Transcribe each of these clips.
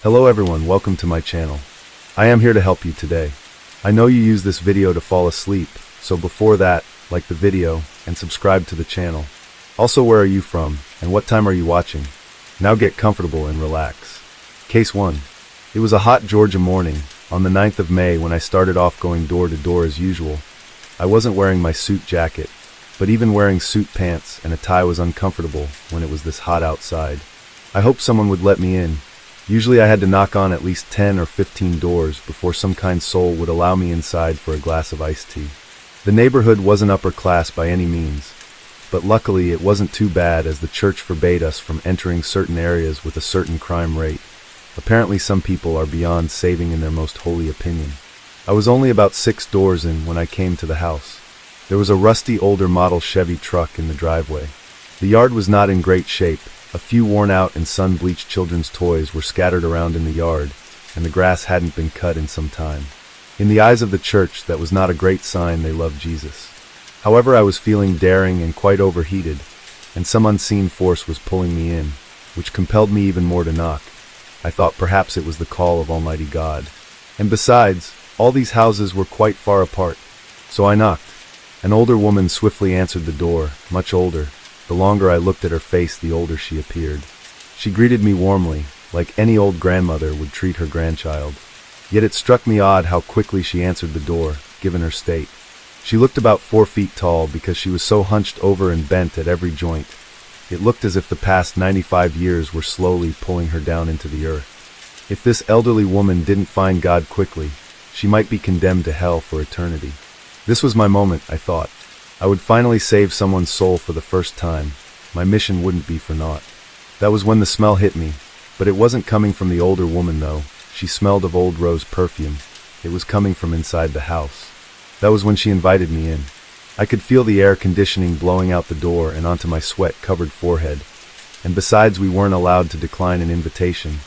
Hello everyone, welcome to my channel. I am here to help you today. I know you use this video to fall asleep, so before that, like the video and subscribe to the channel. Also, where are you from and what time are you watching? Now get comfortable and relax. Case 1. It was a hot Georgia morning, on the 9th of May when I started off going door to door as usual. I wasn't wearing my suit jacket, but even wearing suit pants and a tie was uncomfortable when it was this hot outside. I hoped someone would let me in. Usually I had to knock on at least 10 or 15 doors before some kind soul would allow me inside for a glass of iced tea. The neighborhood wasn't upper class by any means, but luckily it wasn't too bad as the church forbade us from entering certain areas with a certain crime rate. Apparently some people are beyond saving in their most holy opinion. I was only about 6 doors in when I came to the house. There was a rusty older model Chevy truck in the driveway. The yard was not in great shape. A few worn-out and sun-bleached children's toys were scattered around in the yard, and the grass hadn't been cut in some time. In the eyes of the church, that was not a great sign they loved Jesus. However, I was feeling daring and quite overheated, and some unseen force was pulling me in, which compelled me even more to knock. I thought perhaps it was the call of Almighty God. And besides, all these houses were quite far apart. So I knocked. An older woman swiftly answered the door, much older. The longer I looked at her face, the older she appeared. She greeted me warmly, like any old grandmother would treat her grandchild. Yet it struck me odd how quickly she answered the door, given her state. She looked about 4 feet tall because she was so hunched over and bent at every joint. It looked as if the past 95 years were slowly pulling her down into the earth. If this elderly woman didn't find God quickly, she might be condemned to hell for eternity. This was my moment, I thought. I would finally save someone's soul for the first time. My mission wouldn't be for naught. That was when the smell hit me, but it wasn't coming from the older woman though. She smelled of old rose perfume. It was coming from inside the house. That was when she invited me in. I could feel the air conditioning blowing out the door and onto my sweat-covered forehead. And besides, we weren't allowed to decline an invitation,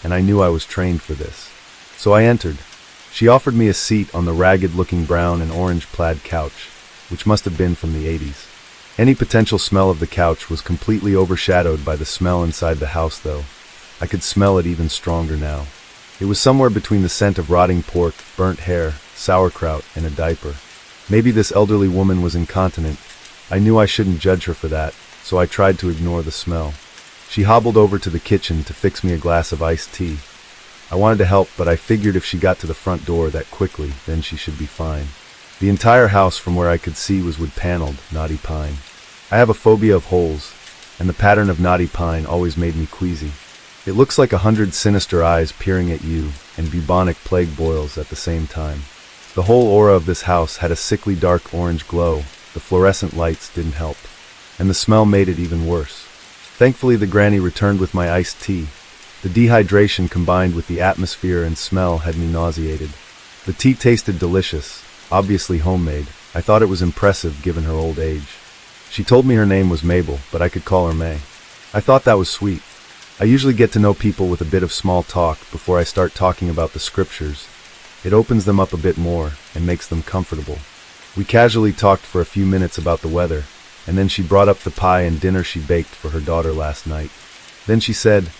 and I knew I was trained for this. So I entered. She offered me a seat on the ragged-looking brown and orange plaid couch, which must have been from the 80s. Any potential smell of the couch was completely overshadowed by the smell inside the house, though. I could smell it even stronger now. It was somewhere between the scent of rotting pork, burnt hair, sauerkraut, and a diaper. Maybe this elderly woman was incontinent. I knew I shouldn't judge her for that, so I tried to ignore the smell. She hobbled over to the kitchen to fix me a glass of iced tea. I wanted to help, but I figured if she got to the front door that quickly, then she should be fine. The entire house from where I could see was wood-paneled, knotty pine. I have a phobia of holes, and the pattern of knotty pine always made me queasy. It looks like 100 sinister eyes peering at you, and bubonic plague boils at the same time. The whole aura of this house had a sickly dark orange glow. The fluorescent lights didn't help, and the smell made it even worse. Thankfully, the granny returned with my iced tea. The dehydration combined with the atmosphere and smell had me nauseated. The tea tasted delicious. Obviously homemade. I thought it was impressive given her old age. She told me her name was Mabel, but I could call her May. I thought that was sweet. I usually get to know people with a bit of small talk before I start talking about the scriptures. It opens them up a bit more and makes them comfortable. We casually talked for a few minutes about the weather, and then she brought up the pie and dinner she baked for her daughter last night. Then she said,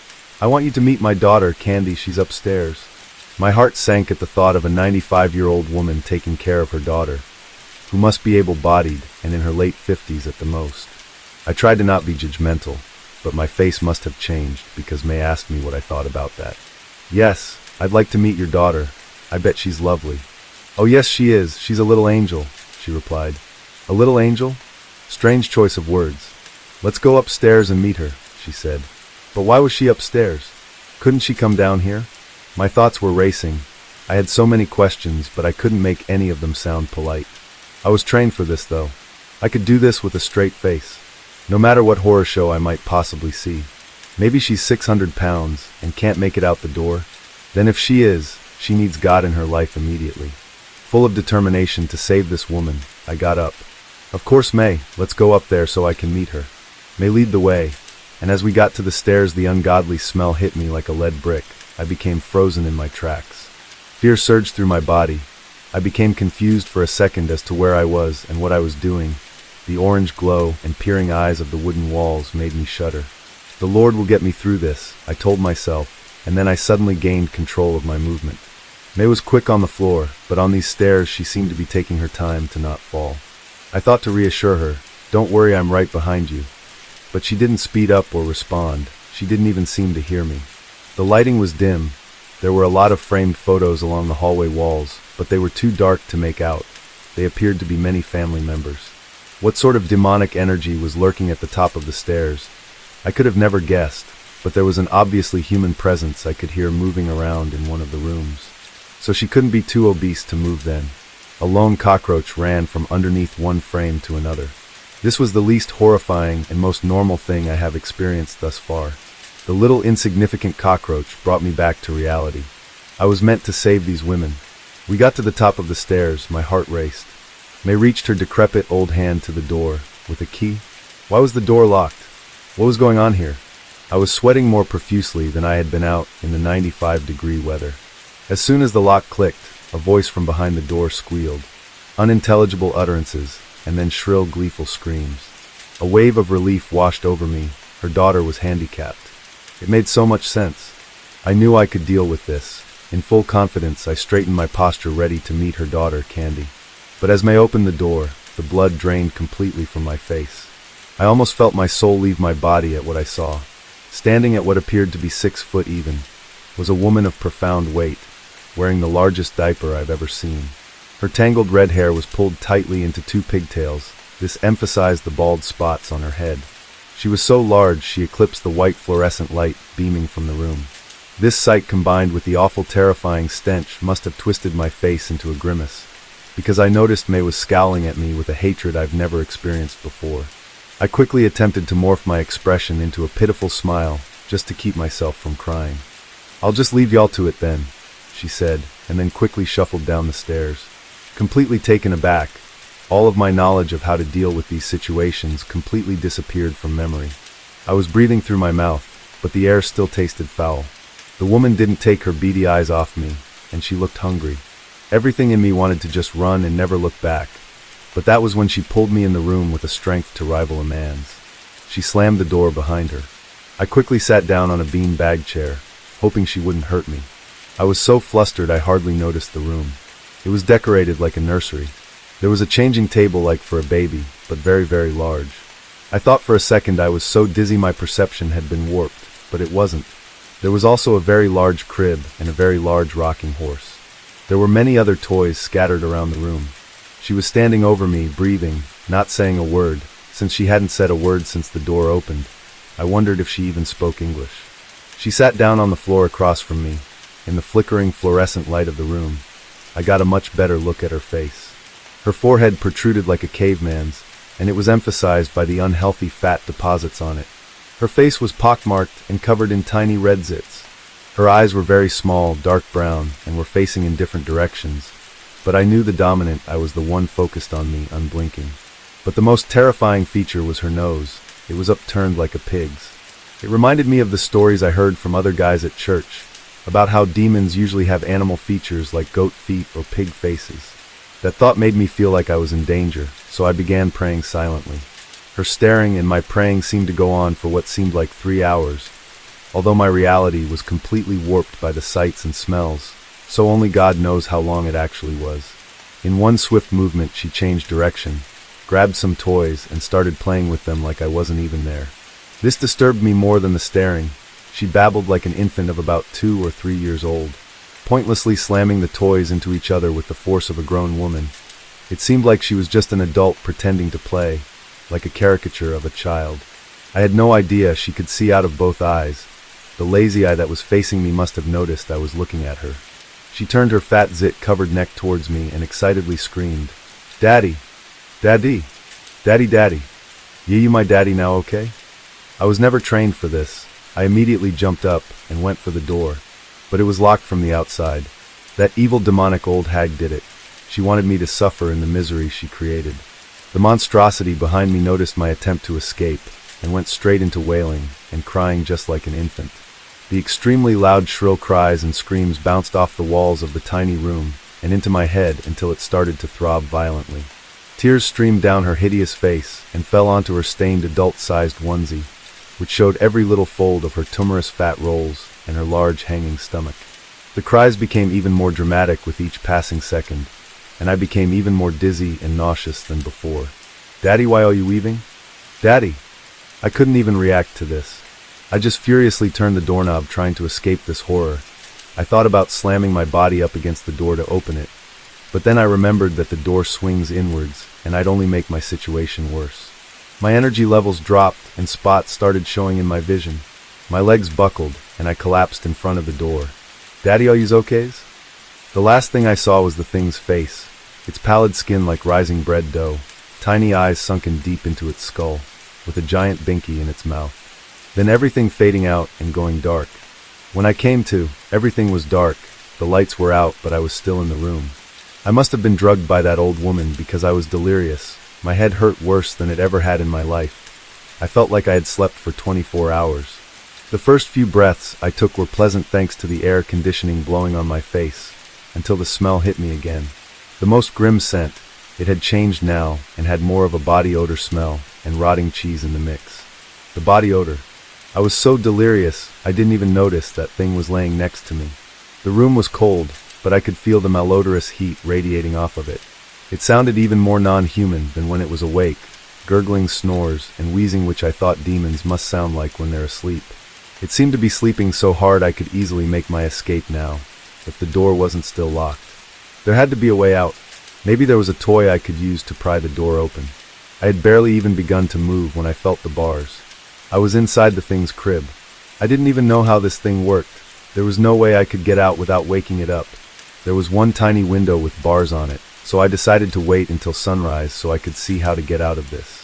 "I want you to meet my daughter, Candy, she's upstairs." My heart sank at the thought of a 95-year-old woman taking care of her daughter, who must be able-bodied and in her late 50s at the most. I tried to not be judgmental, but my face must have changed because May asked me what I thought about that. "Yes, I'd like to meet your daughter. I bet she's lovely." "Oh yes, she is. She's a little angel," she replied. "A little angel?" Strange choice of words. "Let's go upstairs and meet her," she said. But why was she upstairs? Couldn't she come down here? My thoughts were racing. I had so many questions, but I couldn't make any of them sound polite. I was trained for this, though. I could do this with a straight face, no matter what horror show I might possibly see. Maybe she's 600 pounds and can't make it out the door. Then if she is, she needs God in her life immediately. Full of determination to save this woman, I got up. "Of course, May, let's go up there so I can meet her." May lead the way, and as we got to the stairs, the ungodly smell hit me like a lead brick. I became frozen in my tracks. Fear surged through my body. I became confused for a second as to where I was and what I was doing. The orange glow and peering eyes of the wooden walls made me shudder. The Lord will get me through this, I told myself, and then I suddenly gained control of my movement. May was quick on the floor, but on these stairs she seemed to be taking her time to not fall. I thought to reassure her, "Don't worry, I'm right behind you." But she didn't speed up or respond. She didn't even seem to hear me. The lighting was dim. There were a lot of framed photos along the hallway walls, but they were too dark to make out. They appeared to be many family members. What sort of demonic energy was lurking at the top of the stairs? I could have never guessed, but there was an obviously human presence I could hear moving around in one of the rooms. So she couldn't be too obese to move then. A lone cockroach ran from underneath one frame to another. This was the least horrifying and most normal thing I have experienced thus far. The little insignificant cockroach brought me back to reality. I was meant to save these women. We got to the top of the stairs, my heart raced. May reached her decrepit old hand to the door, with a key. Why was the door locked? What was going on here? I was sweating more profusely than I had been out in the 95-degree weather. As soon as the lock clicked, a voice from behind the door squealed. Unintelligible utterances, and then shrill, gleeful screams. A wave of relief washed over me. Her daughter was handicapped. It made so much sense. I knew I could deal with this. In full confidence, I straightened my posture ready to meet her daughter, Candy. But as May opened the door, the blood drained completely from my face. I almost felt my soul leave my body at what I saw. Standing at what appeared to be 6 foot even, was a woman of profound weight, wearing the largest diaper I've ever seen. Her tangled red hair was pulled tightly into 2 pigtails. This emphasized the bald spots on her head. She was so large she eclipsed the white fluorescent light beaming from the room. This sight combined with the awful terrifying stench must have twisted my face into a grimace, because I noticed May was scowling at me with a hatred I've never experienced before. I quickly attempted to morph my expression into a pitiful smile, just to keep myself from crying. "I'll just leave y'all to it then," she said, and then quickly shuffled down the stairs. Completely taken aback, all of my knowledge of how to deal with these situations completely disappeared from memory. I was breathing through my mouth, but the air still tasted foul. The woman didn't take her beady eyes off me, and she looked hungry. Everything in me wanted to just run and never look back, but that was when she pulled me in the room with a strength to rival a man's. She slammed the door behind her. I quickly sat down on a bean-bag chair, hoping she wouldn't hurt me. I was so flustered I hardly noticed the room. It was decorated like a nursery. There was a changing table like for a baby, but very, very large. I thought for a second I was so dizzy my perception had been warped, but it wasn't. There was also a very large crib and a very large rocking horse. There were many other toys scattered around the room. She was standing over me, breathing, not saying a word. Since she hadn't said a word since the door opened, I wondered if she even spoke English. She sat down on the floor across from me. In the flickering fluorescent light of the room, I got a much better look at her face. Her forehead protruded like a caveman's, and it was emphasized by the unhealthy fat deposits on it. Her face was pockmarked and covered in tiny red zits. Her eyes were very small, dark brown, and were facing in different directions, but I knew the dominant I was the one focused on me, unblinking. But the most terrifying feature was her nose. It was upturned like a pig's. It reminded me of the stories I heard from other guys at church, about how demons usually have animal features like goat feet or pig faces. That thought made me feel like I was in danger, so I began praying silently. Her staring and my praying seemed to go on for what seemed like 3 hours, although my reality was completely warped by the sights and smells, so only God knows how long it actually was. In one swift movement she changed direction, grabbed some toys, and started playing with them like I wasn't even there. This disturbed me more than the staring. She babbled like an infant of about 2 or 3 years old, pointlessly slamming the toys into each other with the force of a grown woman. It seemed like she was just an adult pretending to play, like a caricature of a child. I had no idea she could see out of both eyes. The lazy eye that was facing me must have noticed I was looking at her. She turned her fat zit-covered neck towards me and excitedly screamed, "Daddy! Daddy! Daddy, Daddy! Yeah, you my daddy now, okay?" I was never trained for this. I immediately jumped up and went for the door, but it was locked from the outside. That evil demonic old hag did it. She wanted me to suffer in the misery she created. The monstrosity behind me noticed my attempt to escape and went straight into wailing and crying just like an infant. The extremely loud shrill cries and screams bounced off the walls of the tiny room and into my head until it started to throb violently. Tears streamed down her hideous face and fell onto her stained adult-sized onesie, which showed every little fold of her tumorous fat rolls. and her large hanging stomach. The cries became even more dramatic with each passing second, and I became even more dizzy and nauseous than before. "Daddy, why are you weaving? Daddy!" I couldn't even react to this. I just furiously turned the doorknob trying to escape this horror. I thought about slamming my body up against the door to open it, but then I remembered that the door swings inwards, and I'd only make my situation worse. My energy levels dropped, and spots started showing in my vision. My legs buckled, and I collapsed in front of the door. "Daddy, are yous okays?" The last thing I saw was the thing's face, its pallid skin like rising bread dough, tiny eyes sunken deep into its skull, with a giant binky in its mouth. Then everything fading out and going dark. When I came to, everything was dark, the lights were out, but I was still in the room. I must have been drugged by that old woman because I was delirious. My head hurt worse than it ever had in my life. I felt like I had slept for 24 hours. The first few breaths I took were pleasant thanks to the air conditioning blowing on my face, until the smell hit me again. The most grim scent. It had changed now and had more of a body odor smell and rotting cheese in the mix. The body odor. I was so delirious I didn't even notice that thing was laying next to me. The room was cold, but I could feel the malodorous heat radiating off of it. It sounded even more non-human than when it was awake, gurgling snores and wheezing which I thought demons must sound like when they're asleep. It seemed to be sleeping so hard I could easily make my escape now, if the door wasn't still locked. There had to be a way out. Maybe there was a toy I could use to pry the door open. I had barely even begun to move when I felt the bars. I was inside the thing's crib. I didn't even know how this thing worked. There was no way I could get out without waking it up. There was one tiny window with bars on it, so I decided to wait until sunrise so I could see how to get out of this.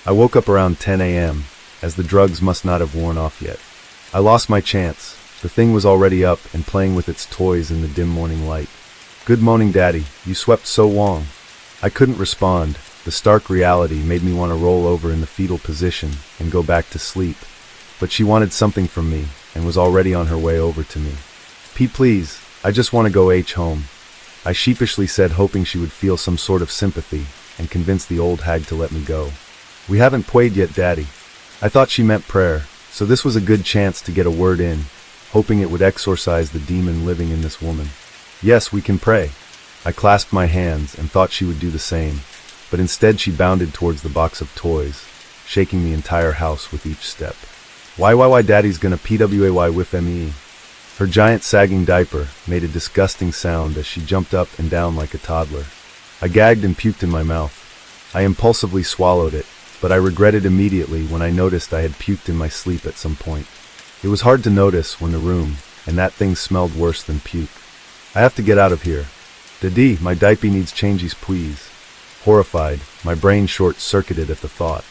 I woke up around 10 a.m., as the drugs must not have worn off yet. I lost my chance. The thing was already up and playing with its toys in the dim morning light. "Good morning, Daddy. You slept so long." I couldn't respond. The stark reality made me want to roll over in the fetal position and go back to sleep. But she wanted something from me and was already on her way over to me. "Pete, please, I just want to go home." I sheepishly said, hoping she would feel some sort of sympathy and convince the old hag to let me go. "We haven't prayed yet, Daddy." I thought she meant prayer, so this was a good chance to get a word in, hoping it would exorcise the demon living in this woman. "Yes, we can pray." I clasped my hands and thought she would do the same, but instead she bounded towards the box of toys, shaking the entire house with each step. Why, Daddy's gonna PWAY with me." Her giant sagging diaper made a disgusting sound as she jumped up and down like a toddler. I gagged and puked in my mouth. I impulsively swallowed it, but I regretted immediately when I noticed I had puked in my sleep at some point. It was hard to notice when the room, and that thing smelled worse than puke. "I have to get out of here. Daddy, my diaper needs changes, please." Horrified, my brain short-circuited at the thought.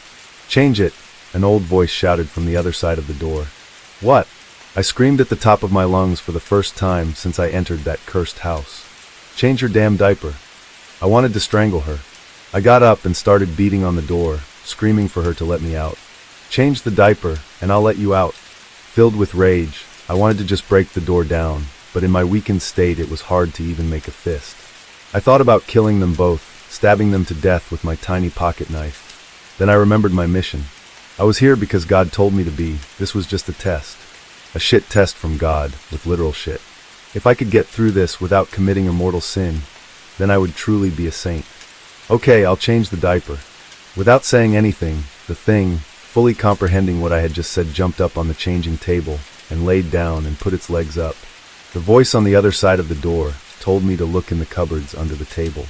"Change it," an old voice shouted from the other side of the door. "What?" I screamed at the top of my lungs for the first time since I entered that cursed house. "Change your damn diaper." I wanted to strangle her. I got up and started beating on the door, screaming for her to let me out. "Change the diaper, and I'll let you out." Filled with rage, I wanted to just break the door down, but in my weakened state it was hard to even make a fist. I thought about killing them both, stabbing them to death with my tiny pocket knife. Then I remembered my mission. I was here because God told me to be. This was just a test. A shit test from God, with literal shit. If I could get through this without committing a mortal sin, then I would truly be a saint. "Okay, I'll change the diaper." Without saying anything, the thing, fully comprehending what I had just said, jumped up on the changing table and laid down and put its legs up. The voice on the other side of the door told me to look in the cupboards under the table.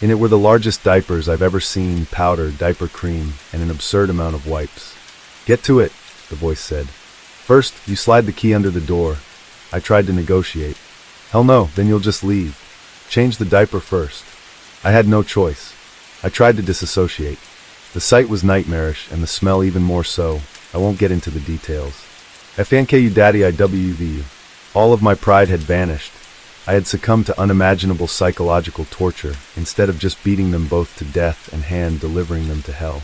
In it were the largest diapers I've ever seen, powder, diaper cream, and an absurd amount of wipes. "Get to it," the voice said. "First, you slide the key under the door." I tried to negotiate. "Hell no, then you'll just leave. Change the diaper first." I had no choice. I tried to disassociate. The sight was nightmarish, and the smell even more so. I won't get into the details. "FNKU Daddy, IWV. All of my pride had vanished. I had succumbed to unimaginable psychological torture, instead of just beating them both to death and hand delivering them to hell.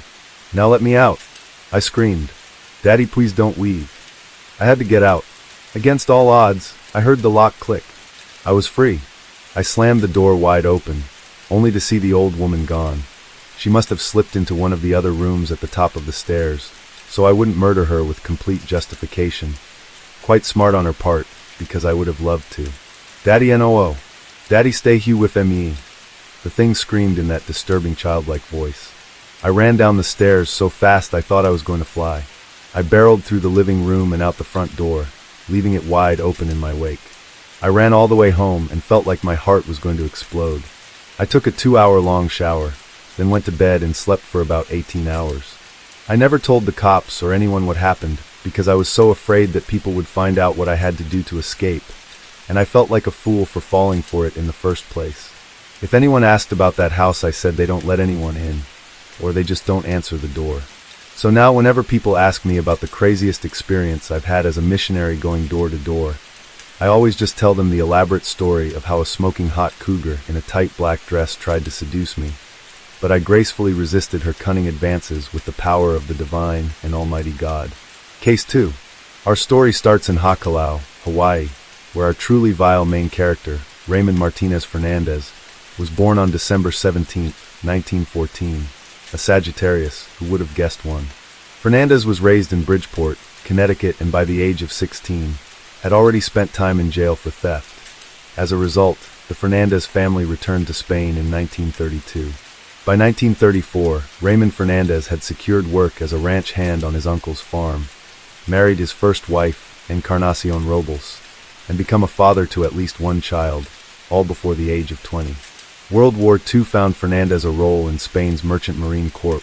"Now let me out," I screamed. "Daddy, please don't weave." I had to get out. Against all odds, I heard the lock click. I was free. I slammed the door wide open, only to see the old woman gone. She must have slipped into one of the other rooms at the top of the stairs, so I wouldn't murder her with complete justification. Quite smart on her part, because I would have loved to. Daddy NOO. Daddy stay here with me. The thing screamed in that disturbing childlike voice. I ran down the stairs so fast I thought I was going to fly. I barreled through the living room and out the front door, leaving it wide open in my wake. I ran all the way home and felt like my heart was going to explode. I took a 2-hour-long shower, then went to bed and slept for about 18 hours. I never told the cops or anyone what happened because I was so afraid that people would find out what I had to do to escape, and I felt like a fool for falling for it in the first place. If anyone asked about that house, I said they don't let anyone in, or they just don't answer the door. So now whenever people ask me about the craziest experience I've had as a missionary going door to door, I always just tell them the elaborate story of how a smoking hot cougar in a tight black dress tried to seduce me, but I gracefully resisted her cunning advances with the power of the divine and almighty God. Case 2. Our story starts in Hakalau, Hawaii, where our truly vile main character, Raymond Martinez Fernandez, was born on December 17, 1914, a Sagittarius, who would have guessed one. Fernandez was raised in Bridgeport, Connecticut, and by the age of 16, had already spent time in jail for theft. As a result, the Fernandez family returned to Spain in 1932. By 1934, Raymond Fernandez had secured work as a ranch hand on his uncle's farm, married his first wife, Encarnacion Robles, and become a father to at least one child, all before the age of 20. World War II found Fernandez a role in Spain's Merchant Marine Corps,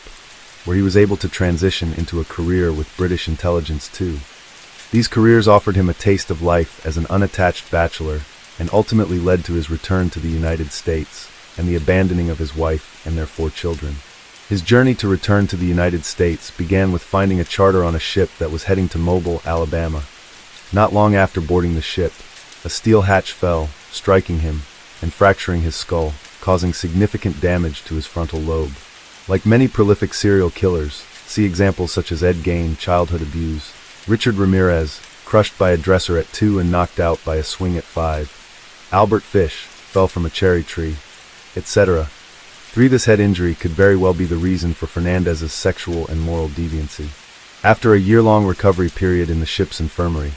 where he was able to transition into a career with British intelligence too. These careers offered him a taste of life as an unattached bachelor and ultimately led to his return to the United States and the abandoning of his wife and their 4 children. His journey to return to the United States began with finding a charter on a ship that was heading to Mobile, Alabama. Not long after boarding the ship, a steel hatch fell, striking him and fracturing his skull, causing significant damage to his frontal lobe. Like many prolific serial killers, see examples such as Ed Gein, childhood abuse, Richard Ramirez, crushed by a dresser at 2 and knocked out by a swing at 5, Albert Fish, fell from a cherry tree, etc. 3. This head injury could very well be the reason for Fernandez's sexual and moral deviancy. After a year-long recovery period in the ship's infirmary,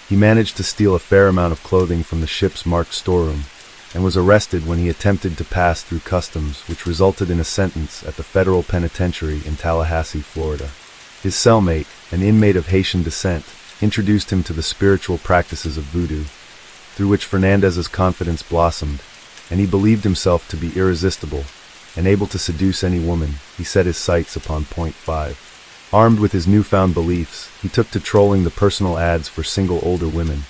he managed to steal a fair amount of clothing from the ship's marked storeroom, and was arrested when he attempted to pass through customs, which resulted in a sentence at the federal penitentiary in Tallahassee, Florida. His cellmate, an inmate of Haitian descent, introduced him to the spiritual practices of voodoo, through which Fernandez's confidence blossomed, and he believed himself to be irresistible, and able to seduce any woman. He set his sights upon point 5. Armed with his newfound beliefs, he took to trolling the personal ads for single older women,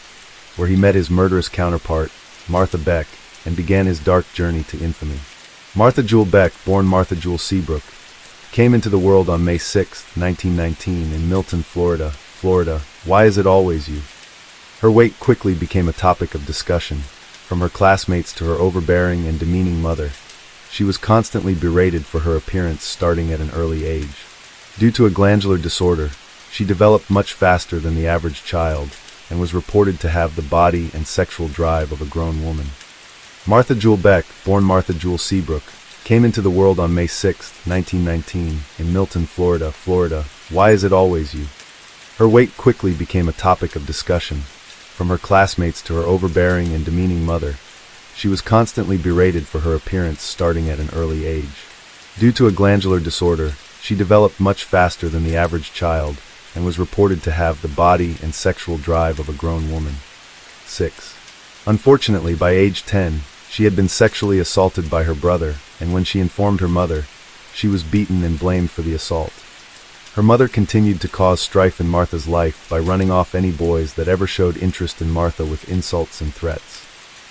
where he met his murderous counterpart, Martha Beck, and began his dark journey to infamy. Martha Jewel Beck, born Martha Jewel Seabrook, came into the world on May 6, 1919, in Milton, Florida. Why is it always you? Her weight quickly became a topic of discussion, from her classmates to her overbearing and demeaning mother. She was constantly berated for her appearance starting at an early age. Due to a glandular disorder, she developed much faster than the average child and was reported to have the body and sexual drive of a grown woman. Martha Jewel Beck, born Martha Jewel Seabrook, came into the world on May 6, 1919, in Milton, Florida. Why is it always you? Her weight quickly became a topic of discussion, from her classmates to her overbearing and demeaning mother. She was constantly berated for her appearance starting at an early age. Due to a glandular disorder, she developed much faster than the average child and was reported to have the body and sexual drive of a grown woman. 6. Unfortunately, by age 10, she had been sexually assaulted by her brother, and when she informed her mother, she was beaten and blamed for the assault. Her mother continued to cause strife in Martha's life by running off any boys that ever showed interest in Martha with insults and threats.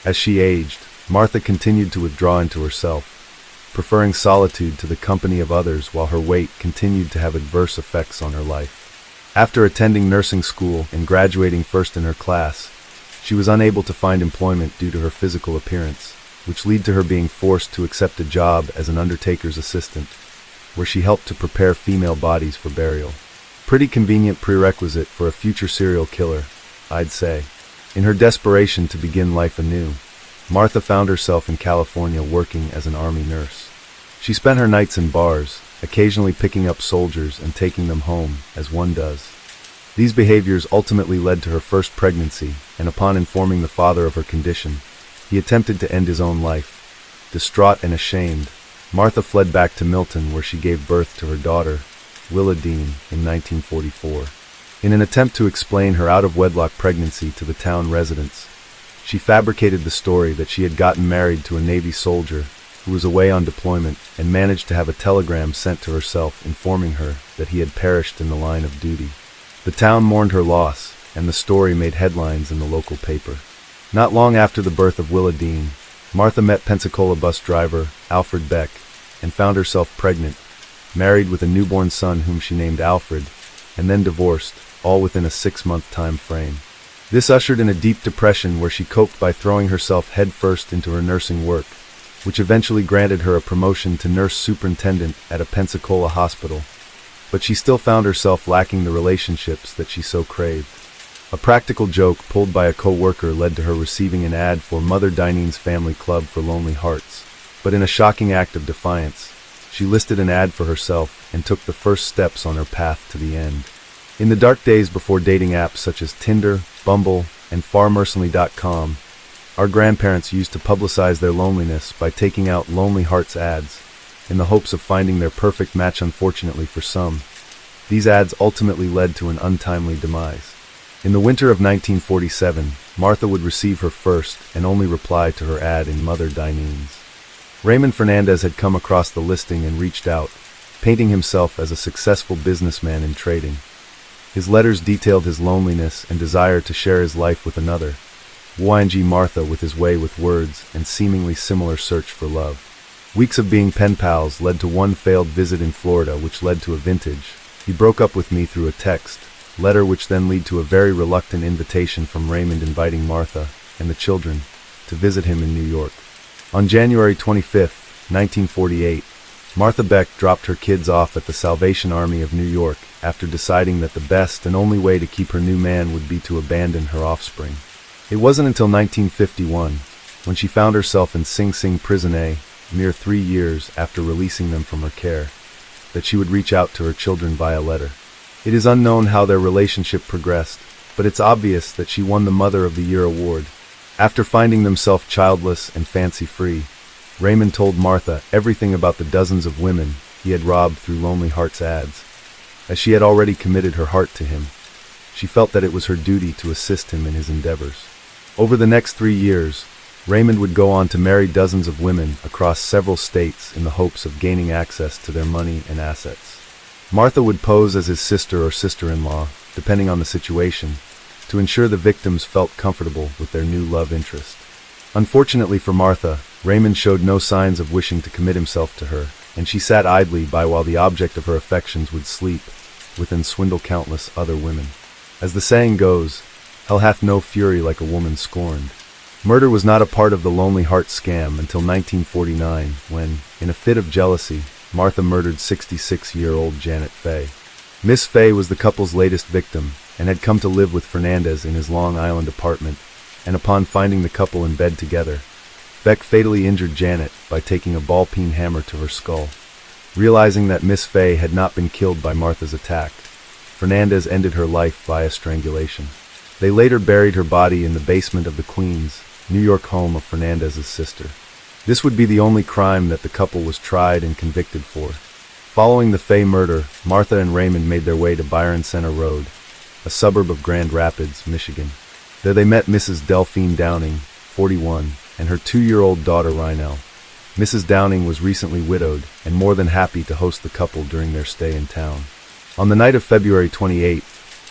As she aged, Martha continued to withdraw into herself, preferring solitude to the company of others while her weight continued to have adverse effects on her life. After attending nursing school and graduating first in her class, she was unable to find employment due to her physical appearance, which led to her being forced to accept a job as an undertaker's assistant, where she helped to prepare female bodies for burial. Pretty convenient prerequisite for a future serial killer, I'd say. In her desperation to begin life anew, Martha found herself in California working as an army nurse. She spent her nights in bars, occasionally picking up soldiers and taking them home, as one does. These behaviors ultimately led to her first pregnancy, and upon informing the father of her condition, he attempted to end his own life. Distraught and ashamed, Martha fled back to Milton, where she gave birth to her daughter, Willa Dean, in 1944. In an attempt to explain her out-of-wedlock pregnancy to the town residents, she fabricated the story that she had gotten married to a Navy soldier who was away on deployment and managed to have a telegram sent to herself informing her that he had perished in the line of duty. The town mourned her loss, and the story made headlines in the local paper. Not long after the birth of Willa Dean, Martha met Pensacola bus driver Alfred Beck and found herself pregnant, married with a newborn son whom she named Alfred, and then divorced, all within a 6-month time frame. This ushered in a deep depression where she coped by throwing herself headfirst into her nursing work, which eventually granted her a promotion to nurse superintendent at a Pensacola hospital. But she still found herself lacking the relationships that she so craved. A practical joke pulled by a co-worker led to her receiving an ad for Mother Dineen's Family Club for Lonely Hearts. But in a shocking act of defiance, she listed an ad for herself and took the first steps on her path to the end. In the dark days before dating apps such as Tinder, Bumble, and FarMercenally.com, our grandparents used to publicize their loneliness by taking out Lonely Hearts ads, in the hopes of finding their perfect match. Unfortunately for some, these ads ultimately led to an untimely demise. In the winter of 1947, Martha would receive her first and only reply to her ad in Mother Dineen's. Raymond Fernandez had come across the listing and reached out, painting himself as a successful businessman in trading. His letters detailed his loneliness and desire to share his life with another, Yng Martha with his way with words and seemingly similar search for love. Weeks of being pen pals led to one failed visit in Florida, which led to a vintage. He broke up with me through a text letter, which then led to a very reluctant invitation from Raymond inviting Martha and the children to visit him in New York. On January 25, 1948, Martha Beck dropped her kids off at the Salvation Army of New York after deciding that the best and only way to keep her new man would be to abandon her offspring. It wasn't until 1951, when she found herself in Sing Sing Prison, a mere 3 years after releasing them from her care, that she would reach out to her children via letter. It is unknown how their relationship progressed, but it's obvious that she won the Mother of the Year award. After finding themselves childless and fancy-free, Raymond told Martha everything about the dozens of women he had robbed through Lonely Hearts ads. As she had already committed her heart to him, she felt that it was her duty to assist him in his endeavors. Over the next 3 years, Raymond would go on to marry dozens of women across several states in the hopes of gaining access to their money and assets. Martha would pose as his sister or sister-in-law, depending on the situation, to ensure the victims felt comfortable with their new love interest. Unfortunately for Martha, Raymond showed no signs of wishing to commit himself to her, and she sat idly by while the object of her affections would sleep with and swindle countless other women. As the saying goes, hell hath no fury like a woman scorned. Murder was not a part of the Lonely Hearts scam until 1949, when, in a fit of jealousy, Martha murdered 66-year-old Janet Fay. Miss Fay was the couple's latest victim and had come to live with Fernandez in his Long Island apartment, and upon finding the couple in bed together, Beck fatally injured Janet by taking a ball-peen hammer to her skull. Realizing that Miss Fay had not been killed by Martha's attack, Fernandez ended her life via strangulation. They later buried her body in the basement of the Queens, New York home of Fernandez's sister. This would be the only crime that the couple was tried and convicted for. Following the Fay murder, Martha and Raymond made their way to Byron Center Road, a suburb of Grand Rapids, Michigan. There they met Mrs. Delphine Downing, 41, and her 2-year-old daughter Rhinell. Mrs. Downing was recently widowed and more than happy to host the couple during their stay in town. On the night of February 28,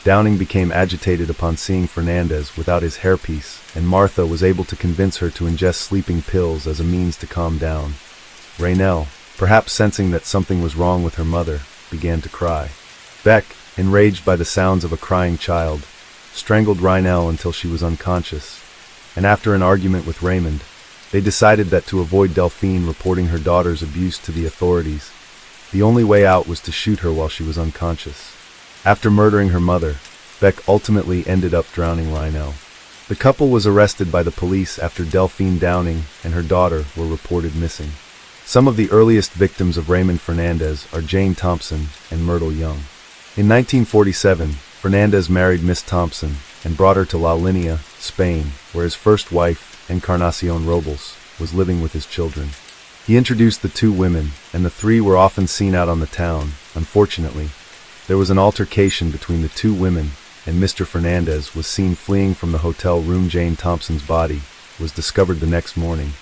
Downing became agitated upon seeing Fernandez without his hairpiece, and Martha was able to convince her to ingest sleeping pills as a means to calm down. Rhinell, perhaps sensing that something was wrong with her mother, began to cry. Beck, enraged by the sounds of a crying child, strangled Rhinell until she was unconscious, and after an argument with Raymond, they decided that to avoid Delphine reporting her daughter's abuse to the authorities, the only way out was to shoot her while she was unconscious. After murdering her mother, Beck ultimately ended up drowning Rhinell. The couple was arrested by the police after Delphine Downing and her daughter were reported missing. Some of the earliest victims of Raymond Fernandez are Jane Thompson and Myrtle Young. In 1947, Fernandez married Miss Thompson and brought her to La Linea, Spain, where his first wife, Encarnacion Robles, was living with his children. He introduced the two women, and the three were often seen out on the town. Unfortunately, there was an altercation between the two women, and Mr. Fernandez was seen fleeing from the hotel room. Jane Thompson's body was discovered the next morning,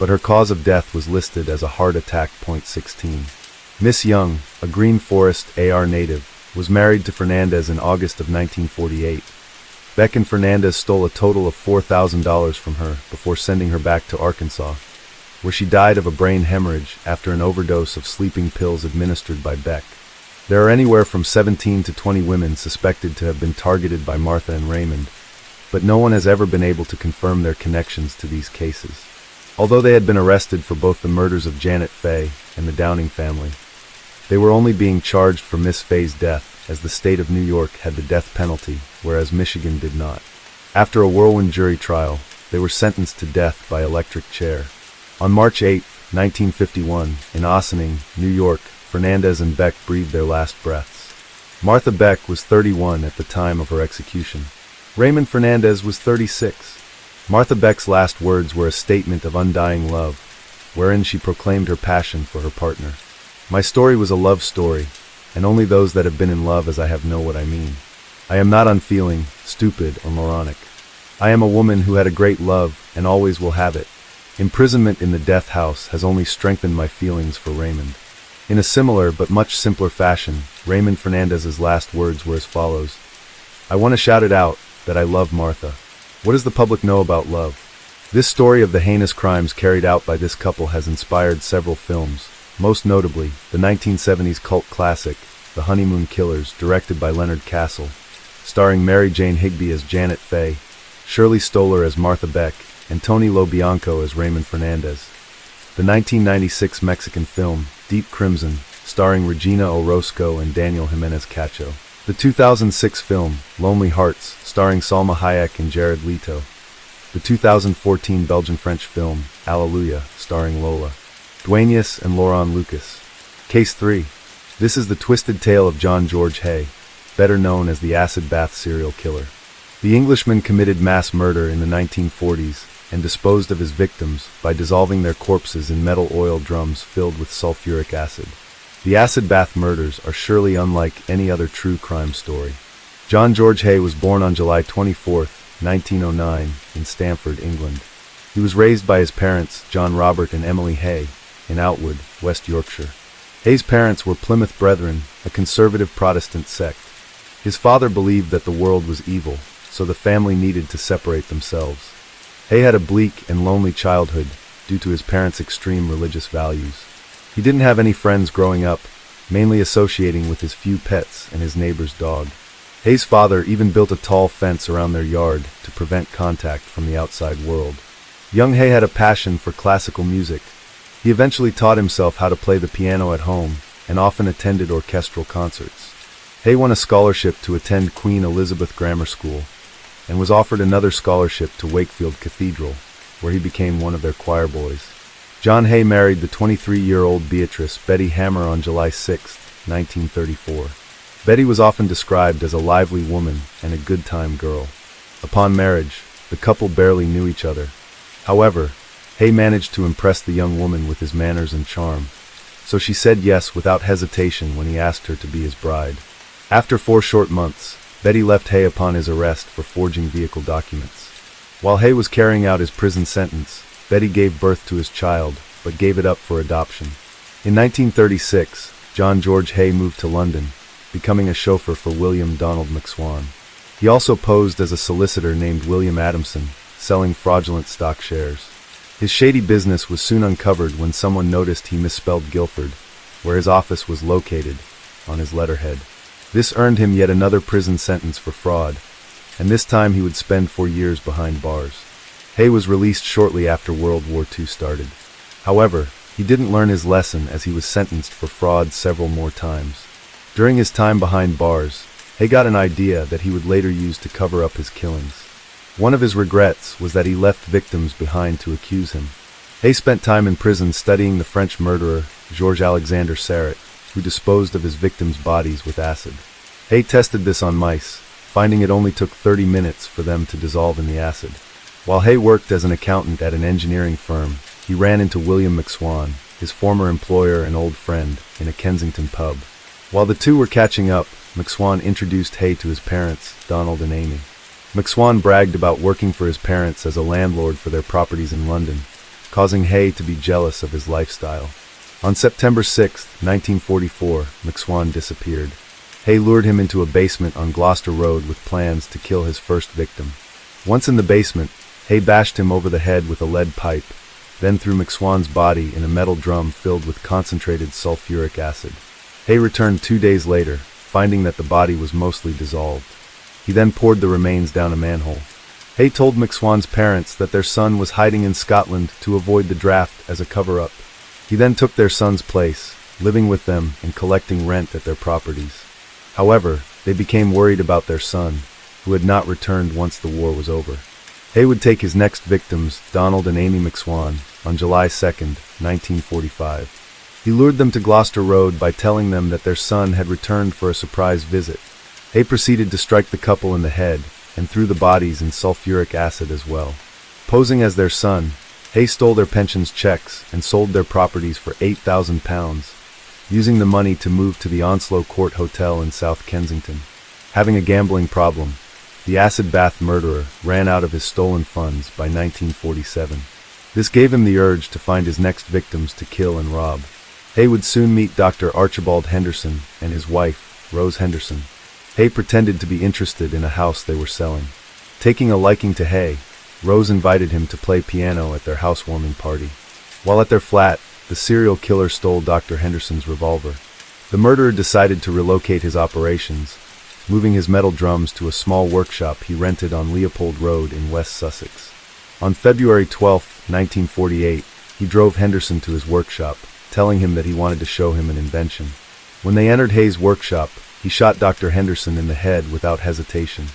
but her cause of death was listed as a heart attack. 16. Miss Young, a Green Forest, AR native, was married to Fernandez in August of 1948. Beck and Fernandez stole a total of $4,000 from her before sending her back to Arkansas, where she died of a brain hemorrhage after an overdose of sleeping pills administered by Beck. There are anywhere from 17 to 20 women suspected to have been targeted by Martha and Raymond, but no one has ever been able to confirm their connections to these cases. Although they had been arrested for both the murders of Janet Faye and the Downing family, they were only being charged for Miss Faye's death, as the state of New York had the death penalty, whereas Michigan did not. After a whirlwind jury trial, they were sentenced to death by electric chair. On March 8, 1951, in Ossining, New York, Fernandez and Beck breathed their last breaths. Martha Beck was 31 at the time of her execution. Raymond Fernandez was 36. Martha Beck's last words were a statement of undying love, wherein she proclaimed her passion for her partner. My story was a love story, and only those that have been in love as I have know what I mean. I am not unfeeling, stupid, or moronic. I am a woman who had a great love and always will have it. Imprisonment in the death house has only strengthened my feelings for Raymond. In a similar but much simpler fashion, Raymond Fernandez's last words were as follows: I want to shout it out, that I love Martha. What does the public know about love? This story of the heinous crimes carried out by this couple has inspired several films, most notably the 1970s cult classic, The Honeymoon Killers, directed by Leonard Castle, starring Mary Jane Higby as Janet Faye, Shirley Stoller as Martha Beck, and Tony LoBianco as Raymond Fernandez. The 1996 Mexican film, Deep Crimson, starring Regina Orozco and Daniel Jimenez Cacho. The 2006 film, Lonely Hearts, starring Salma Hayek and Jared Leto. The 2014 Belgian-French film, Alleluia, starring Lola Duenas and Laurent Lucas. Case 3. This is the twisted tale of John George Hay, better known as the acid bath serial killer. The Englishman committed mass murder in the 1940s and disposed of his victims by dissolving their corpses in metal oil drums filled with sulfuric acid. The acid bath murders are surely unlike any other true crime story. John George Hay was born on July 24, 1909, in Stamford, England. He was raised by his parents, John Robert and Emily Hay, in Outwood, West Yorkshire. Hay's parents were Plymouth Brethren, a conservative Protestant sect. His father believed that the world was evil, so the family needed to separate themselves. Hay had a bleak and lonely childhood due to his parents' extreme religious values. He didn't have any friends growing up, mainly associating with his few pets and his neighbor's dog. Hay's father even built a tall fence around their yard to prevent contact from the outside world. Young Hay had a passion for classical music. He eventually taught himself how to play the piano at home and often attended orchestral concerts. Hay won a scholarship to attend Queen Elizabeth Grammar School and was offered another scholarship to Wakefield Cathedral, where he became one of their choir boys. John Hay married the 23-year-old Beatrice Betty Hammer on July 6, 1934. Betty was often described as a lively woman and a good-time girl. Upon marriage, the couple barely knew each other. However, Hay managed to impress the young woman with his manners and charm, so she said yes without hesitation when he asked her to be his bride. After 4 short months, Betty left Hay upon his arrest for forging vehicle documents. While Hay was carrying out his prison sentence, Betty gave birth to his child, but gave it up for adoption. In 1936, John George Hay moved to London, becoming a chauffeur for William Donald McSwan. He also posed as a solicitor named William Adamson, selling fraudulent stock shares. His shady business was soon uncovered when someone noticed he misspelled Guilford, where his office was located, on his letterhead. This earned him yet another prison sentence for fraud, and this time he would spend 4 years behind bars. Hay was released shortly after World War II started. However, he didn't learn his lesson as he was sentenced for fraud several more times. During his time behind bars, Hay got an idea that he would later use to cover up his killings. One of his regrets was that he left victims behind to accuse him. Hay spent time in prison studying the French murderer Georges Alexander Sarret, who disposed of his victims' bodies with acid. Hay tested this on mice, finding it only took 30 minutes for them to dissolve in the acid. While Hay worked as an accountant at an engineering firm, he ran into William McSwan, his former employer and old friend, in a Kensington pub. While the two were catching up, McSwan introduced Hay to his parents, Donald and Amy. McSwan bragged about working for his parents as a landlord for their properties in London, causing Hay to be jealous of his lifestyle. On September 6, 1944, McSwan disappeared. Hay lured him into a basement on Gloucester Road with plans to kill his first victim. Once in the basement, Hay bashed him over the head with a lead pipe, then threw McSwan's body in a metal drum filled with concentrated sulfuric acid. Hay returned 2 days later, finding that the body was mostly dissolved. He then poured the remains down a manhole. Hay told McSwan's parents that their son was hiding in Scotland to avoid the draft as a cover-up. He then took their son's place, living with them and collecting rent at their properties. However, they became worried about their son, who had not returned once the war was over. Hay would take his next victims, Donald and Amy McSwan, on July 2, 1945. He lured them to Gloucester Road by telling them that their son had returned for a surprise visit. Hay proceeded to strike the couple in the head and threw the bodies in sulfuric acid as well. Posing as their son, Hay stole their pensions checks and sold their properties for £8,000, using the money to move to the Onslow Court Hotel in South Kensington. Having a gambling problem, the acid bath murderer ran out of his stolen funds by 1947. This gave him the urge to find his next victims to kill and rob. Hay would soon meet Dr. Archibald Henderson and his wife, Rose Henderson. Hay pretended to be interested in a house they were selling. Taking a liking to Hay, Rose invited him to play piano at their housewarming party. While at their flat, the serial killer stole Dr. Henderson's revolver. The murderer decided to relocate his operations, moving his metal drums to a small workshop he rented on Leopold Road in West Sussex. On February 12, 1948, he drove Henderson to his workshop, telling him that he wanted to show him an invention. When they entered Hay's workshop, he shot Dr. Henderson in the head without hesitation.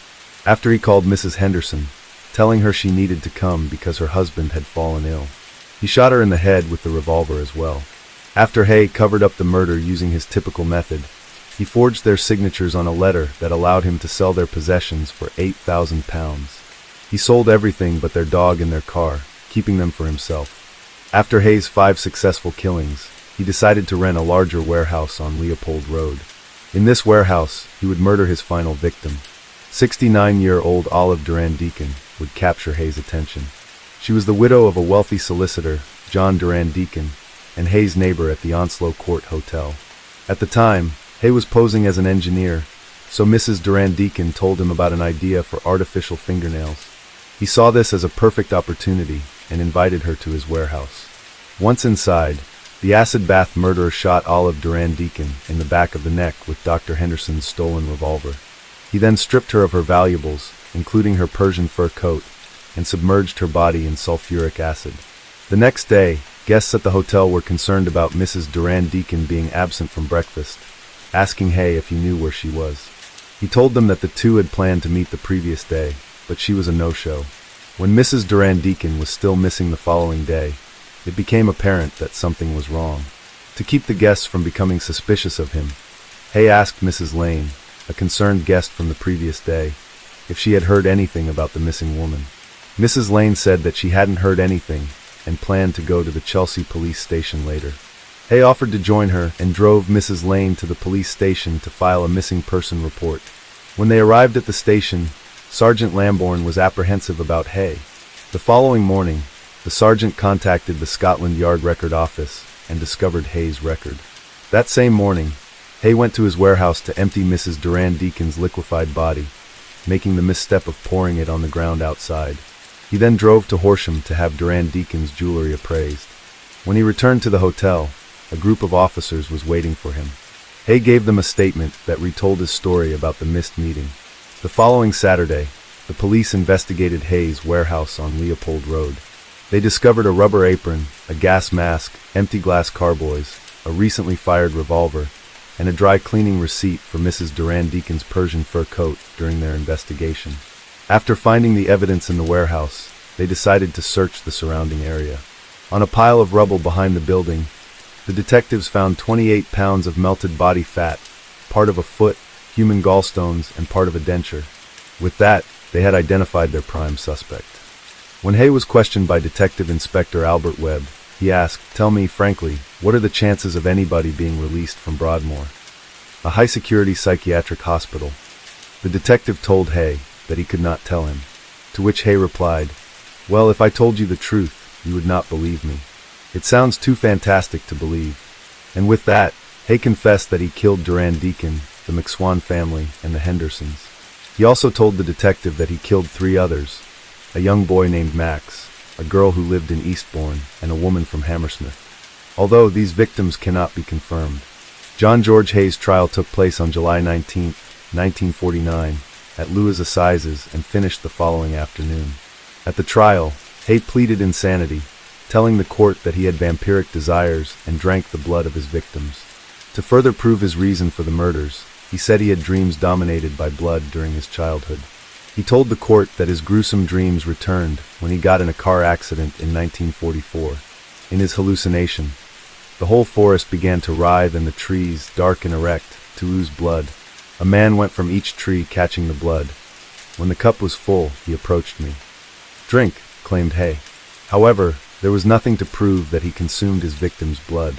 After he called Mrs. Henderson, telling her she needed to come because her husband had fallen ill. He shot her in the head with the revolver as well. After Hay covered up the murder using his typical method, he forged their signatures on a letter that allowed him to sell their possessions for £8,000. He sold everything but their dog and their car, keeping them for himself. After Hay's 5 successful killings, he decided to rent a larger warehouse on Leopold Road. In this warehouse, he would murder his final victim. 69-year-old Olive Durand Deacon would capture Hay's attention. She was the widow of a wealthy solicitor, John Durand Deacon, and Hay's neighbor at the Onslow Court Hotel. At the time, Hay was posing as an engineer, so Mrs. Durand Deacon told him about an idea for artificial fingernails. He saw this as a perfect opportunity and invited her to his warehouse. Once inside, the acid bath murderer shot Olive Durand Deacon in the back of the neck with Dr. Henderson's stolen revolver. He then stripped her of her valuables, including her Persian fur coat, and submerged her body in sulfuric acid. The next day, guests at the hotel were concerned about Mrs. Durand Deacon being absent from breakfast, asking Hay if he knew where she was. He told them that the two had planned to meet the previous day, but she was a no-show. When Mrs. Durand Deacon was still missing the following day, it became apparent that something was wrong. To keep the guests from becoming suspicious of him, Hay asked Mrs. Lane, a concerned guest from the previous day, if she had heard anything about the missing woman. Mrs. Lane said that she hadn't heard anything and planned to go to the Chelsea police station later. Hay offered to join her and drove Mrs. Lane to the police station to file a missing person report. When they arrived at the station, Sergeant Lambourne was apprehensive about Hay. The following morning, the sergeant contacted the Scotland Yard Record Office and discovered Hay's record. That same morning, Hay went to his warehouse to empty Mrs. Durand Deacon's liquefied body, making the misstep of pouring it on the ground outside. He then drove to Horsham to have Durand Deacon's jewelry appraised. When he returned to the hotel, a group of officers was waiting for him. Hay gave them a statement that retold his story about the missed meeting. The following Saturday, the police investigated Hay's warehouse on Leopold Road. They discovered a rubber apron, a gas mask, empty glass carboys, a recently fired revolver, and a dry cleaning receipt for Mrs. Durand Deacon's Persian fur coat during their investigation. After finding the evidence in the warehouse, they decided to search the surrounding area. On a pile of rubble behind the building, the detectives found 28 pounds of melted body fat, part of a foot, human gallstones, and part of a denture. With that, they had identified their prime suspect. When Hay was questioned by Detective Inspector Albert Webb, he asked, "Tell me frankly, what are the chances of anybody being released from Broadmoor, a high-security psychiatric hospital?" The detective told Hay that he could not tell him, to which Hay replied, "Well, if I told you the truth, you would not believe me. It sounds too fantastic to believe." And with that, Hay confessed that he killed Duran Deacon, the McSwan family, and the Hendersons. He also told the detective that he killed 3 others, a young boy named Max, a girl who lived in Eastbourne, and a woman from Hammersmith. Although these victims cannot be confirmed. John George Hay's trial took place on July 19, 1949, at Lewes Assizes and finished the following afternoon. At the trial, Hay pleaded insanity, telling the court that he had vampiric desires and drank the blood of his victims. To further prove his reason for the murders, he said he had dreams dominated by blood during his childhood. He told the court that his gruesome dreams returned when he got in a car accident in 1944. In his hallucination, the whole forest began to writhe and the trees, dark and erect, to ooze blood. A man went from each tree catching the blood. When the cup was full, he approached me. "Drink," claimed Hay. However, there was nothing to prove that he consumed his victim's blood.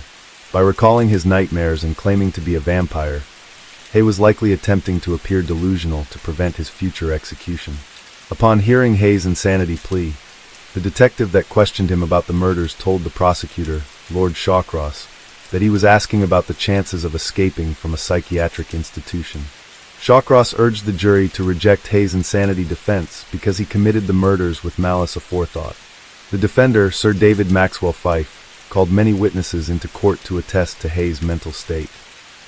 By recalling his nightmares and claiming to be a vampire, Hay was likely attempting to appear delusional to prevent his future execution. Upon hearing Hay's insanity plea, the detective that questioned him about the murders told the prosecutor, Lord Shawcross, that he was asking about the chances of escaping from a psychiatric institution. Shawcross urged the jury to reject Hay's insanity defense because he committed the murders with malice aforethought. The defender, Sir David Maxwell Fyfe, called many witnesses into court to attest to Hay's mental state.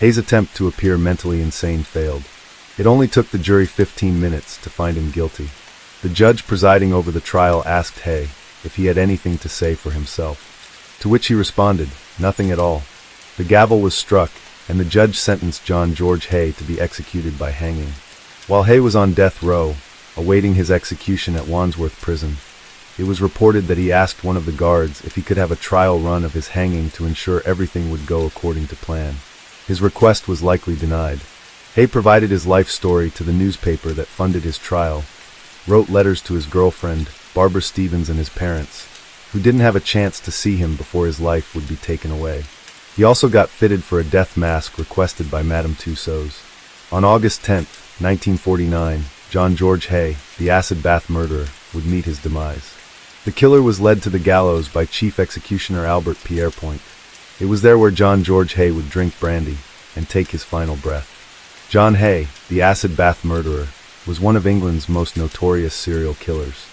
Hay's attempt to appear mentally insane failed. It only took the jury 15 minutes to find him guilty. The judge presiding over the trial asked Hay if he had anything to say for himself, to which he responded, "Nothing at all." The gavel was struck, and the judge sentenced John George Hay to be executed by hanging. While Hay was on death row, awaiting his execution at Wandsworth Prison, it was reported that he asked one of the guards if he could have a trial run of his hanging to ensure everything would go according to plan. His request was likely denied. Hay provided his life story to the newspaper that funded his trial, wrote letters to his girlfriend, Barbara Stevens, and his parents, who didn't have a chance to see him before his life would be taken away. He also got fitted for a death mask requested by Madame Tussauds. On August 10, 1949, John George Hay, the acid bath murderer, would meet his demise. The killer was led to the gallows by Chief Executioner Albert Pierrepoint. It was there where John George Hay would drink brandy and take his final breath. John Hay, the acid bath murderer, was one of England's most notorious serial killers.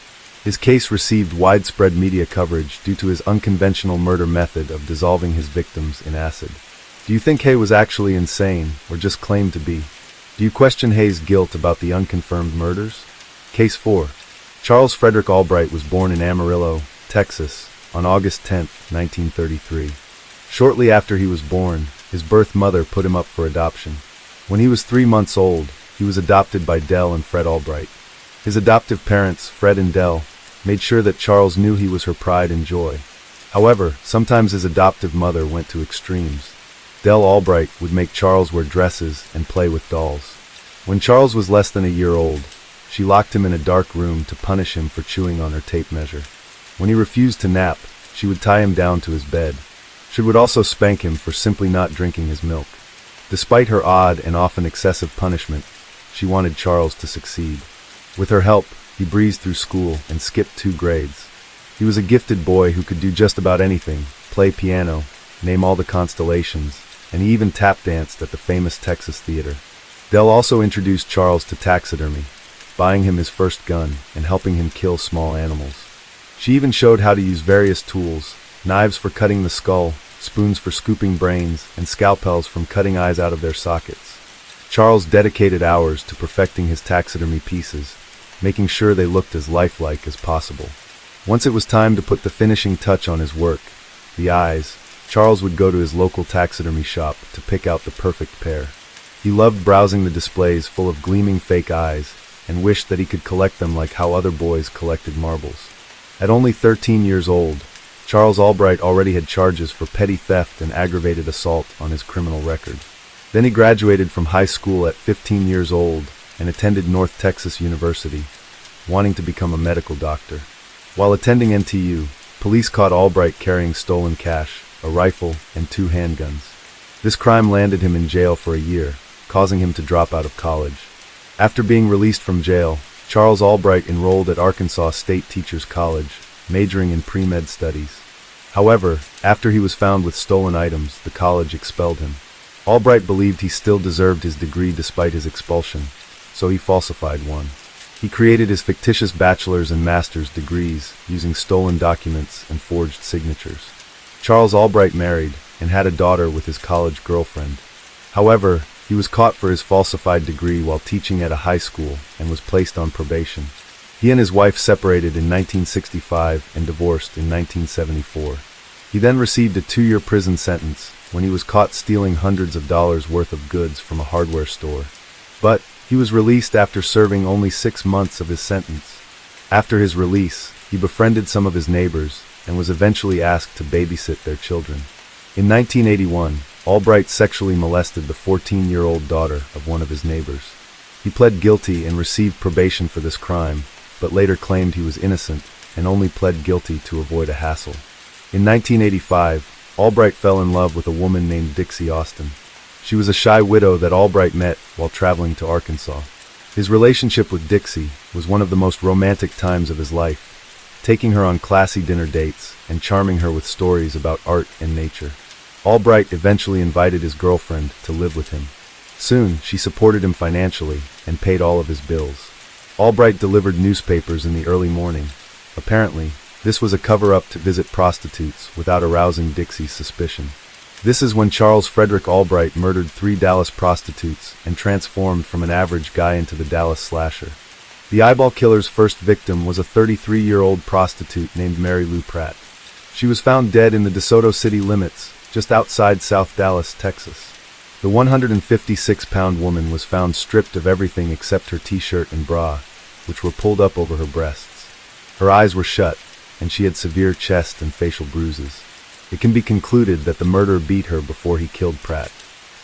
His case received widespread media coverage due to his unconventional murder method of dissolving his victims in acid. Do you think Hay was actually insane, or just claimed to be? Do you question Hay's guilt about the unconfirmed murders? Case 4. Charles Frederick Albright was born in Amarillo, Texas, on August 10, 1933. Shortly after he was born, his birth mother put him up for adoption. When he was 3 months old, he was adopted by Dell and Fred Albright. His adoptive parents, Fred and Dell, made sure that Charles knew he was her pride and joy. However, sometimes his adoptive mother went to extremes. Dell Albright would make Charles wear dresses and play with dolls. When Charles was less than a year old, she locked him in a dark room to punish him for chewing on her tape measure. When he refused to nap, she would tie him down to his bed. She would also spank him for simply not drinking his milk. Despite her odd and often excessive punishment, she wanted Charles to succeed. With her help, he breezed through school and skipped 2 grades. He was a gifted boy who could do just about anything, play piano, name all the constellations, and he even tap danced at the famous Texas Theater. Dell also introduced Charles to taxidermy, buying him his first gun and helping him kill small animals. She even showed how to use various tools, knives for cutting the skull, spoons for scooping brains, and scalpels from cutting eyes out of their sockets. Charles dedicated hours to perfecting his taxidermy pieces, making sure they looked as lifelike as possible. Once it was time to put the finishing touch on his work, the eyes, Charles would go to his local taxidermy shop to pick out the perfect pair. He loved browsing the displays full of gleaming fake eyes and wished that he could collect them like how other boys collected marbles. At only 13 years old, Charles Albright already had charges for petty theft and aggravated assault on his criminal record. Then he graduated from high school at 15 years old and attended North Texas University, wanting to become a medical doctor. While attending NTU, police caught Albright carrying stolen cash, a rifle, and 2 handguns. This crime landed him in jail for a year, causing him to drop out of college. After being released from jail, Charles Albright enrolled at Arkansas State Teachers College, majoring in pre-med studies. However, after he was found with stolen items, the college expelled him. Albright believed he still deserved his degree despite his expulsion, so he falsified one. He created his fictitious bachelor's and master's degrees using stolen documents and forged signatures. Charles Albright married and had a daughter with his college girlfriend. However, he was caught for his falsified degree while teaching at a high school and was placed on probation. He and his wife separated in 1965 and divorced in 1974. He then received a 2-year prison sentence when he was caught stealing hundreds of dollars worth of goods from a hardware store. But he was released after serving only 6 months of his sentence. After his release, he befriended some of his neighbors and was eventually asked to babysit their children. In 1981, Albright sexually molested the 14-year-old daughter of one of his neighbors. He pled guilty and received probation for this crime, but later claimed he was innocent and only pled guilty to avoid a hassle. In 1985, Albright fell in love with a woman named Dixie Austin. She was a shy widow that Albright met while traveling to Arkansas. His relationship with Dixie was one of the most romantic times of his life, taking her on classy dinner dates and charming her with stories about art and nature. Albright eventually invited his girlfriend to live with him. Soon, she supported him financially and paid all of his bills. Albright delivered newspapers in the early morning. Apparently, this was a cover-up to visit prostitutes without arousing Dixie's suspicion. This is when Charles Frederick Albright murdered 3 Dallas prostitutes and transformed from an average guy into the Dallas slasher. The eyeball killer's first victim was a 33-year-old prostitute named Mary Lou Pratt. She was found dead in the DeSoto city limits, just outside South Dallas, Texas. The 156-pound woman was found stripped of everything except her t-shirt and bra, which were pulled up over her breasts. Her eyes were shut, and she had severe chest and facial bruises. It can be concluded that the murderer beat her before he killed Pratt.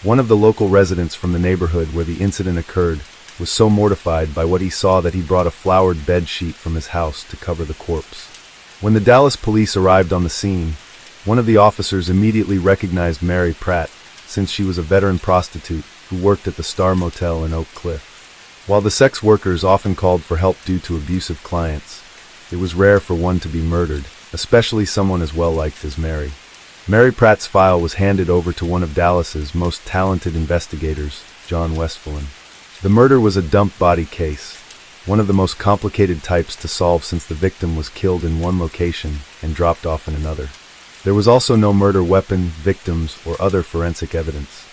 One of the local residents from the neighborhood where the incident occurred was so mortified by what he saw that he brought a flowered bed sheet from his house to cover the corpse. When the Dallas police arrived on the scene, one of the officers immediately recognized Mary Pratt, since she was a veteran prostitute who worked at the Star Motel in Oak Cliff. While the sex workers often called for help due to abusive clients, it was rare for one to be murdered, especially someone as well-liked as Mary. Mary Pratt's file was handed over to one of Dallas's most talented investigators, John Westphalen. The murder was a dump body case, one of the most complicated types to solve since the victim was killed in one location and dropped off in another. There was also no murder weapon, victims, or other forensic evidence.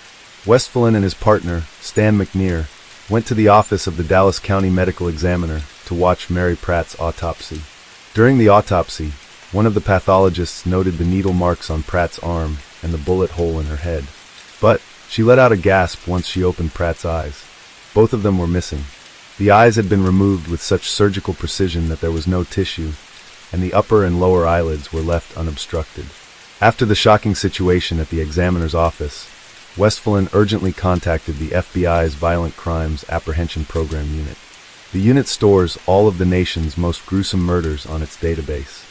Westphalen and his partner, Stan McNear, went to the office of the Dallas County Medical Examiner to watch Mary Pratt's autopsy. During the autopsy, one of the pathologists noted the needle marks on Pratt's arm and the bullet hole in her head. But she let out a gasp once she opened Pratt's eyes. Both of them were missing. The eyes had been removed with such surgical precision that there was no tissue, and the upper and lower eyelids were left unobstructed. After the shocking situation at the examiner's office, Westphalen urgently contacted the FBI's Violent Crimes Apprehension Program unit. The unit stores all of the nation's most gruesome murders on its database.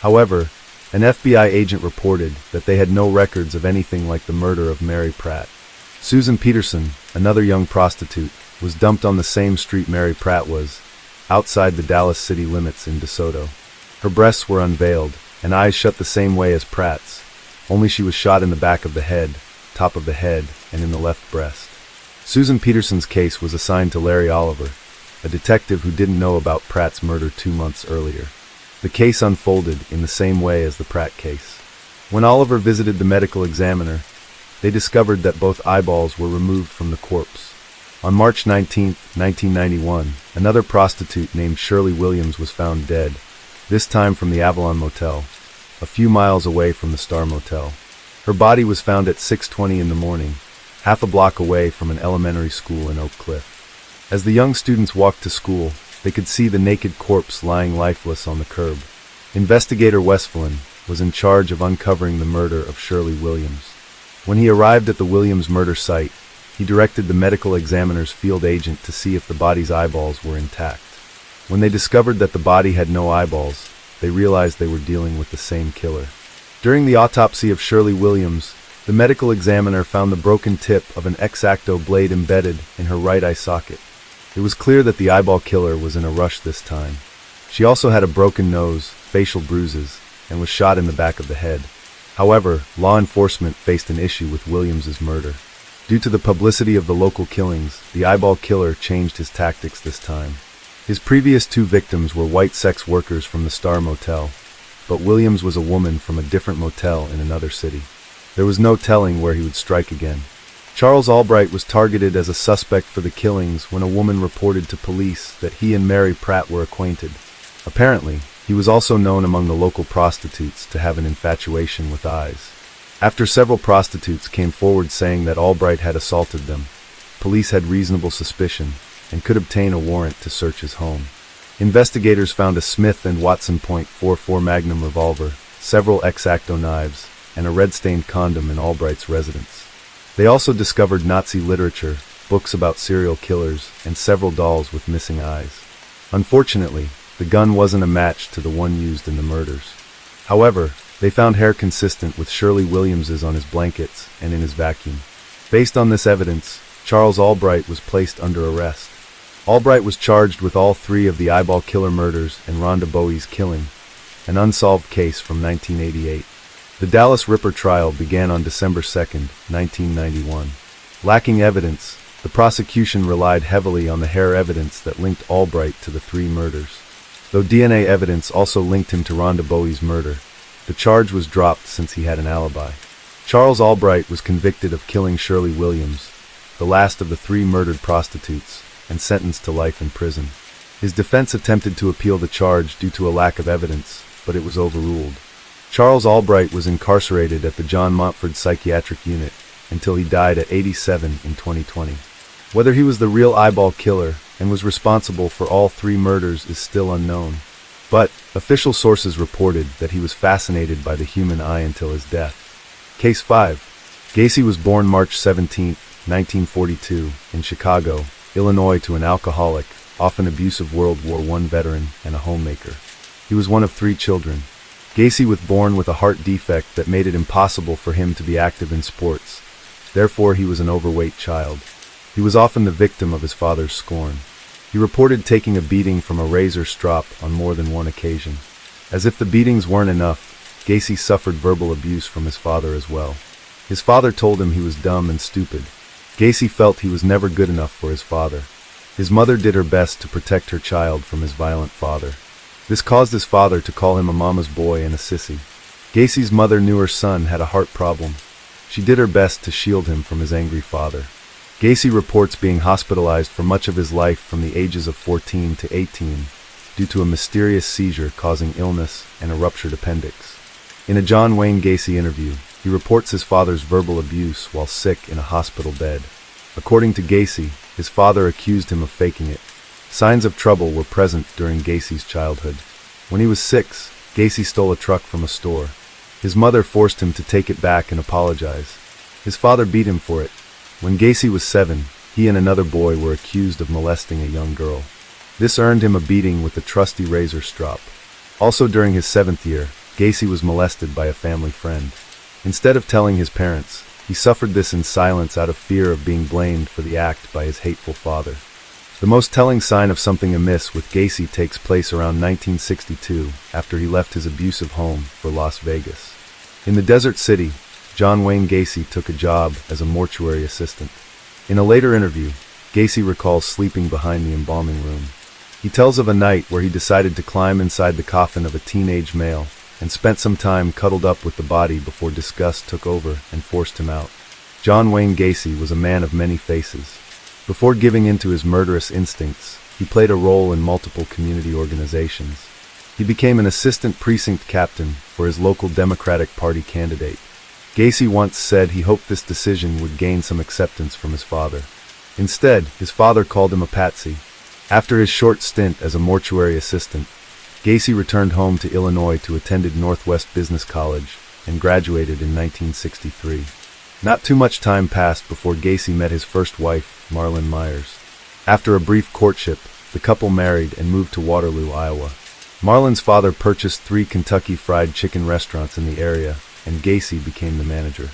However, an FBI agent reported that they had no records of anything like the murder of Mary Pratt. Susan Peterson, another young prostitute, was dumped on the same street Mary Pratt was, outside the Dallas city limits in DeSoto. Her breasts were unveiled, and eyes shut the same way as Pratt's, only she was shot in the back of the head, top of the head, and in the left breast. Susan Peterson's case was assigned to Larry Oliver, a detective who didn't know about Pratt's murder 2 months earlier. The case unfolded in the same way as the Pratt case. When Oliver visited the medical examiner, they discovered that both eyeballs were removed from the corpse. On March 19, 1991, another prostitute named Shirley Williams was found dead, this time from the Avalon Motel, a few miles away from the Star Motel. Her body was found at 6:20 in the morning, half a block away from an elementary school in Oak Cliff. As the young students walked to school, they could see the naked corpse lying lifeless on the curb. Investigator Westphalen was in charge of uncovering the murder of Shirley Williams. When he arrived at the Williams murder site, He directed the medical examiner's field agent to see if the body's eyeballs were intact. When they discovered that the body had no eyeballs, they realized they were dealing with the same killer. During the autopsy of Shirley Williams, the medical examiner found the broken tip of an X-Acto blade embedded in her right eye socket. It was clear that the eyeball killer was in a rush this time. She also had a broken nose, facial bruises, and was shot in the back of the head. However, law enforcement faced an issue with Williams's murder. Due to the publicity of the local killings, the eyeball killer changed his tactics this time. His previous two victims were white sex workers from the Star Motel, but Williams was a woman from a different motel in another city. There was no telling where he would strike again. Charles Albright was targeted as a suspect for the killings when a woman reported to police that he and Mary Pratt were acquainted. Apparently, he was also known among the local prostitutes to have an infatuation with eyes. After several prostitutes came forward saying that Albright had assaulted them, police had reasonable suspicion and could obtain a warrant to search his home. Investigators found a Smith & Wesson .44 Magnum revolver, several X-Acto knives, and a red-stained condom in Albright's residence. They also discovered Nazi literature, books about serial killers, and several dolls with missing eyes. Unfortunately, the gun wasn't a match to the one used in the murders. However, they found hair consistent with Shirley Williams's on his blankets and in his vacuum. Based on this evidence, Charles Albright was placed under arrest. Albright was charged with all three of the eyeball killer murders and Rhonda Bowie's killing, an unsolved case from 1988. The Dallas Ripper trial began on December 2, 1991. Lacking evidence, the prosecution relied heavily on the hair evidence that linked Albright to the three murders. Though DNA evidence also linked him to Rhonda Bowie's murder, the charge was dropped since he had an alibi. Charles Albright was convicted of killing Shirley Williams, the last of the three murdered prostitutes, and sentenced to life in prison. His defense attempted to appeal the charge due to a lack of evidence, but it was overruled. Charles Albright was incarcerated at the John Montford Psychiatric Unit until he died at 87 in 2020. Whether he was the real eyeball killer and was responsible for all three murders is still unknown. But official sources reported that he was fascinated by the human eye until his death. Case 5. Gacy was born March 17, 1942, in Chicago, Illinois to an alcoholic, often abusive World War I veteran and a homemaker. He was one of three children. Gacy was born with a heart defect that made it impossible for him to be active in sports. Therefore, he was an overweight child. He was often the victim of his father's scorn. He reported taking a beating from a razor strop on more than one occasion. As if the beatings weren't enough, Gacy suffered verbal abuse from his father as well. His father told him he was dumb and stupid. Gacy felt he was never good enough for his father. His mother did her best to protect her child from his violent father. This caused his father to call him a mama's boy and a sissy. Gacy's mother knew her son had a heart problem. She did her best to shield him from his angry father. Gacy reports being hospitalized for much of his life from the ages of 14 to 18 due to a mysterious seizure causing illness and a ruptured appendix. In a John Wayne Gacy interview, he reports his father's verbal abuse while sick in a hospital bed. According to Gacy, his father accused him of faking it. Signs of trouble were present during Gacy's childhood. When he was 6, Gacy stole a truck from a store. His mother forced him to take it back and apologize. His father beat him for it. When Gacy was 7, he and another boy were accused of molesting a young girl. This earned him a beating with the trusty razor strop. Also during his 7th year, Gacy was molested by a family friend. Instead of telling his parents, he suffered this in silence out of fear of being blamed for the act by his hateful father. The most telling sign of something amiss with Gacy takes place around 1962, after he left his abusive home for Las Vegas. In the Desert City, John Wayne Gacy took a job as a mortuary assistant. In a later interview, Gacy recalls sleeping behind the embalming room. He tells of a night where he decided to climb inside the coffin of a teenage male and spent some time cuddled up with the body before disgust took over and forced him out. John Wayne Gacy was a man of many faces. Before giving in to his murderous instincts, he played a role in multiple community organizations. He became an assistant precinct captain for his local Democratic Party candidate. Gacy once said he hoped this decision would gain some acceptance from his father. Instead, his father called him a patsy. After his short stint as a mortuary assistant, Gacy returned home to Illinois to attend Northwest Business College and graduated in 1963. Not too much time passed before Gacy met his first wife, Marlon Myers. After a brief courtship, the couple married and moved to Waterloo, Iowa. Marlon's father purchased 3 Kentucky Fried Chicken restaurants in the area, and Gacy became the manager.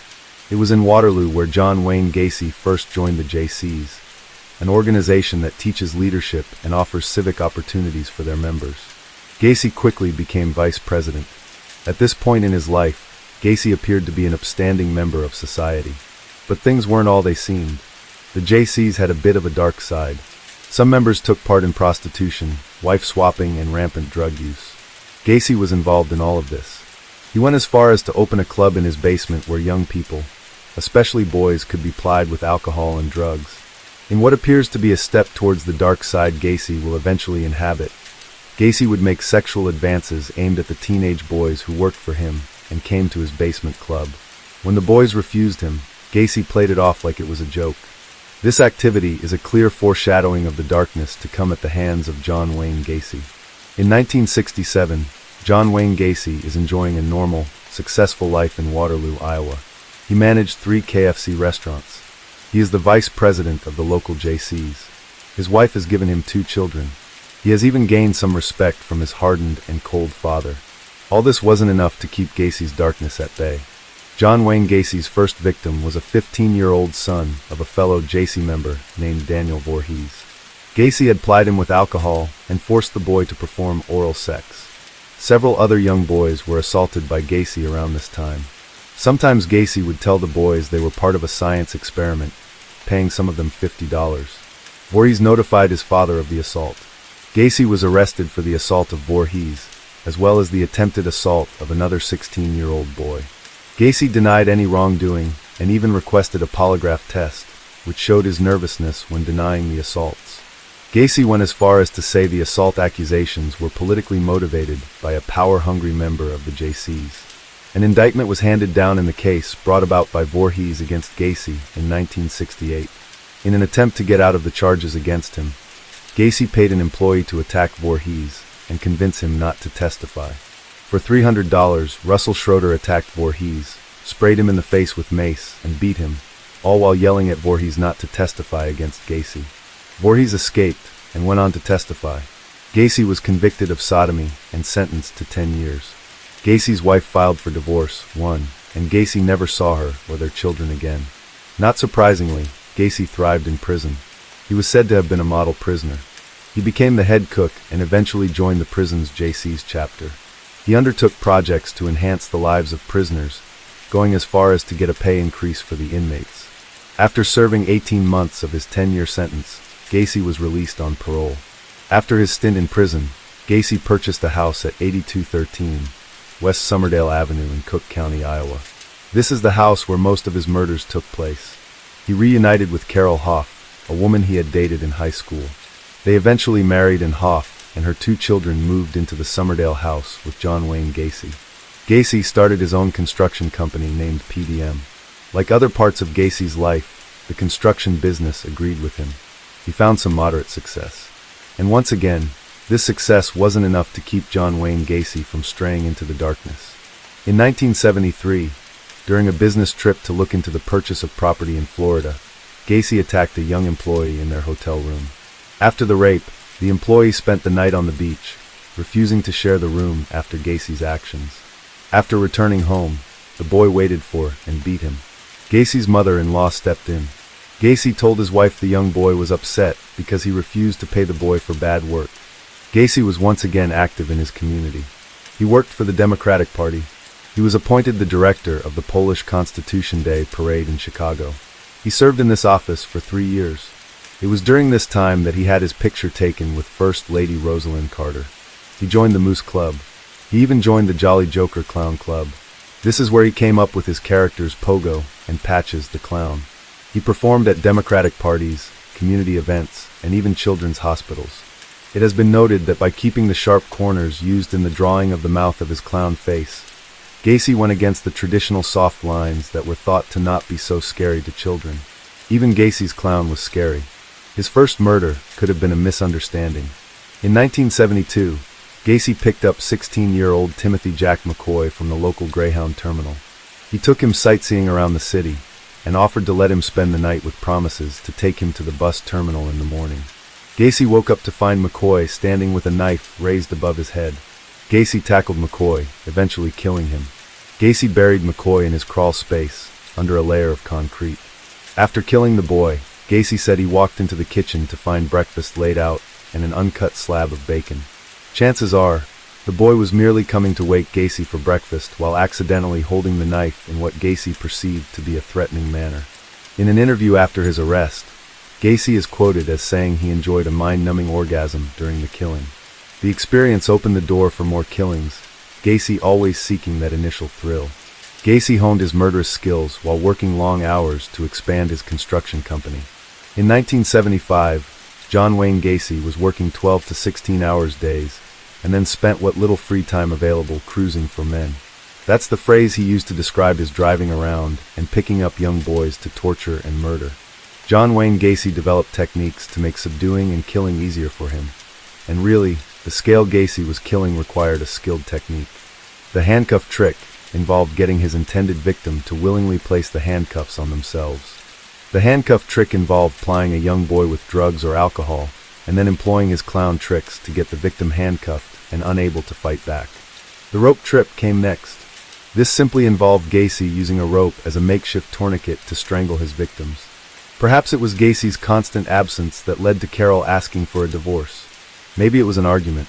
It was in Waterloo where John Wayne Gacy first joined the JCs, an organization that teaches leadership and offers civic opportunities for their members. Gacy quickly became vice president. At this point in his life, Gacy appeared to be an upstanding member of society. But things weren't all they seemed. The JCs had a bit of a dark side. Some members took part in prostitution, wife swapping, and rampant drug use. Gacy was involved in all of this. He went as far as to open a club in his basement where young people, especially boys, could be plied with alcohol and drugs. In what appears to be a step towards the dark side Gacy will eventually inhabit, Gacy would make sexual advances aimed at the teenage boys who worked for him and came to his basement club. When the boys refused him, Gacy played it off like it was a joke. This activity is a clear foreshadowing of the darkness to come at the hands of John Wayne Gacy. In 1967, John Wayne Gacy is enjoying a normal, successful life in Waterloo, Iowa. He managed 3 KFC restaurants. He is the vice president of the local JCs. His wife has given him 2 children. He has even gained some respect from his hardened and cold father. All this wasn't enough to keep Gacy's darkness at bay. John Wayne Gacy's first victim was a 15-year-old son of a fellow JC member named Daniel Voorhees. Gacy had plied him with alcohol and forced the boy to perform oral sex. Several other young boys were assaulted by Gacy around this time. Sometimes Gacy would tell the boys they were part of a science experiment, paying some of them $50. Voorhees notified his father of the assault. Gacy was arrested for the assault of Voorhees, as well as the attempted assault of another 16-year-old boy. Gacy denied any wrongdoing and even requested a polygraph test, which showed his nervousness when denying the assaults. Gacy went as far as to say the assault accusations were politically motivated by a power-hungry member of the JCs. An indictment was handed down in the case brought about by Voorhees against Gacy in 1968. In an attempt to get out of the charges against him, Gacy paid an employee to attack Voorhees and convince him not to testify. For $300, Russell Schroeder attacked Voorhees, sprayed him in the face with mace, and beat him, all while yelling at Voorhees not to testify against Gacy. Voorhees escaped and went on to testify. Gacy was convicted of sodomy and sentenced to 10 years. Gacy's wife filed for divorce, won, and Gacy never saw her or their children again. Not surprisingly, Gacy thrived in prison. He was said to have been a model prisoner. He became the head cook and eventually joined the prison's JC's chapter. He undertook projects to enhance the lives of prisoners, going as far as to get a pay increase for the inmates. After serving 18 months of his 10-year sentence, Gacy was released on parole. After his stint in prison, Gacy purchased a house at 8213 West Somerdale Avenue in Cook County, Iowa. This is the house where most of his murders took place. He reunited with Carol Hoff, a woman he had dated in high school. They eventually married, and Hoff and her 2 children moved into the Somerdale house with John Wayne Gacy. Gacy started his own construction company named PDM. Like other parts of Gacy's life, the construction business agreed with him. He found some moderate success. And once again, this success wasn't enough to keep John Wayne Gacy from straying into the darkness. In 1973, during a business trip to look into the purchase of property in Florida, Gacy attacked a young employee in their hotel room. After the rape, the employee spent the night on the beach, refusing to share the room after Gacy's actions. After returning home, the boy waited for and beat him. Gacy's mother-in-law stepped in. Gacy told his wife the young boy was upset because he refused to pay the boy for bad work. Gacy was once again active in his community. He worked for the Democratic Party. He was appointed the director of the Polish Constitution Day parade in Chicago. He served in this office for 3 years. It was during this time that he had his picture taken with First Lady Rosalind Carter. He joined the Moose Club. He even joined the Jolly Joker Clown Club. This is where he came up with his characters Pogo and Patches the Clown. He performed at Democratic parties, community events, and even children's hospitals. It has been noted that by keeping the sharp corners used in the drawing of the mouth of his clown face, Gacy went against the traditional soft lines that were thought to not be so scary to children. Even Gacy's clown was scary. His first murder could have been a misunderstanding. In 1972, Gacy picked up 16-year-old Timothy Jack McCoy from the local Greyhound terminal. He took him sightseeing around the city, and offered to let him spend the night with promises to take him to the bus terminal in the morning. Gacy woke up to find McCoy standing with a knife raised above his head. Gacy tackled McCoy, eventually killing him. Gacy buried McCoy in his crawl space, under a layer of concrete. After killing the boy, Gacy said he walked into the kitchen to find breakfast laid out and an uncut slab of bacon. Chances are, the boy was merely coming to wake Gacy for breakfast while accidentally holding the knife in what Gacy perceived to be a threatening manner. In an interview after his arrest, Gacy is quoted as saying he enjoyed a mind-numbing orgasm during the killing. The experience opened the door for more killings, Gacy always seeking that initial thrill. Gacy honed his murderous skills while working long hours to expand his construction company. In 1975, John Wayne Gacy was working 12 to 16 hours days, and then spent what little free time available cruising for men. That's the phrase he used to describe his driving around and picking up young boys to torture and murder. John Wayne Gacy developed techniques to make subduing and killing easier for him. And really, the scale Gacy was killing required a skilled technique. The handcuff trick involved getting his intended victim to willingly place the handcuffs on themselves. The handcuff trick involved plying a young boy with drugs or alcohol, and then employing his clown tricks to get the victim handcuffed and unable to fight back. The rope trip came next. This simply involved Gacy using a rope as a makeshift tourniquet to strangle his victims. Perhaps it was Gacy's constant absence that led to Carol asking for a divorce. Maybe it was an argument.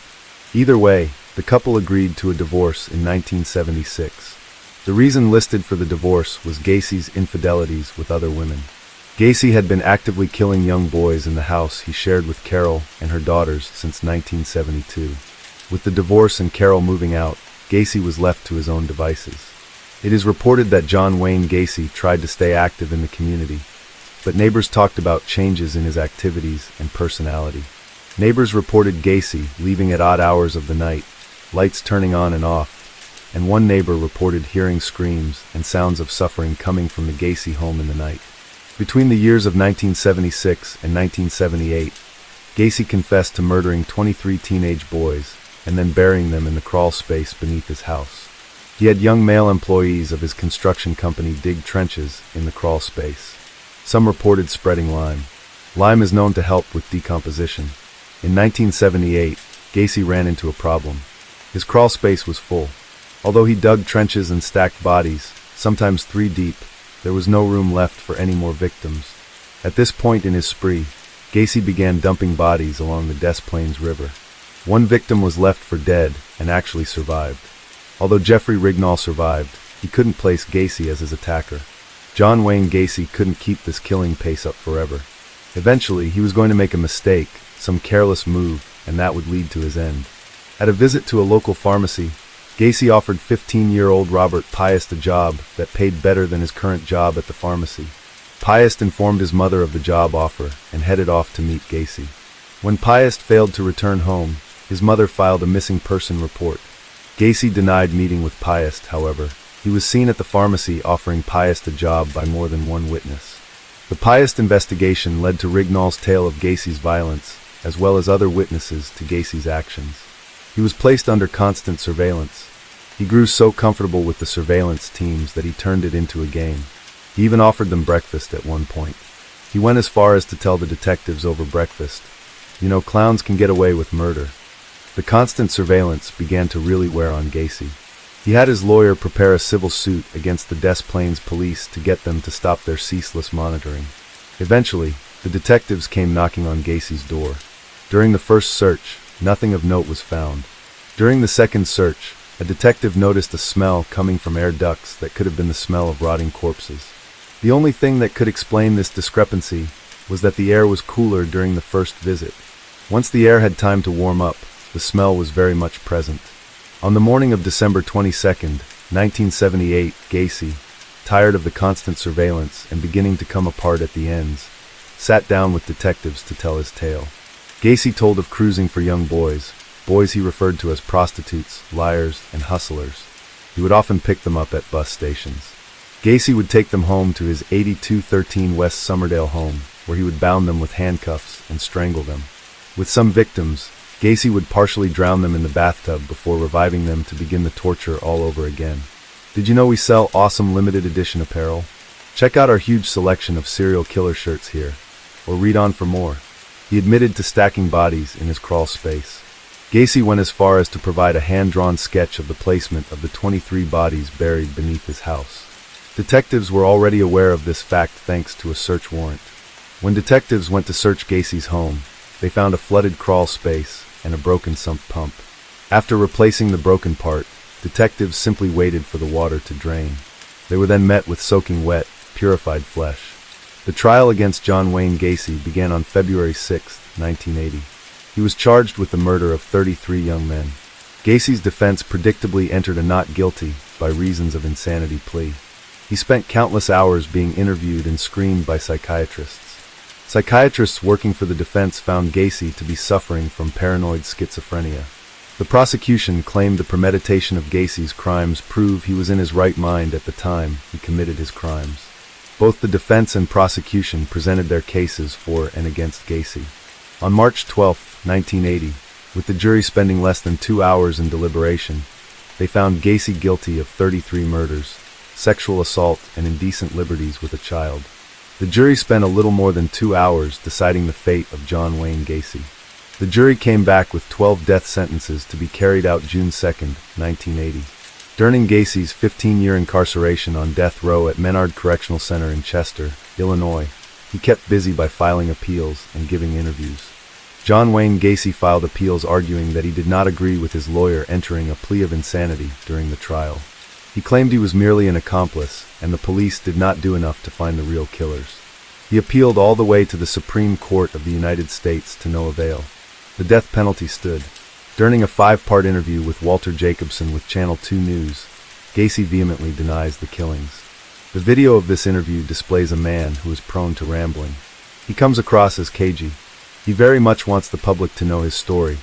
Either way, the couple agreed to a divorce in 1976. The reason listed for the divorce was Gacy's infidelities with other women. Gacy had been actively killing young boys in the house he shared with Carol and her daughters since 1972. With the divorce and Carol moving out, Gacy was left to his own devices. It is reported that John Wayne Gacy tried to stay active in the community, but neighbors talked about changes in his activities and personality. Neighbors reported Gacy leaving at odd hours of the night, lights turning on and off, and one neighbor reported hearing screams and sounds of suffering coming from the Gacy home in the night. Between the years of 1976 and 1978, Gacy confessed to murdering 23 teenage boys and then burying them in the crawl space beneath his house. He had young male employees of his construction company dig trenches in the crawl space. Some reported spreading lime. Lime is known to help with decomposition. In 1978, Gacy ran into a problem. His crawl space was full. Although he dug trenches and stacked bodies, sometimes 3 deep, there was no room left for any more victims. At this point in his spree, Gacy began dumping bodies along the Des Plaines River. One victim was left for dead and actually survived. Although Jeffrey Rignall survived, he couldn't place Gacy as his attacker. John Wayne Gacy couldn't keep this killing pace up forever. Eventually, he was going to make a mistake, some careless move, and that would lead to his end. At a visit to a local pharmacy, Gacy offered 15-year-old Robert Piest a job that paid better than his current job at the pharmacy. Piest informed his mother of the job offer and headed off to meet Gacy. When Piest failed to return home, his mother filed a missing person report. Gacy denied meeting with Piest, however. He was seen at the pharmacy offering Piest a job by more than one witness. The Piest investigation led to Rignall's tale of Gacy's violence, as well as other witnesses to Gacy's actions. He was placed under constant surveillance. He grew so comfortable with the surveillance teams that he turned it into a game. He even offered them breakfast at one point. He went as far as to tell the detectives over breakfast, "You know, clowns can get away with murder." The constant surveillance began to really wear on Gacy. He had his lawyer prepare a civil suit against the Des Plaines police to get them to stop their ceaseless monitoring. Eventually, the detectives came knocking on Gacy's door. During the first search, nothing of note was found. During the second search, a detective noticed a smell coming from air ducts that could have been the smell of rotting corpses. The only thing that could explain this discrepancy was that the air was cooler during the first visit. Once the air had time to warm up, the smell was very much present. On the morning of December 22, 1978, Gacy, tired of the constant surveillance and beginning to come apart at the ends, sat down with detectives to tell his tale. Gacy told of cruising for young boys he referred to as prostitutes, liars, and hustlers. He would often pick them up at bus stations. Gacy would take them home to his 8213 West Summerdale home, where he would bound them with handcuffs and strangle them. With some victims, Gacy would partially drown them in the bathtub before reviving them to begin the torture all over again. Did you know we sell awesome limited edition apparel? Check out our huge selection of serial killer shirts here, or read on for more. He admitted to stacking bodies in his crawl space. Gacy went as far as to provide a hand-drawn sketch of the placement of the 23 bodies buried beneath his house. Detectives were already aware of this fact thanks to a search warrant. When detectives went to search Gacy's home, they found a flooded crawl space and a broken sump pump. After replacing the broken part, detectives simply waited for the water to drain. They were then met with soaking wet, purified flesh. The trial against John Wayne Gacy began on February 6, 1980. He was charged with the murder of 33 young men. Gacy's defense predictably entered a not guilty by reasons of insanity plea. He spent countless hours being interviewed and screened by psychiatrists. Psychiatrists working for the defense found Gacy to be suffering from paranoid schizophrenia. The prosecution claimed the premeditation of Gacy's crimes prove he was in his right mind at the time he committed his crimes. Both the defense and prosecution presented their cases for and against Gacy. On March 12, 1980, with the jury spending less than 2 hours in deliberation, they found Gacy guilty of 33 murders, sexual assault, and indecent liberties with a child. The jury spent a little more than 2 hours deciding the fate of John Wayne Gacy. The jury came back with 12 death sentences to be carried out June 2, 1980. During Gacy's 15-year incarceration on death row at Menard Correctional Center in Chester, Illinois, he kept busy by filing appeals and giving interviews. John Wayne Gacy filed appeals arguing that he did not agree with his lawyer entering a plea of insanity during the trial. He claimed he was merely an accomplice, and the police did not do enough to find the real killers. He appealed all the way to the Supreme Court of the United States to no avail. The death penalty stood. During a 5-part interview with Walter Jacobson with Channel 2 News, Gacy vehemently denies the killings. The video of this interview displays a man who is prone to rambling. He comes across as cagey. He very much wants the public to know his story,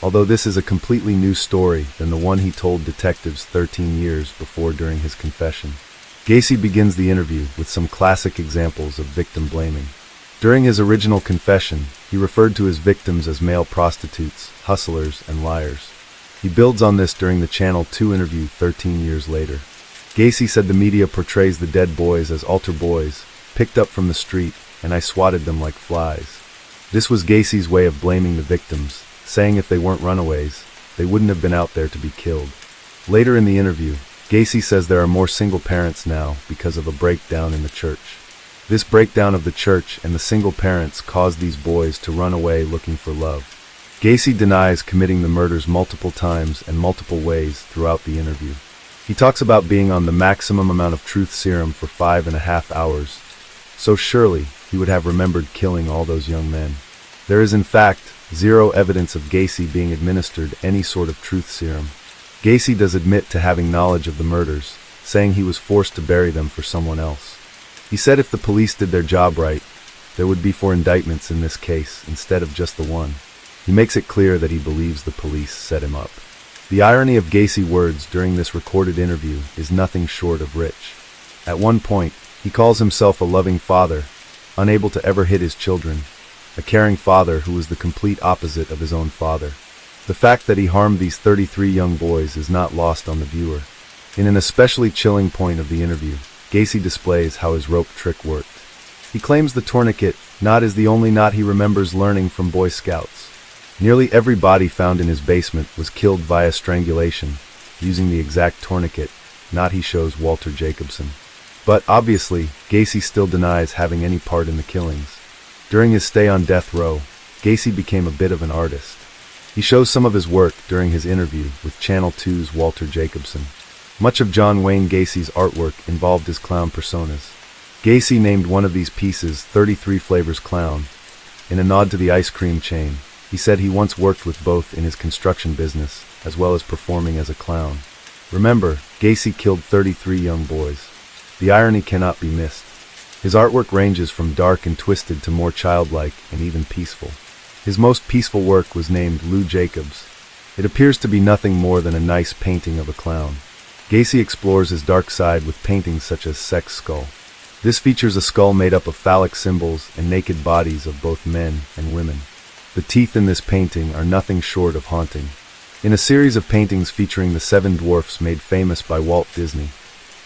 although this is a completely new story than the one he told detectives 13 years before during his confession. Gacy begins the interview with some classic examples of victim blaming. During his original confession, he referred to his victims as male prostitutes, hustlers, and liars. He builds on this during the Channel 2 interview 13 years later. Gacy said the media portrays the dead boys as altar boys, picked up from the street, and I swatted them like flies. This was Gacy's way of blaming the victims, saying if they weren't runaways, they wouldn't have been out there to be killed. Later in the interview, Gacy says there are more single parents now because of a breakdown in the church. This breakdown of the church and the single parents caused these boys to run away looking for love. Gacy denies committing the murders multiple times and multiple ways throughout the interview. He talks about being on the maximum amount of truth serum for 5.5 hours, so surely he would have remembered killing all those young men. There is in fact zero evidence of Gacy being administered any sort of truth serum. Gacy does admit to having knowledge of the murders, saying he was forced to bury them for someone else. He said if the police did their job right, there would be 4 indictments in this case instead of just the one. He makes it clear that he believes the police set him up. The irony of Gacy's words during this recorded interview is nothing short of rich. At one point, he calls himself a loving father, unable to ever hit his children, a caring father who was the complete opposite of his own father. The fact that he harmed these 33 young boys is not lost on the viewer. In an especially chilling point of the interview, Gacy displays how his rope trick worked. He claims the tourniquet knot is the only knot he remembers learning from Boy Scouts. Nearly every body found in his basement was killed via strangulation, using the exact tourniquet knot he shows Walter Jacobson. But obviously, Gacy still denies having any part in the killings. During his stay on death row, Gacy became a bit of an artist. He shows some of his work during his interview with Channel 2's Walter Jacobson. Much of John Wayne Gacy's artwork involved his clown personas. Gacy named one of these pieces 33 Flavors Clown, in a nod to the ice cream chain. He said he once worked with both in his construction business, as well as performing as a clown. Remember, Gacy killed 33 young boys. The irony cannot be missed. His artwork ranges from dark and twisted to more childlike and even peaceful. His most peaceful work was named Lou Jacobs. It appears to be nothing more than a nice painting of a clown. Gacy explores his dark side with paintings such as Sex Skull. This features a skull made up of phallic symbols and naked bodies of both men and women. The teeth in this painting are nothing short of haunting. In a series of paintings featuring the 7 dwarfs made famous by Walt Disney,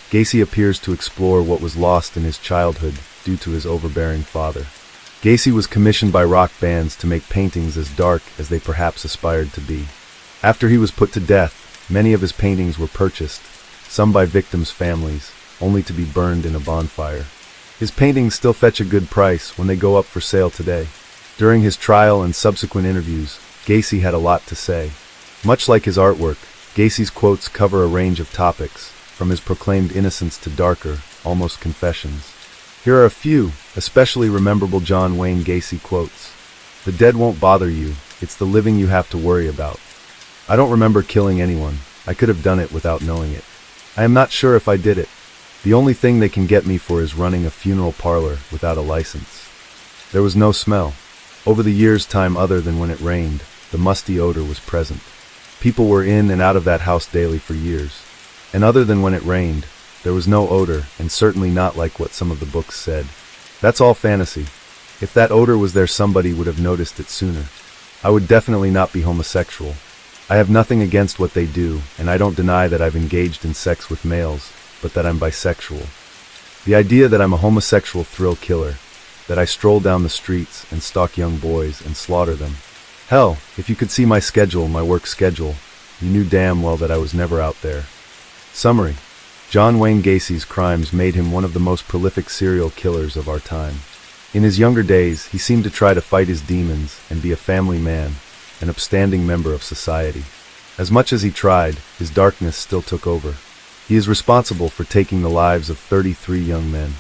Gacy appears to explore what was lost in his childhood due to his overbearing father. Gacy was commissioned by rock bands to make paintings as dark as they perhaps aspired to be. After he was put to death, many of his paintings were purchased, some by victims' families, only to be burned in a bonfire. His paintings still fetch a good price when they go up for sale today. During his trial and subsequent interviews, Gacy had a lot to say. Much like his artwork, Gacy's quotes cover a range of topics, from his proclaimed innocence to darker, almost confessions. Here are a few, especially rememberable John Wayne Gacy quotes. "The dead won't bother you, it's the living you have to worry about. I don't remember killing anyone. I could have done it without knowing it. I am not sure if I did it. The only thing they can get me for is running a funeral parlor without a license. There was no smell. Over the years' time other than when it rained, the musty odor was present. People were in and out of that house daily for years. And other than when it rained, there was no odor, and certainly not like what some of the books said. That's all fantasy. If that odor was there, somebody would have noticed it sooner. I would definitely not be homosexual. I have nothing against what they do, and I don't deny that I've engaged in sex with males, but that I'm bisexual. The idea that I'm a homosexual thrill killer, that I stroll down the streets and stalk young boys and slaughter them. Hell, if you could see my schedule, my work schedule, you knew damn well that I was never out there." Summary: John Wayne Gacy's crimes made him one of the most prolific serial killers of our time. In his younger days, he seemed to try to fight his demons and be a family man, an upstanding member of society. As much as he tried, his darkness still took over. He is responsible for taking the lives of 33 young men.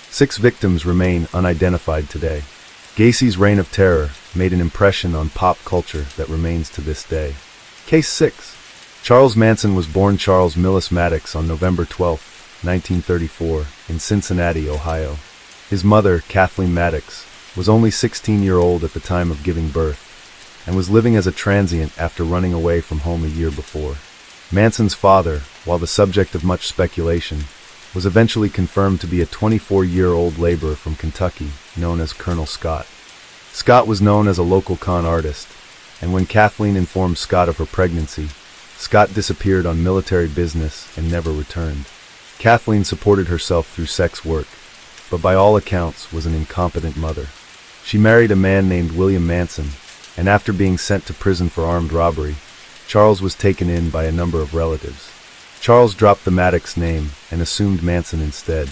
6 victims remain unidentified today. Gacy's reign of terror made an impression on pop culture that remains to this day. Case 6. Charles Manson was born Charles Millis Maddox on November 12, 1934, in Cincinnati, Ohio. His mother, Kathleen Maddox, was only 16-year-old at the time of giving birth, and was living as a transient after running away from home a year before. Manson's father, while the subject of much speculation, was eventually confirmed to be a 24-year-old laborer from Kentucky, known as Colonel Scott. Scott was known as a local con artist, and when Kathleen informed Scott of her pregnancy, Scott disappeared on military business and never returned. Kathleen supported herself through sex work, but by all accounts was an incompetent mother. She married a man named William Manson, and after being sent to prison for armed robbery, Charles was taken in by a number of relatives. Charles dropped the Maddox name and assumed Manson instead.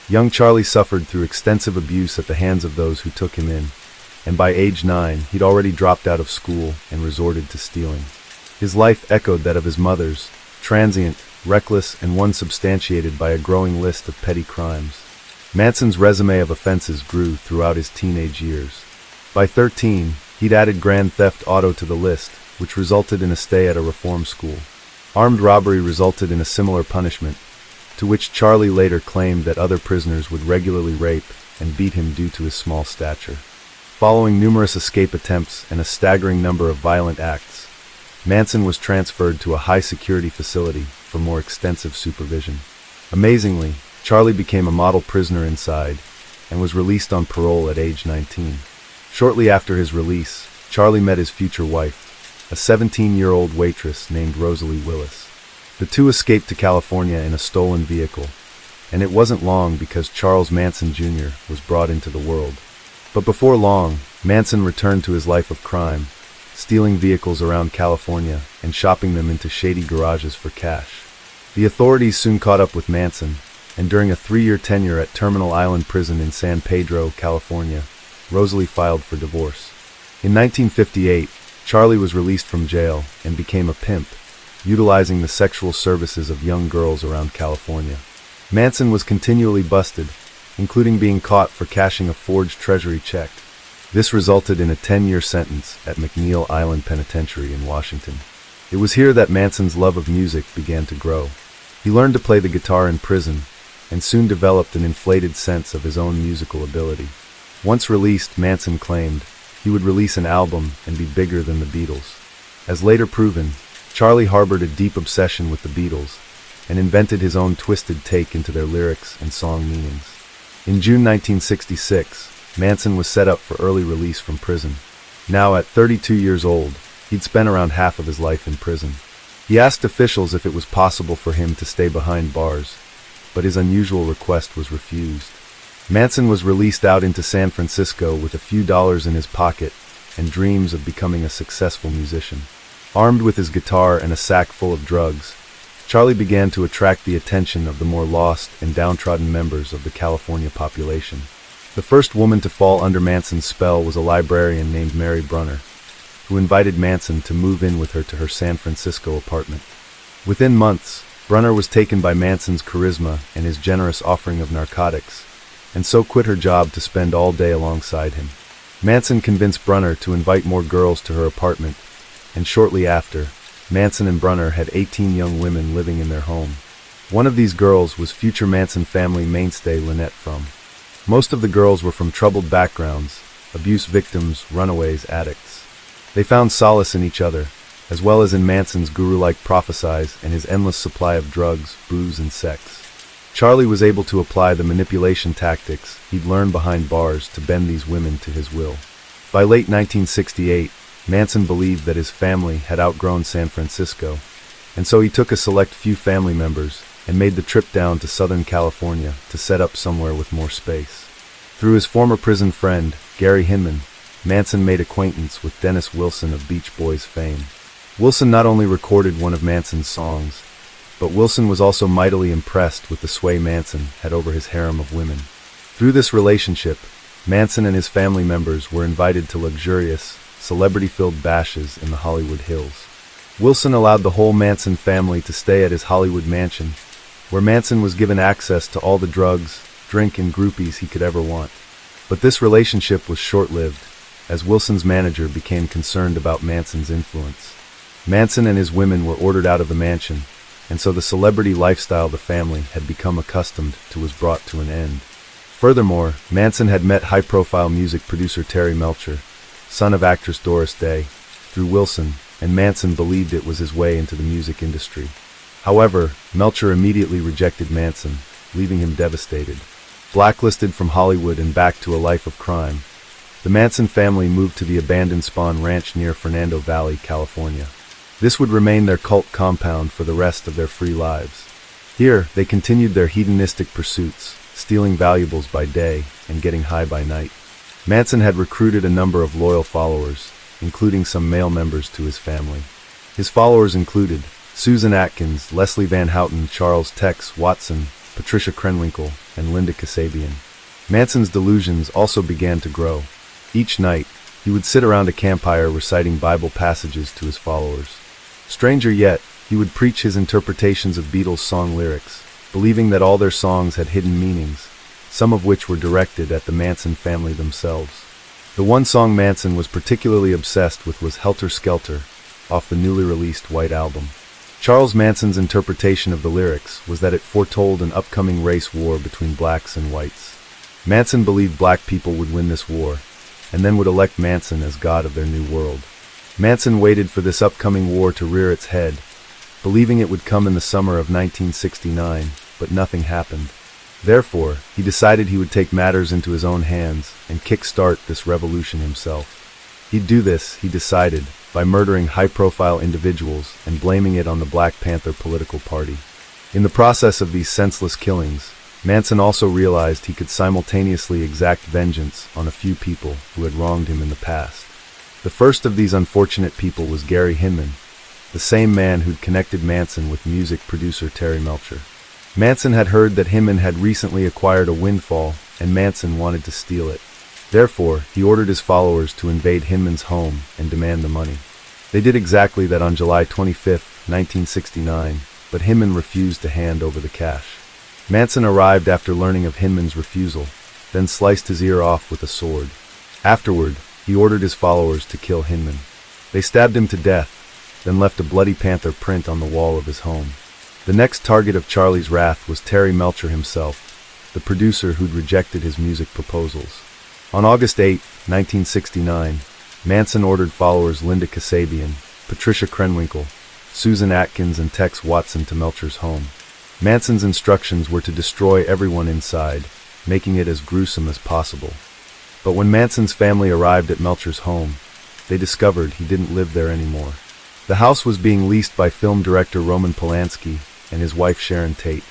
Young Charlie suffered through extensive abuse at the hands of those who took him in, and by age 9 he'd already dropped out of school and resorted to stealing. His life echoed that of his mother's, transient, reckless, and one substantiated by a growing list of petty crimes. Manson's resume of offenses grew throughout his teenage years. By 13, he'd added grand theft auto to the list, which resulted in a stay at a reform school. Armed robbery resulted in a similar punishment, to which Charlie later claimed that other prisoners would regularly rape and beat him due to his small stature. Following numerous escape attempts and a staggering number of violent acts, Manson was transferred to a high-security facility for more extensive supervision. Amazingly, Charlie became a model prisoner inside and was released on parole at age 19. Shortly after his release, Charlie met his future wife, a 17-year-old waitress named Rosalie Willis. The two escaped to California in a stolen vehicle, and it wasn't long because Charles Manson Jr. was brought into the world. But before long, Manson returned to his life of crime, stealing vehicles around California and shopping them into shady garages for cash. The authorities soon caught up with Manson, and during a 3-year tenure at Terminal Island Prison in San Pedro, California, Rosalie filed for divorce. In 1958, Charlie was released from jail and became a pimp, utilizing the sexual services of young girls around California. Manson was continually busted, including being caught for cashing a forged treasury check. This resulted in a 10-year sentence at McNeil Island Penitentiary in Washington. It was here that Manson's love of music began to grow. He learned to play the guitar in prison, and soon developed an inflated sense of his own musical ability. Once released, Manson claimed he would release an album and be bigger than the Beatles. As later proven, Charlie harbored a deep obsession with the Beatles, and invented his own twisted take into their lyrics and song meanings. In June 1966, Manson was set up for early release from prison. Now, at 32 years old, he'd spent around half of his life in prison. He asked officials if it was possible for him to stay behind bars, but his unusual request was refused. Manson was released out into San Francisco with a few dollars in his pocket and dreams of becoming a successful musician. Armed with his guitar and a sack full of drugs, Charlie began to attract the attention of the more lost and downtrodden members of the California population. The first woman to fall under Manson's spell was a librarian named Mary Brunner, who invited Manson to move in with her to her San Francisco apartment. Within months, Brunner was taken by Manson's charisma and his generous offering of narcotics, and so quit her job to spend all day alongside him. Manson convinced Brunner to invite more girls to her apartment, and shortly after, Manson and Brunner had 18 young women living in their home. One of these girls was future Manson family mainstay Lynette Frum. Most of the girls were from troubled backgrounds, abuse victims, runaways, addicts. They found solace in each other, as well as in Manson's guru-like prophesies and his endless supply of drugs, booze, and sex. Charlie was able to apply the manipulation tactics he'd learned behind bars to bend these women to his will. By late 1968, Manson believed that his family had outgrown San Francisco, and so he took a select few family members and made the trip down to Southern California to set up somewhere with more space. Through his former prison friend, Gary Hinman, Manson made acquaintance with Dennis Wilson of Beach Boys fame. Wilson not only recorded one of Manson's songs, but Wilson was also mightily impressed with the sway Manson had over his harem of women. Through this relationship, Manson and his family members were invited to luxurious, celebrity-filled bashes in the Hollywood Hills. Wilson allowed the whole Manson family to stay at his Hollywood mansion, where Manson was given access to all the drugs, drink, and groupies he could ever want. But this relationship was short-lived, as Wilson's manager became concerned about Manson's influence. Manson and his women were ordered out of the mansion, and so the celebrity lifestyle the family had become accustomed to was brought to an end. Furthermore, Manson had met high-profile music producer Terry Melcher, son of actress Doris Day, through Wilson, and Manson believed it was his way into the music industry. However, Melcher immediately rejected Manson, leaving him devastated. Blacklisted from Hollywood and back to a life of crime, the Manson family moved to the abandoned Spahn Ranch near Fernando Valley, California. This would remain their cult compound for the rest of their free lives. Here, they continued their hedonistic pursuits, stealing valuables by day and getting high by night. Manson had recruited a number of loyal followers, including some male members to his family. His followers included Susan Atkins, Leslie Van Houten, Charles Tex Watson, Patricia Krenwinkel, and Linda Kasabian. Manson's delusions also began to grow. Each night, he would sit around a campfire reciting Bible passages to his followers. Stranger yet, he would preach his interpretations of Beatles' song lyrics, believing that all their songs had hidden meanings, some of which were directed at the Manson family themselves. The one song Manson was particularly obsessed with was Helter Skelter, off the newly released White Album. Charles Manson's interpretation of the lyrics was that it foretold an upcoming race war between blacks and whites. Manson believed black people would win this war, and then would elect Manson as god of their new world. Manson waited for this upcoming war to rear its head, believing it would come in the summer of 1969, but nothing happened. Therefore, he decided he would take matters into his own hands and kickstart this revolution himself. He'd do this, he decided, by murdering high-profile individuals and blaming it on the Black Panther political party. In the process of these senseless killings, Manson also realized he could simultaneously exact vengeance on a few people who had wronged him in the past. The first of these unfortunate people was Gary Hinman, the same man who'd connected Manson with music producer Terry Melcher. Manson had heard that Hinman had recently acquired a windfall, and Manson wanted to steal it. Therefore, he ordered his followers to invade Hinman's home and demand the money. They did exactly that on July 25, 1969, but Hinman refused to hand over the cash. Manson arrived after learning of Hinman's refusal, then sliced his ear off with a sword. Afterward, he ordered his followers to kill Hinman. They stabbed him to death, then left a bloody panther print on the wall of his home. The next target of Charlie's wrath was Terry Melcher himself, the producer who'd rejected his music proposals. On August 8, 1969, Manson ordered followers Linda Kasabian, Patricia Krenwinkel, Susan Atkins, and Tex Watson to Melcher's home. Manson's instructions were to destroy everyone inside, making it as gruesome as possible. But when Manson's family arrived at Melcher's home, they discovered he didn't live there anymore. The house was being leased by film director Roman Polanski and his wife Sharon Tate.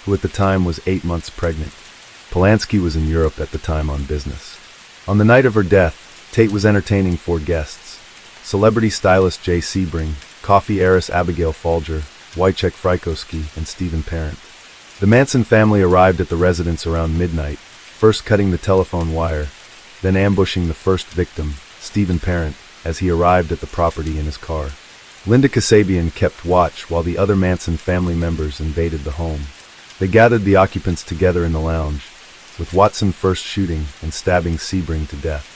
who at the time was 8 months pregnant. Polanski was in Europe at the time on business. On the night of her death, Tate was entertaining 4 guests: celebrity stylist Jay Sebring, coffee heiress Abigail Folger, Wojciech Frykowski, and Stephen Parent. The Manson family arrived at the residence around midnight, first cutting the telephone wire, then ambushing the first victim, Stephen Parent, as he arrived at the property in his car. Linda Kasabian kept watch while the other Manson family members invaded the home. They gathered the occupants together in the lounge, with Watson first shooting and stabbing Sebring to death.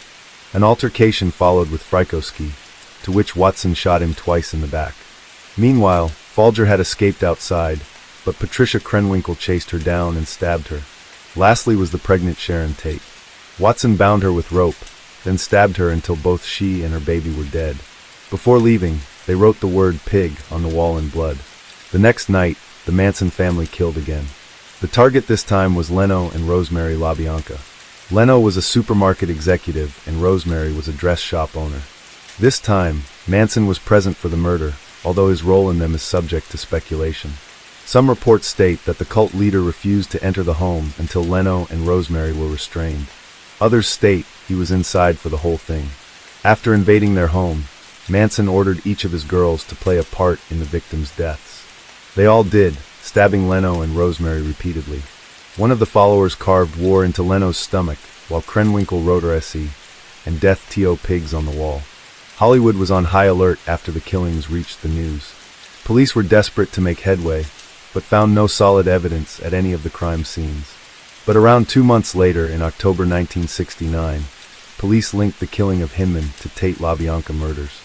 An altercation followed with Frykowski, to which Watson shot him twice in the back. Meanwhile, Folger had escaped outside, but Patricia Krenwinkel chased her down and stabbed her. Lastly was the pregnant Sharon Tate. Watson bound her with rope, then stabbed her until both she and her baby were dead. Before leaving, they wrote the word pig on the wall in blood. The next night, the Manson family killed again. The target this time was Leno and Rosemary LaBianca. Leno was a supermarket executive and Rosemary was a dress shop owner. This time, Manson was present for the murder, although his role in them is subject to speculation. Some reports state that the cult leader refused to enter the home until Leno and Rosemary were restrained. Others state he was inside for the whole thing. After invading their home, Manson ordered each of his girls to play a part in the victims' deaths. They all did, stabbing Leno and Rosemary repeatedly. One of the followers carved war into Leno's stomach, while Krenwinkel wrote RSE and Death to Pigs on the wall. Hollywood was on high alert after the killings reached the news. Police were desperate to make headway, but found no solid evidence at any of the crime scenes. But around 2 months later, in October 1969, police linked the killing of Hinman to Tate LaBianca murders.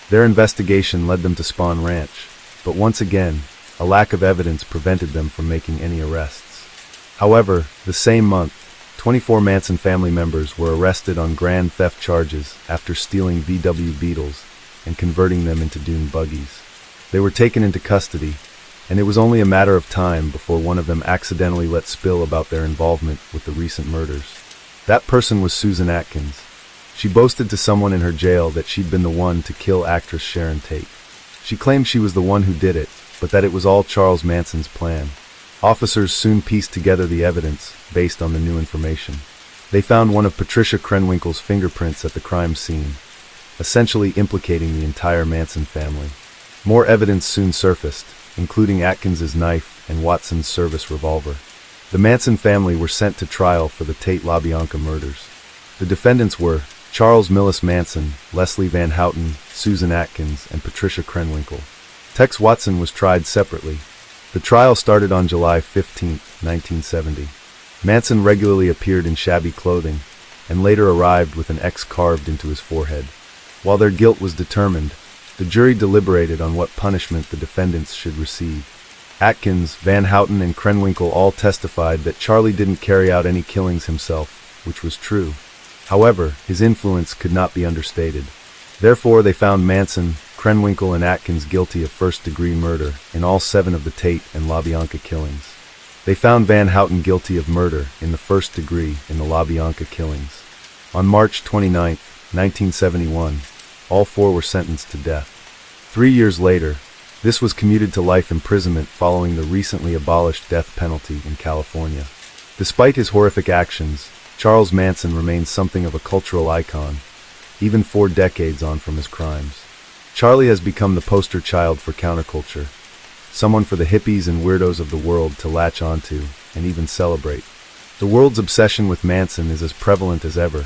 Their investigation led them to Spawn Ranch, but once again, a lack of evidence prevented them from making any arrests. However, the same month, 24 Manson family members were arrested on grand theft charges after stealing VW Beetles and converting them into dune buggies. They were taken into custody, and it was only a matter of time before one of them accidentally let spill about their involvement with the recent murders. That person was Susan Atkins. She boasted to someone in her jail that she'd been the one to kill actress Sharon Tate. She claimed she was the one who did it, but that it was all Charles Manson's plan. Officers soon pieced together the evidence based on the new information. They found one of Patricia Krenwinkel's fingerprints at the crime scene, essentially implicating the entire Manson family. More evidence soon surfaced, including Atkins's knife and Watson's service revolver. The Manson family were sent to trial for the Tate LaBianca murders. The defendants were Charles Millis Manson, Leslie Van Houten, Susan Atkins, and Patricia Krenwinkel. Tex Watson was tried separately. The trial started on July 15, 1970. Manson regularly appeared in shabby clothing, and later arrived with an X carved into his forehead. While their guilt was determined, the jury deliberated on what punishment the defendants should receive. Atkins, Van Houten, and Krenwinkel all testified that Charlie didn't carry out any killings himself, which was true. However, his influence could not be understated. Therefore, they found Manson, Krenwinkel, and Atkins guilty of first-degree murder in all 7 of the Tate and LaBianca killings. They found Van Houten guilty of murder in the first degree in the LaBianca killings. On March 29, 1971, all 4 were sentenced to death. 3 years later, this was commuted to life imprisonment following the recently abolished death penalty in California. Despite his horrific actions, Charles Manson remains something of a cultural icon, even 4 decades on from his crimes. Charlie has become the poster child for counterculture, someone for the hippies and weirdos of the world to latch onto and even celebrate. The world's obsession with Manson is as prevalent as ever,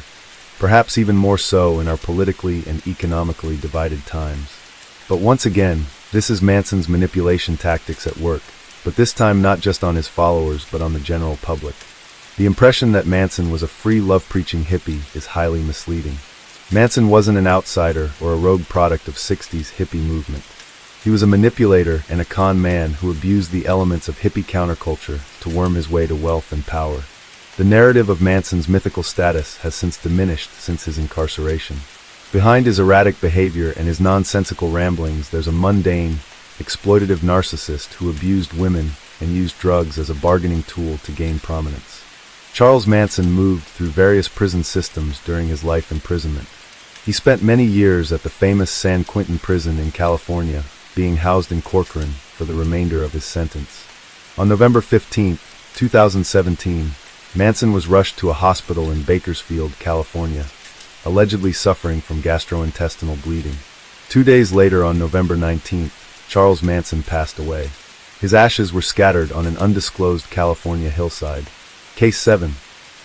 perhaps even more so in our politically and economically divided times. But once again, this is Manson's manipulation tactics at work, but this time not just on his followers but on the general public. The impression that Manson was a free love-preaching hippie is highly misleading. Manson wasn't an outsider or a rogue product of 60s hippie movement. He was a manipulator and a con man who abused the elements of hippie counterculture to worm his way to wealth and power. The narrative of Manson's mythical status has since diminished since his incarceration. Behind his erratic behavior and his nonsensical ramblings, there's a mundane, exploitative narcissist who abused women and used drugs as a bargaining tool to gain prominence. Charles Manson moved through various prison systems during his life imprisonment. He spent many years at the famous San Quentin prison in California, being housed in Corcoran for the remainder of his sentence. On November 15, 2017, Manson was rushed to a hospital in Bakersfield, California, allegedly suffering from gastrointestinal bleeding. 2 days later, on November 19th, Charles Manson passed away. His ashes were scattered on an undisclosed California hillside. Case 7.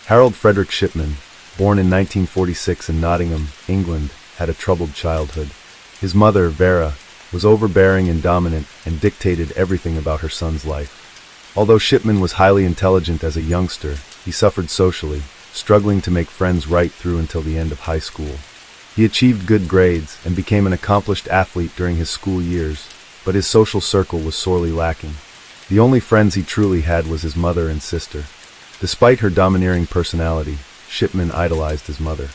Harold Frederick Shipman, born in 1946 in Nottingham, England, had a troubled childhood. His mother, Vera, was overbearing and dominant and dictated everything about her son's life. Although Shipman was highly intelligent as a youngster, he suffered socially, struggling to make friends right through until the end of high school. He achieved good grades and became an accomplished athlete during his school years, but his social circle was sorely lacking. The only friends he truly had was his mother and sister. Despite her domineering personality, Shipman idolized his mother.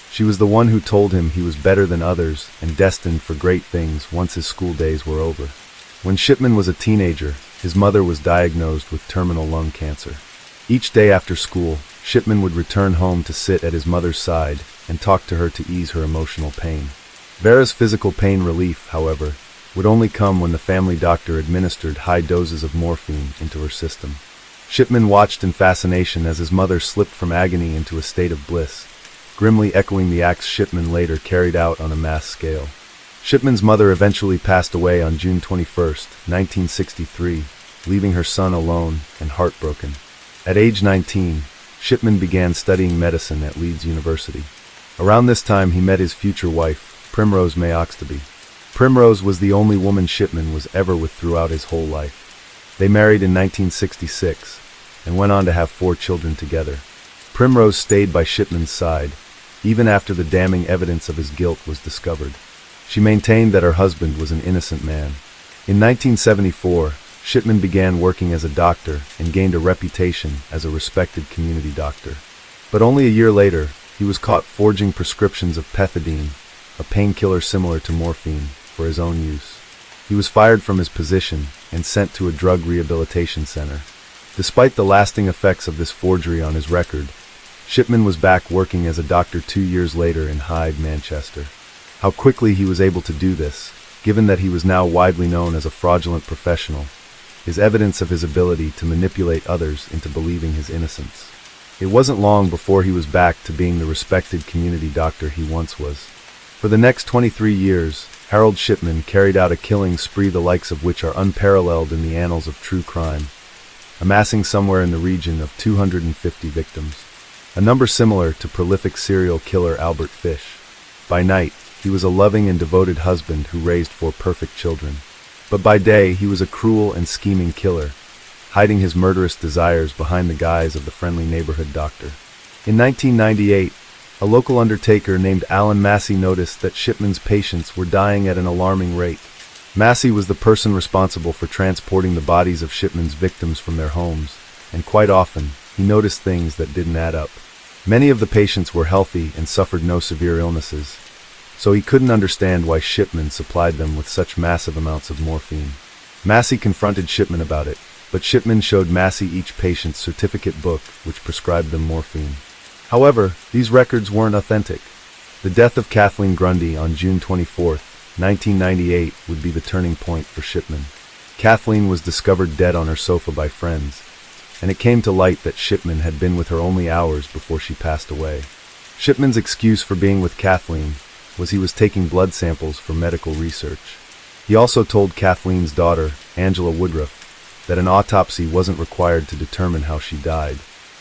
She was the one who told him he was better than others and destined for great things once his school days were over. When Shipman was a teenager, his mother was diagnosed with terminal lung cancer. Each day after school, Shipman would return home to sit at his mother's side and talk to her to ease her emotional pain. Vera's physical pain relief, however, would only come when the family doctor administered high doses of morphine into her system. Shipman watched in fascination as his mother slipped from agony into a state of bliss, grimly echoing the acts Shipman later carried out on a mass scale. Shipman's mother eventually passed away on June 21, 1963, leaving her son alone and heartbroken. At age 19, Shipman began studying medicine at Leeds University. Around this time he met his future wife, Primrose May Oxtoby. Primrose was the only woman Shipman was ever with throughout his whole life. They married in 1966 and went on to have 4 children together. Primrose stayed by Shipman's side, even after the damning evidence of his guilt was discovered. She maintained that her husband was an innocent man. In 1974, Shipman began working as a doctor and gained a reputation as a respected community doctor. But only a year later, he was caught forging prescriptions of pethidine, a painkiller similar to morphine, for his own use. He was fired from his position and sent to a drug rehabilitation center. Despite the lasting effects of this forgery on his record, Shipman was back working as a doctor 2 years later in Hyde, Manchester. How quickly he was able to do this, given that he was now widely known as a fraudulent professional, is evidence of his ability to manipulate others into believing his innocence. It wasn't long before he was back to being the respected community doctor he once was. For the next 23 years, Harold Shipman carried out a killing spree the likes of which are unparalleled in the annals of true crime, amassing somewhere in the region of 250 victims, a number similar to prolific serial killer Albert Fish. By night, he was a loving and devoted husband who raised 4 perfect children. But by day, he was a cruel and scheming killer, hiding his murderous desires behind the guise of the friendly neighborhood doctor. In 1998, a local undertaker named Alan Massey noticed that Shipman's patients were dying at an alarming rate. Massey was the person responsible for transporting the bodies of Shipman's victims from their homes, and quite often, he noticed things that didn't add up. Many of the patients were healthy and suffered no severe illnesses, so he couldn't understand why Shipman supplied them with such massive amounts of morphine. Massey confronted Shipman about it, but Shipman showed Massey each patient's certificate book which prescribed them morphine. However, these records weren't authentic. The death of Kathleen Grundy on June 24, 1998 would be the turning point for Shipman. Kathleen was discovered dead on her sofa by friends, and it came to light that Shipman had been with her only hours before she passed away. Shipman's excuse for being with Kathleen was he was taking blood samples for medical research. He also told Kathleen's daughter, Angela Woodruff, that an autopsy wasn't required to determine how she died.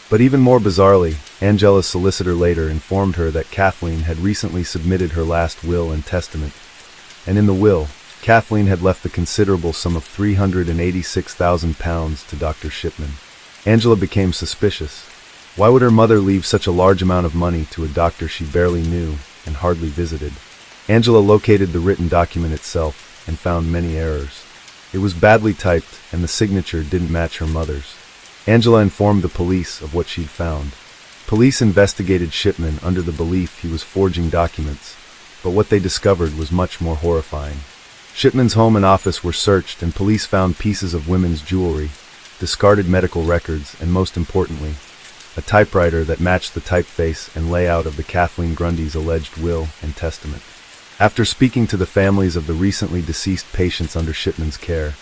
But even more bizarrely, Angela's solicitor later informed her that Kathleen had recently submitted her last will and testament, and in the will, Kathleen had left the considerable sum of £386,000 to Dr. Shipman. Angela became suspicious. Why would her mother leave such a large amount of money to a doctor she barely knew and hardly visited? Angela located the written document itself and found many errors. It was badly typed, and the signature didn't match her mother's. Angela informed the police of what she'd found. Police investigated Shipman under the belief he was forging documents, but what they discovered was much more horrifying. Shipman's home and office were searched, and police found pieces of women's jewelry, discarded medical records, and most importantly, a typewriter that matched the typeface and layout of the Kathleen Grundy's alleged will and testament. After speaking to the families of the recently deceased patients under Shipman's care,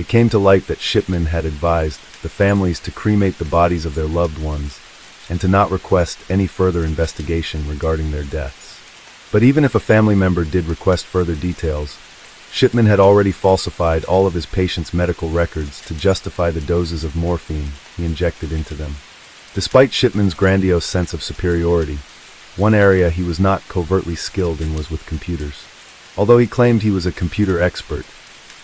It came to light that Shipman had advised the families to cremate the bodies of their loved ones and to not request any further investigation regarding their deaths. But even if a family member did request further details, Shipman had already falsified all of his patients' medical records to justify the doses of morphine he injected into them. Despite Shipman's grandiose sense of superiority, one area he was not covertly skilled in was with computers. Although he claimed he was a computer expert,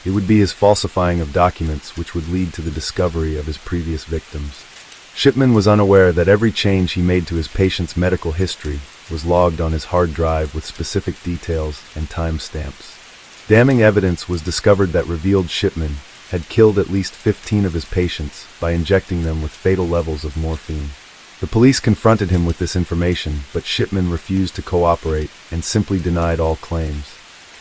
it would be his falsifying of documents which would lead to the discovery of his previous victims. Shipman was unaware that every change he made to his patient's medical history was logged on his hard drive with specific details and timestamps. Damning evidence was discovered that revealed Shipman had killed at least 15 of his patients by injecting them with fatal levels of morphine. The police confronted him with this information, but Shipman refused to cooperate and simply denied all claims.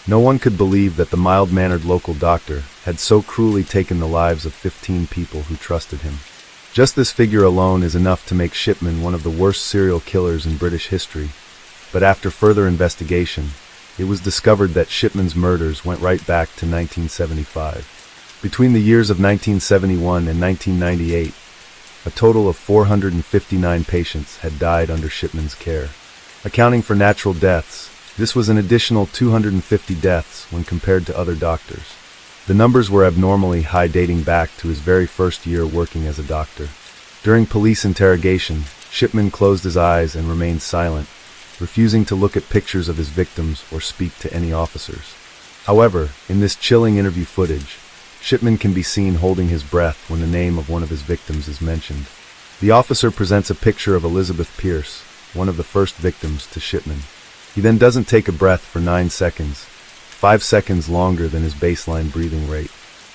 No one could believe that the mild-mannered local doctor had so cruelly taken the lives of 15 people who trusted him. Just this figure alone is enough to make Shipman one of the worst serial killers in British history, but after further investigation, it was discovered that Shipman's murders went right back to 1975. Between the years of 1971 and 1998, a total of 459 patients had died under Shipman's care. Accounting for natural deaths, this was an additional 250 deaths when compared to other doctors. The numbers were abnormally high, dating back to his very first year working as a doctor. During police interrogation, Shipman closed his eyes and remained silent, refusing to look at pictures of his victims or speak to any officers. However, in this chilling interview footage, Shipman can be seen holding his breath when the name of one of his victims is mentioned. The officer presents a picture of Elizabeth Pierce, one of the first victims to Shipman. He then doesn't take a breath for 9 seconds, 5 seconds longer than his baseline breathing rate.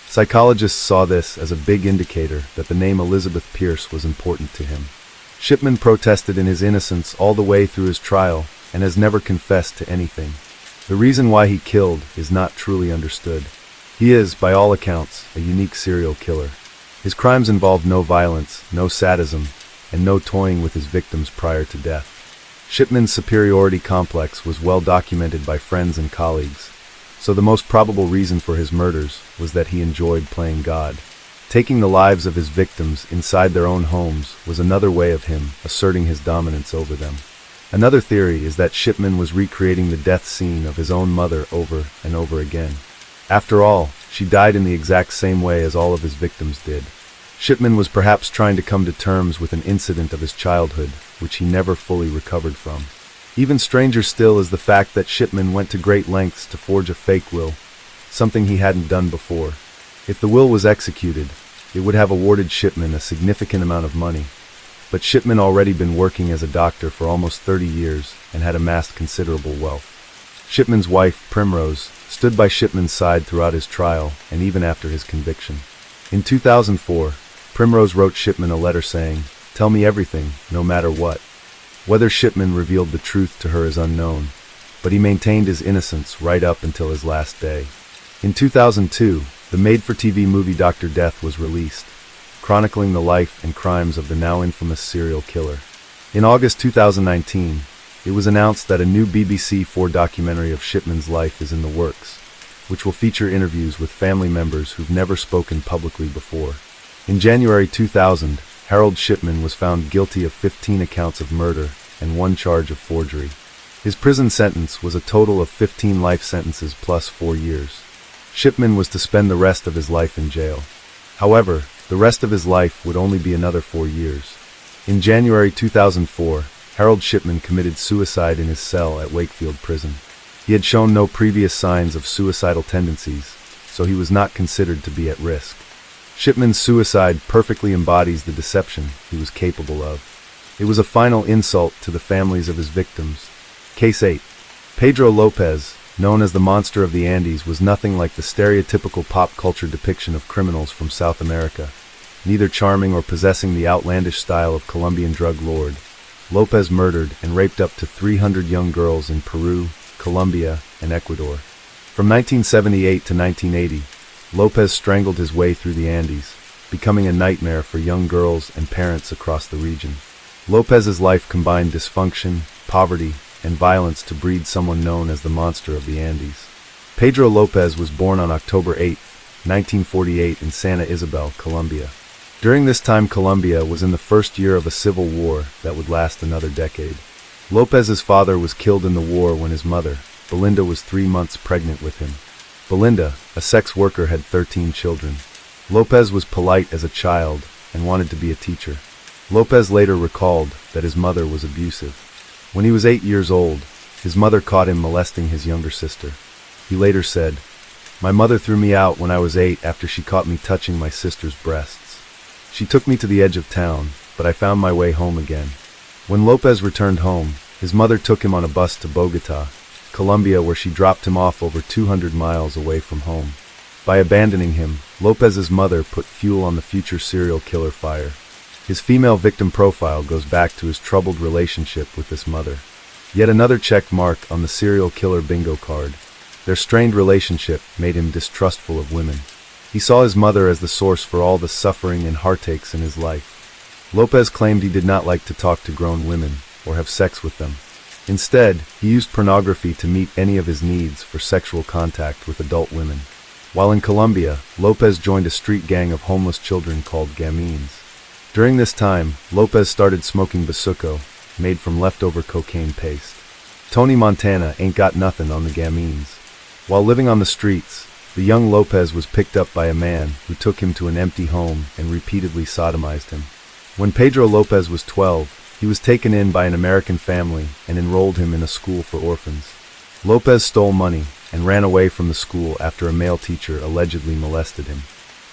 Psychologists saw this as a big indicator that the name Elizabeth Pierce was important to him. Shipman protested in his innocence all the way through his trial and has never confessed to anything. The reason why he killed is not truly understood. He is, by all accounts, a unique serial killer. His crimes involved no violence, no sadism, and no toying with his victims prior to death. Shipman's superiority complex was well documented by friends and colleagues, so the most probable reason for his murders was that he enjoyed playing God. Taking the lives of his victims inside their own homes was another way of him asserting his dominance over them. Another theory is that Shipman was recreating the death scene of his own mother over and over again. After all, she died in the exact same way as all of his victims did. Shipman was perhaps trying to come to terms with an incident of his childhood, which he never fully recovered from. Even stranger still is the fact that Shipman went to great lengths to forge a fake will, something he hadn't done before. If the will was executed, it would have awarded Shipman a significant amount of money, but Shipman already been working as a doctor for almost 30 years and had amassed considerable wealth. Shipman's wife, Primrose, stood by Shipman's side throughout his trial and even after his conviction. In 2004, Primrose wrote Shipman a letter saying, "Tell me everything, no matter what." Whether Shipman revealed the truth to her is unknown, but he maintained his innocence right up until his last day. In 2002, the made-for-TV movie Dr. Death was released, chronicling the life and crimes of the now infamous serial killer. In August 2019, it was announced that a new BBC 4 documentary of Shipman's life is in the works, which will feature interviews with family members who've never spoken publicly before. In January 2000, Harold Shipman was found guilty of 15 accounts of murder and 1 charge of forgery. His prison sentence was a total of 15 life sentences plus 4 years. Shipman was to spend the rest of his life in jail. However, the rest of his life would only be another 4 years. In January 2004, Harold Shipman committed suicide in his cell at Wakefield Prison. He had shown no previous signs of suicidal tendencies, so he was not considered to be at risk. Shipman's suicide perfectly embodies the deception he was capable of. It was a final insult to the families of his victims. Case 8. Pedro Lopez, known as the Monster of the Andes, was nothing like the stereotypical pop culture depiction of criminals from South America. Neither charming or possessing the outlandish style of Colombian drug lord, Lopez murdered and raped up to 300 young girls in Peru, Colombia, and Ecuador. From 1978 to 1980, Lopez strangled his way through the Andes, becoming a nightmare for young girls and parents across the region. Lopez's life combined dysfunction, poverty, and violence to breed someone known as the Monster of the Andes. Pedro Lopez was born on October 8, 1948 in Santa Isabel, Colombia. During this time, Colombia was in the first year of a civil war that would last another decade. Lopez's father was killed in the war when his mother, Belinda, was 3 months pregnant with him. Belinda, a sex worker, had 13 children. Lopez was polite as a child and wanted to be a teacher. Lopez later recalled that his mother was abusive. When he was 8 years old, his mother caught him molesting his younger sister. He later said, "My mother threw me out when I was 8 after she caught me touching my sister's breasts. She took me to the edge of town, but I found my way home again." When Lopez returned home, his mother took him on a bus to Bogotá, Colombia, where she dropped him off over 200 miles away from home. By abandoning him, Lopez's mother put fuel on the future serial killer fire. His female victim profile goes back to his troubled relationship with this mother. Yet another check mark on the serial killer bingo card. Their strained relationship made him distrustful of women. He saw his mother as the source for all the suffering and heartaches in his life. Lopez claimed he did not like to talk to grown women or have sex with them. Instead, he used pornography to meet any of his needs for sexual contact with adult women. While in Colombia, Lopez joined a street gang of homeless children called gamines. During this time, Lopez started smoking bazuco, made from leftover cocaine paste. Tony Montana ain't got nothing on the gamines. While living on the streets, the young Lopez was picked up by a man who took him to an empty home and repeatedly sodomized him. When Pedro Lopez was 12, he was taken in by an American family and enrolled him in a school for orphans. Lopez stole money and ran away from the school after a male teacher allegedly molested him.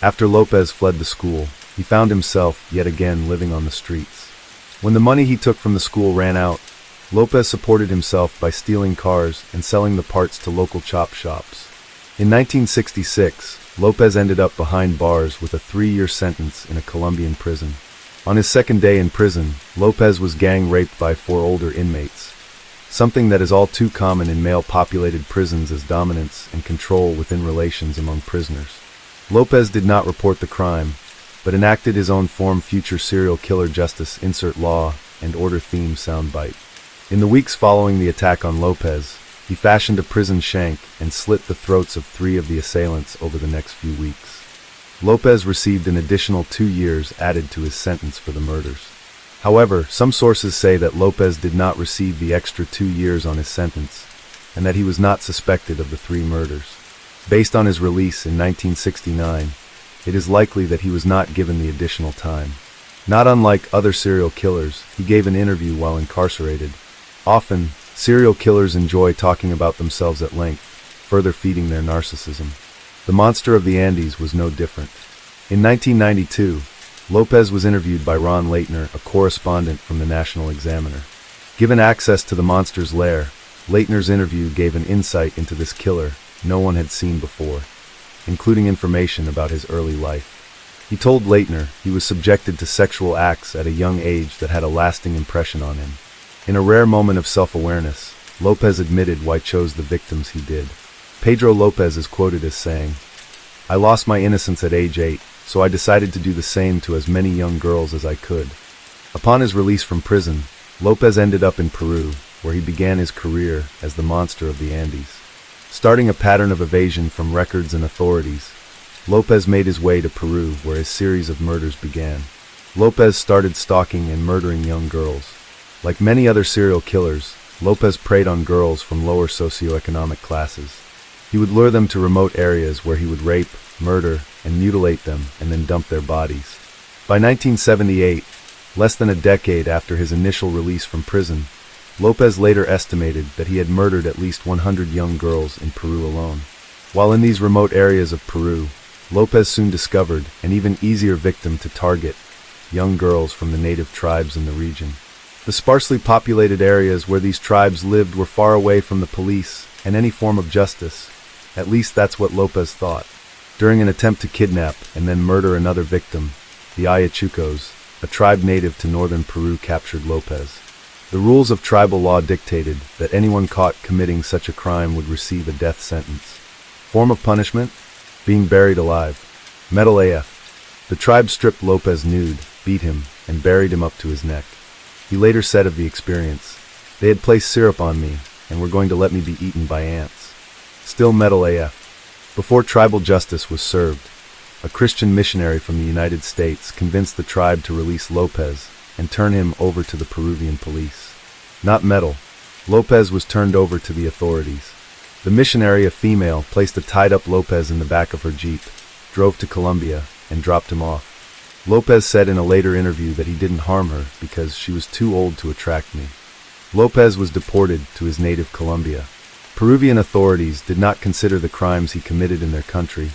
After Lopez fled the school, he found himself yet again living on the streets. When the money he took from the school ran out, Lopez supported himself by stealing cars and selling the parts to local chop shops. In 1966, Lopez ended up behind bars with a 3-year sentence in a Colombian prison. On his second day in prison, Lopez was gang raped by 4 older inmates, something that is all too common in male-populated prisons as dominance and control within relations among prisoners. Lopez did not report the crime, but enacted his own form future serial killer justice insert law and order theme soundbite. In the weeks following the attack on Lopez, he fashioned a prison shank and slit the throats of 3 of the assailants over the next few weeks. Lopez received an additional 2 years added to his sentence for the murders. However, some sources say that Lopez did not receive the extra 2 years on his sentence, and that he was not suspected of the 3 murders. Based on his release in 1969, it is likely that he was not given the additional time. Not unlike other serial killers, he gave an interview while incarcerated. Often, serial killers enjoy talking about themselves at length, further feeding their narcissism. The monster of the Andes was no different. In 1992, Lopez was interviewed by Ron Leitner, a correspondent from the National Examiner. Given access to the monster's lair, Leitner's interview gave an insight into this killer no one had seen before, including information about his early life. He told Leitner he was subjected to sexual acts at a young age that had a lasting impression on him. In a rare moment of self-awareness, Lopez admitted why chose the victims he did. Pedro Lopez is quoted as saying, "I lost my innocence at age 8, so I decided to do the same to as many young girls as I could." Upon his release from prison, Lopez ended up in Peru, where he began his career as the monster of the Andes. Starting a pattern of evasion from records and authorities, Lopez made his way to Peru, where his series of murders began. Lopez started stalking and murdering young girls. Like many other serial killers, Lopez preyed on girls from lower socioeconomic classes. He would lure them to remote areas where he would rape, murder, and mutilate them and then dump their bodies. By 1978, less than a decade after his initial release from prison, Lopez later estimated that he had murdered at least 100 young girls in Peru alone. While in these remote areas of Peru, Lopez soon discovered an even easier victim to target: young girls from the native tribes in the region. The sparsely populated areas where these tribes lived were far away from the police and any form of justice. At least that's what Lopez thought. During an attempt to kidnap and then murder another victim, the Ayachucos, a tribe native to northern Peru, captured Lopez. The rules of tribal law dictated that anyone caught committing such a crime would receive a death sentence. Form of punishment? Being buried alive. Metal AF. The tribe stripped Lopez nude, beat him, and buried him up to his neck. He later said of the experience, "They had placed syrup on me and were going to let me be eaten by ants. Still metal AF." Before tribal justice was served, a Christian missionary from the United States convinced the tribe to release Lopez and turn him over to the Peruvian police. Not metal, Lopez was turned over to the authorities. The missionary, a female, placed a tied-up Lopez in the back of her Jeep, drove to Colombia, and dropped him off. Lopez said in a later interview that he didn't harm her because she was too old to attract me. Lopez was deported to his native Colombia. Peruvian authorities did not consider the crimes he committed in their country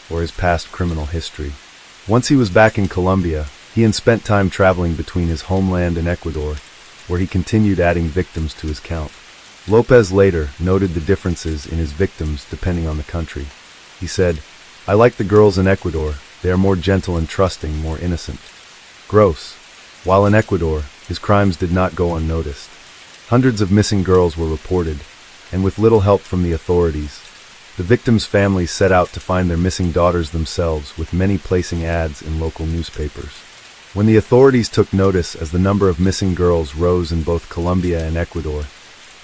or his past criminal history. Once he was back in Colombia, he spent time traveling between his homeland and Ecuador, where he continued adding victims to his count. Lopez later noted the differences in his victims depending on the country. He said, "I like the girls in Ecuador. They are more gentle and trusting, more innocent." Gross. While in Ecuador, his crimes did not go unnoticed. Hundreds of missing girls were reported, and with little help from the authorities, the victims' families set out to find their missing daughters themselves, with many placing ads in local newspapers. When the authorities took notice as the number of missing girls rose in both Colombia and Ecuador,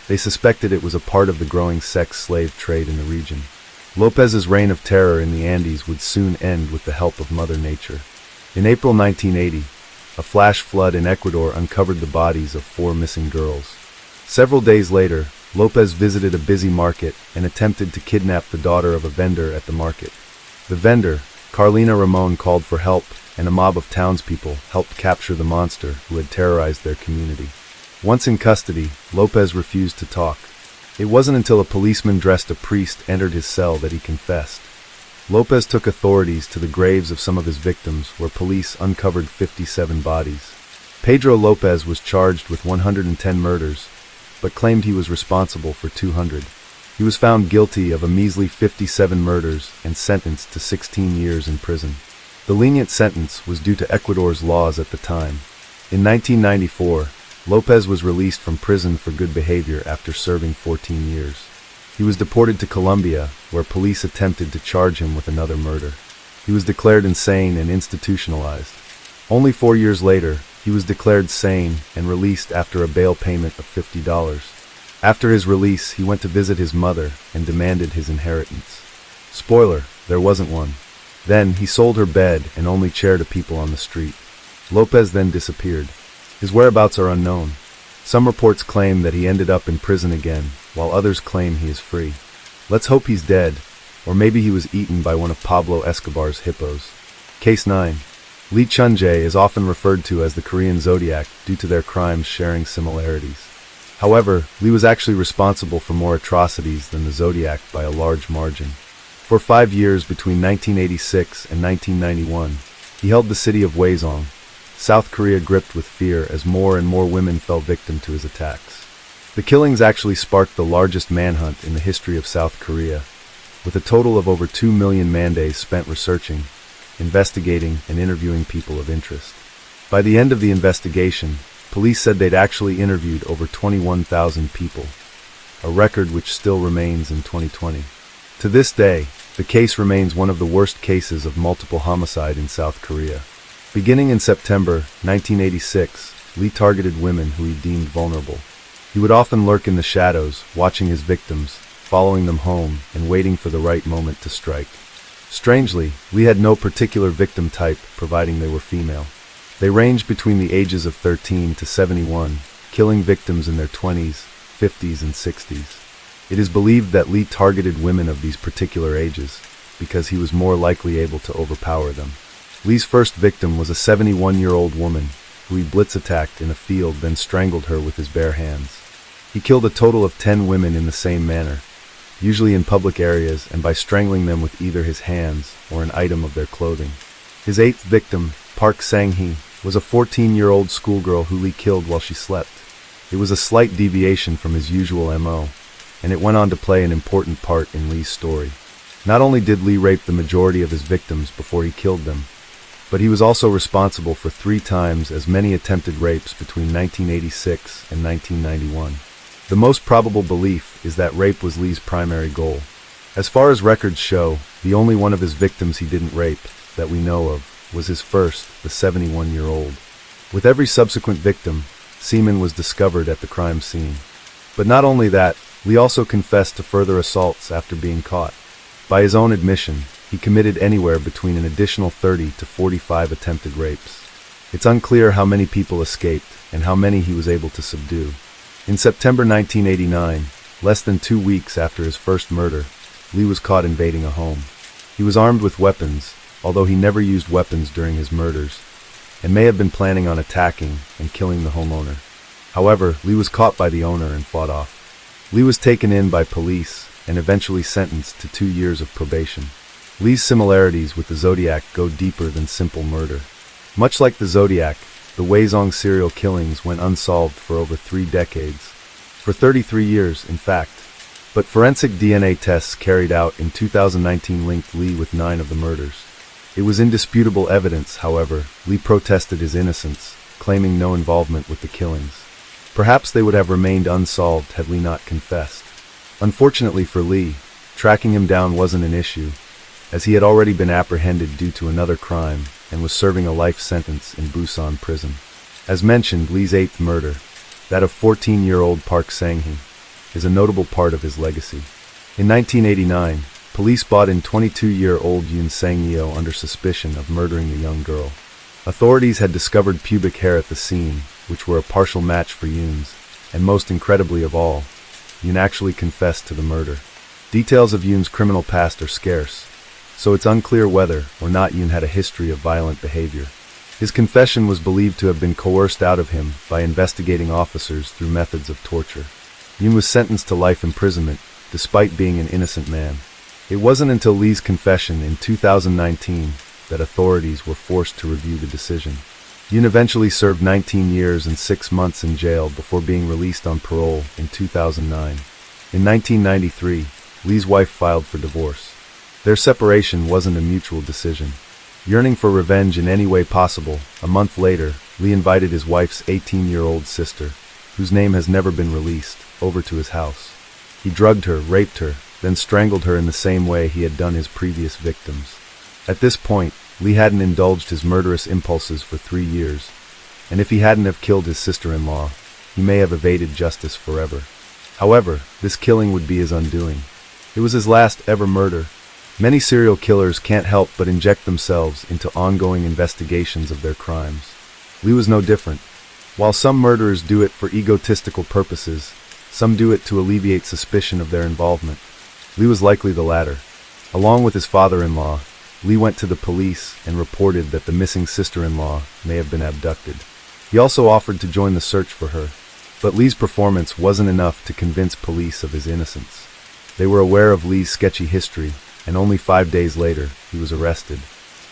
they suspected it was a part of the growing sex slave trade in the region. Lopez's reign of terror in the Andes would soon end with the help of Mother Nature. In April 1980, a flash flood in Ecuador uncovered the bodies of 4 missing girls. Several days later, Lopez visited a busy market and attempted to kidnap the daughter of a vendor at the market. The vendor, Carlina Ramon, called for help, and a mob of townspeople helped capture the monster who had terrorized their community. Once in custody, Lopez refused to talk. It wasn't until a policeman dressed a priest entered his cell that he confessed. Lopez took authorities to the graves of some of his victims, where police uncovered 57 bodies. Pedro Lopez was charged with 110 murders, but claimed he was responsible for 200. He was found guilty of a measly 57 murders and sentenced to 16 years in prison. The lenient sentence was due to Ecuador's laws at the time. In 1994, Lopez was released from prison for good behavior after serving 14 years. He was deported to Colombia, where police attempted to charge him with another murder. He was declared insane and institutionalized. Only 4 years later, he was declared sane and released after a bail payment of $50. After his release, he went to visit his mother and demanded his inheritance. Spoiler, there wasn't one. Then, he sold her bed and only chair to people on the street. Lopez then disappeared. His whereabouts are unknown. Some reports claim that he ended up in prison again, while others claim he is free. Let's hope he's dead, or maybe he was eaten by one of Pablo Escobar's hippos. Case 9. Lee Chun-jae is often referred to as the Korean Zodiac due to their crimes sharing similarities. However, Lee was actually responsible for more atrocities than the Zodiac by a large margin. For 5 years between 1986 and 1991, he held the city of Hwaseong, South Korea, gripped with fear as more and more women fell victim to his attacks. The killings actually sparked the largest manhunt in the history of South Korea, with a total of over 2 million man-days spent researching, investigating, and interviewing people of interest. By the end of the investigation, police said they'd actually interviewed over 21,000 people, a record which still remains in 2020. To this day, the case remains one of the worst cases of multiple homicide in South Korea. Beginning in September 1986, Lee targeted women who he deemed vulnerable. He would often lurk in the shadows, watching his victims, following them home, and waiting for the right moment to strike. Strangely, Lee had no particular victim type, providing they were female. They ranged between the ages of 13 to 71, killing victims in their 20s, 50s, and 60s. It is believed that Lee targeted women of these particular ages because he was more likely able to overpower them. Lee's first victim was a 71-year-old woman who he blitz-attacked in a field, then strangled her with his bare hands. He killed a total of 10 women in the same manner, usually in public areas, and by strangling them with either his hands or an item of their clothing. His 8th victim, Park Sang-hee, was a 14-year-old schoolgirl who Lee killed while she slept. It was a slight deviation from his usual MO, and it went on to play an important part in Lee's story. Not only did Lee rape the majority of his victims before he killed them, but he was also responsible for 3 times as many attempted rapes between 1986 and 1991. The most probable belief is that rape was Lee's primary goal. As far as records show, the only one of his victims he didn't rape, that we know of, was his first, the 71-year-old. With every subsequent victim, semen was discovered at the crime scene. But not only that, Lee also confessed to further assaults after being caught. By his own admission, he committed anywhere between an additional 30 to 45 attempted rapes. It's unclear how many people escaped and how many he was able to subdue. In September 1989, less than 2 weeks after his first murder, Lee was caught invading a home. He was armed with weapons, although he never used weapons during his murders, and may have been planning on attacking and killing the homeowner. However, Lee was caught by the owner and fought off. Lee was taken in by police and eventually sentenced to 2 years of probation. Lee's similarities with the Zodiac go deeper than simple murder. Much like the Zodiac, the Weizong serial killings went unsolved for over 3 decades. For 33 years, in fact. But forensic DNA tests carried out in 2019 linked Lee with 9 of the murders. It was indisputable evidence, however. Lee protested his innocence, claiming no involvement with the killings. Perhaps they would have remained unsolved had Lee not confessed. Unfortunately for Lee, tracking him down wasn't an issue, as he had already been apprehended due to another crime and was serving a life sentence in Busan prison. As mentioned, Lee's 8th murder, that of 14-year-old Park Sang-hee, is a notable part of his legacy. In 1989, police brought in 22-year-old Yoon Sang-yeo under suspicion of murdering the young girl. Authorities had discovered pubic hair at the scene, which were a partial match for Yoon's, and most incredibly of all, Yoon actually confessed to the murder. Details of Yoon's criminal past are scarce, so it's unclear whether or not Yoon had a history of violent behavior. His confession was believed to have been coerced out of him by investigating officers through methods of torture. Yoon was sentenced to life imprisonment, despite being an innocent man. It wasn't until Lee's confession in 2019 that authorities were forced to review the decision. Yoon eventually served 19 years and 6 months in jail before being released on parole in 2009. In 1993, Lee's wife filed for divorce. Their separation wasn't a mutual decision. Yearning for revenge in any way possible, a month later, Lee invited his wife's 18-year-old sister, whose name has never been released, over to his house. He drugged her, raped her, then strangled her in the same way he had done his previous victims. At this point, Lee hadn't indulged his murderous impulses for 3 years, and if he hadn't have killed his sister-in-law, he may have evaded justice forever. However, this killing would be his undoing. It was his last ever murder. Many serial killers can't help but inject themselves into ongoing investigations of their crimes. Lee was no different. While some murderers do it for egotistical purposes, some do it to alleviate suspicion of their involvement. Lee was likely the latter. Along with his father-in-law, Lee went to the police and reported that the missing sister-in-law may have been abducted. He also offered to join the search for her, but Lee's performance wasn't enough to convince police of his innocence. They were aware of Lee's sketchy history, and only 5 days later, he was arrested.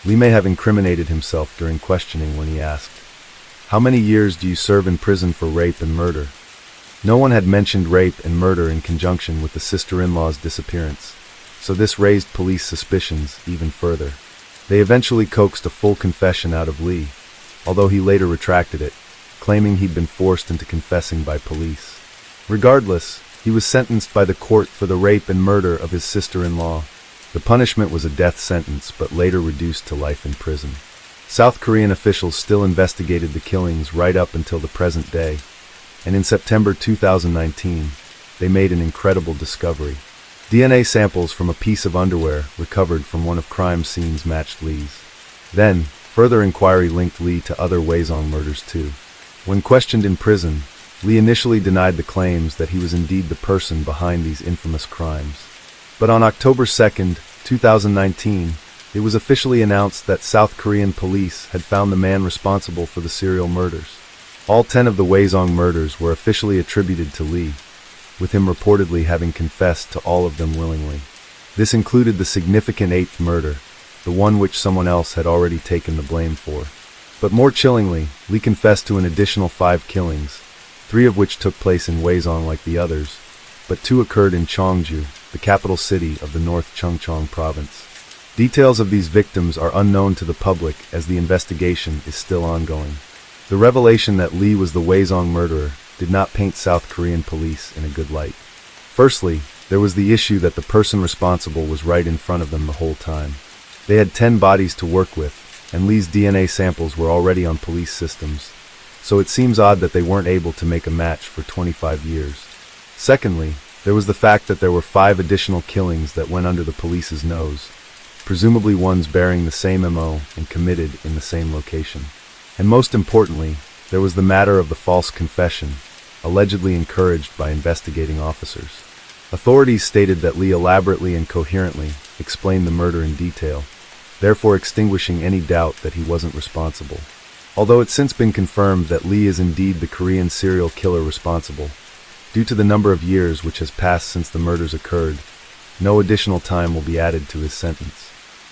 Lee may have incriminated himself during questioning when he asked, "How many years do you serve in prison for rape and murder?" No one had mentioned rape and murder in conjunction with the sister-in-law's disappearance, so this raised police suspicions even further. They eventually coaxed a full confession out of Lee, although he later retracted it, claiming he'd been forced into confessing by police. Regardless, he was sentenced by the court for the rape and murder of his sister-in-law. The punishment was a death sentence, but later reduced to life in prison. South Korean officials still investigated the killings right up until the present day, and in September 2019, they made an incredible discovery. DNA samples from a piece of underwear recovered from one of crime scenes matched Lee's. Then, further inquiry linked Lee to other Weizong murders too. When questioned in prison, Lee initially denied the claims that he was indeed the person behind these infamous crimes. But on October 2, 2019, it was officially announced that South Korean police had found the man responsible for the serial murders. All 10 of the Weizong murders were officially attributed to Lee, with him reportedly having confessed to all of them willingly. This included the significant 8th murder, the one which someone else had already taken the blame for. But more chillingly, Lee confessed to an additional 5 killings, 3 of which took place in Weizong like the others, but 2 occurred in Cheongju, the capital city of the North Chungcheong province. Details of these victims are unknown to the public as the investigation is still ongoing. The revelation that Lee was the Weizong murderer did not paint South Korean police in a good light. Firstly, there was the issue that the person responsible was right in front of them the whole time. They had 10 bodies to work with, and Lee's DNA samples were already on police systems, so it seems odd that they weren't able to make a match for 25 years. Secondly, There was the fact that there were 5 additional killings that went under the police's nose, presumably ones bearing the same MO and committed in the same location. And most importantly, there was the matter of the false confession, allegedly encouraged by investigating officers. Authorities stated that Lee elaborately and coherently explained the murder in detail, therefore extinguishing any doubt that he wasn't responsible. Although it's since been confirmed that Lee is indeed the Korean serial killer responsible, due to the number of years which has passed since the murders occurred, no additional time will be added to his sentence.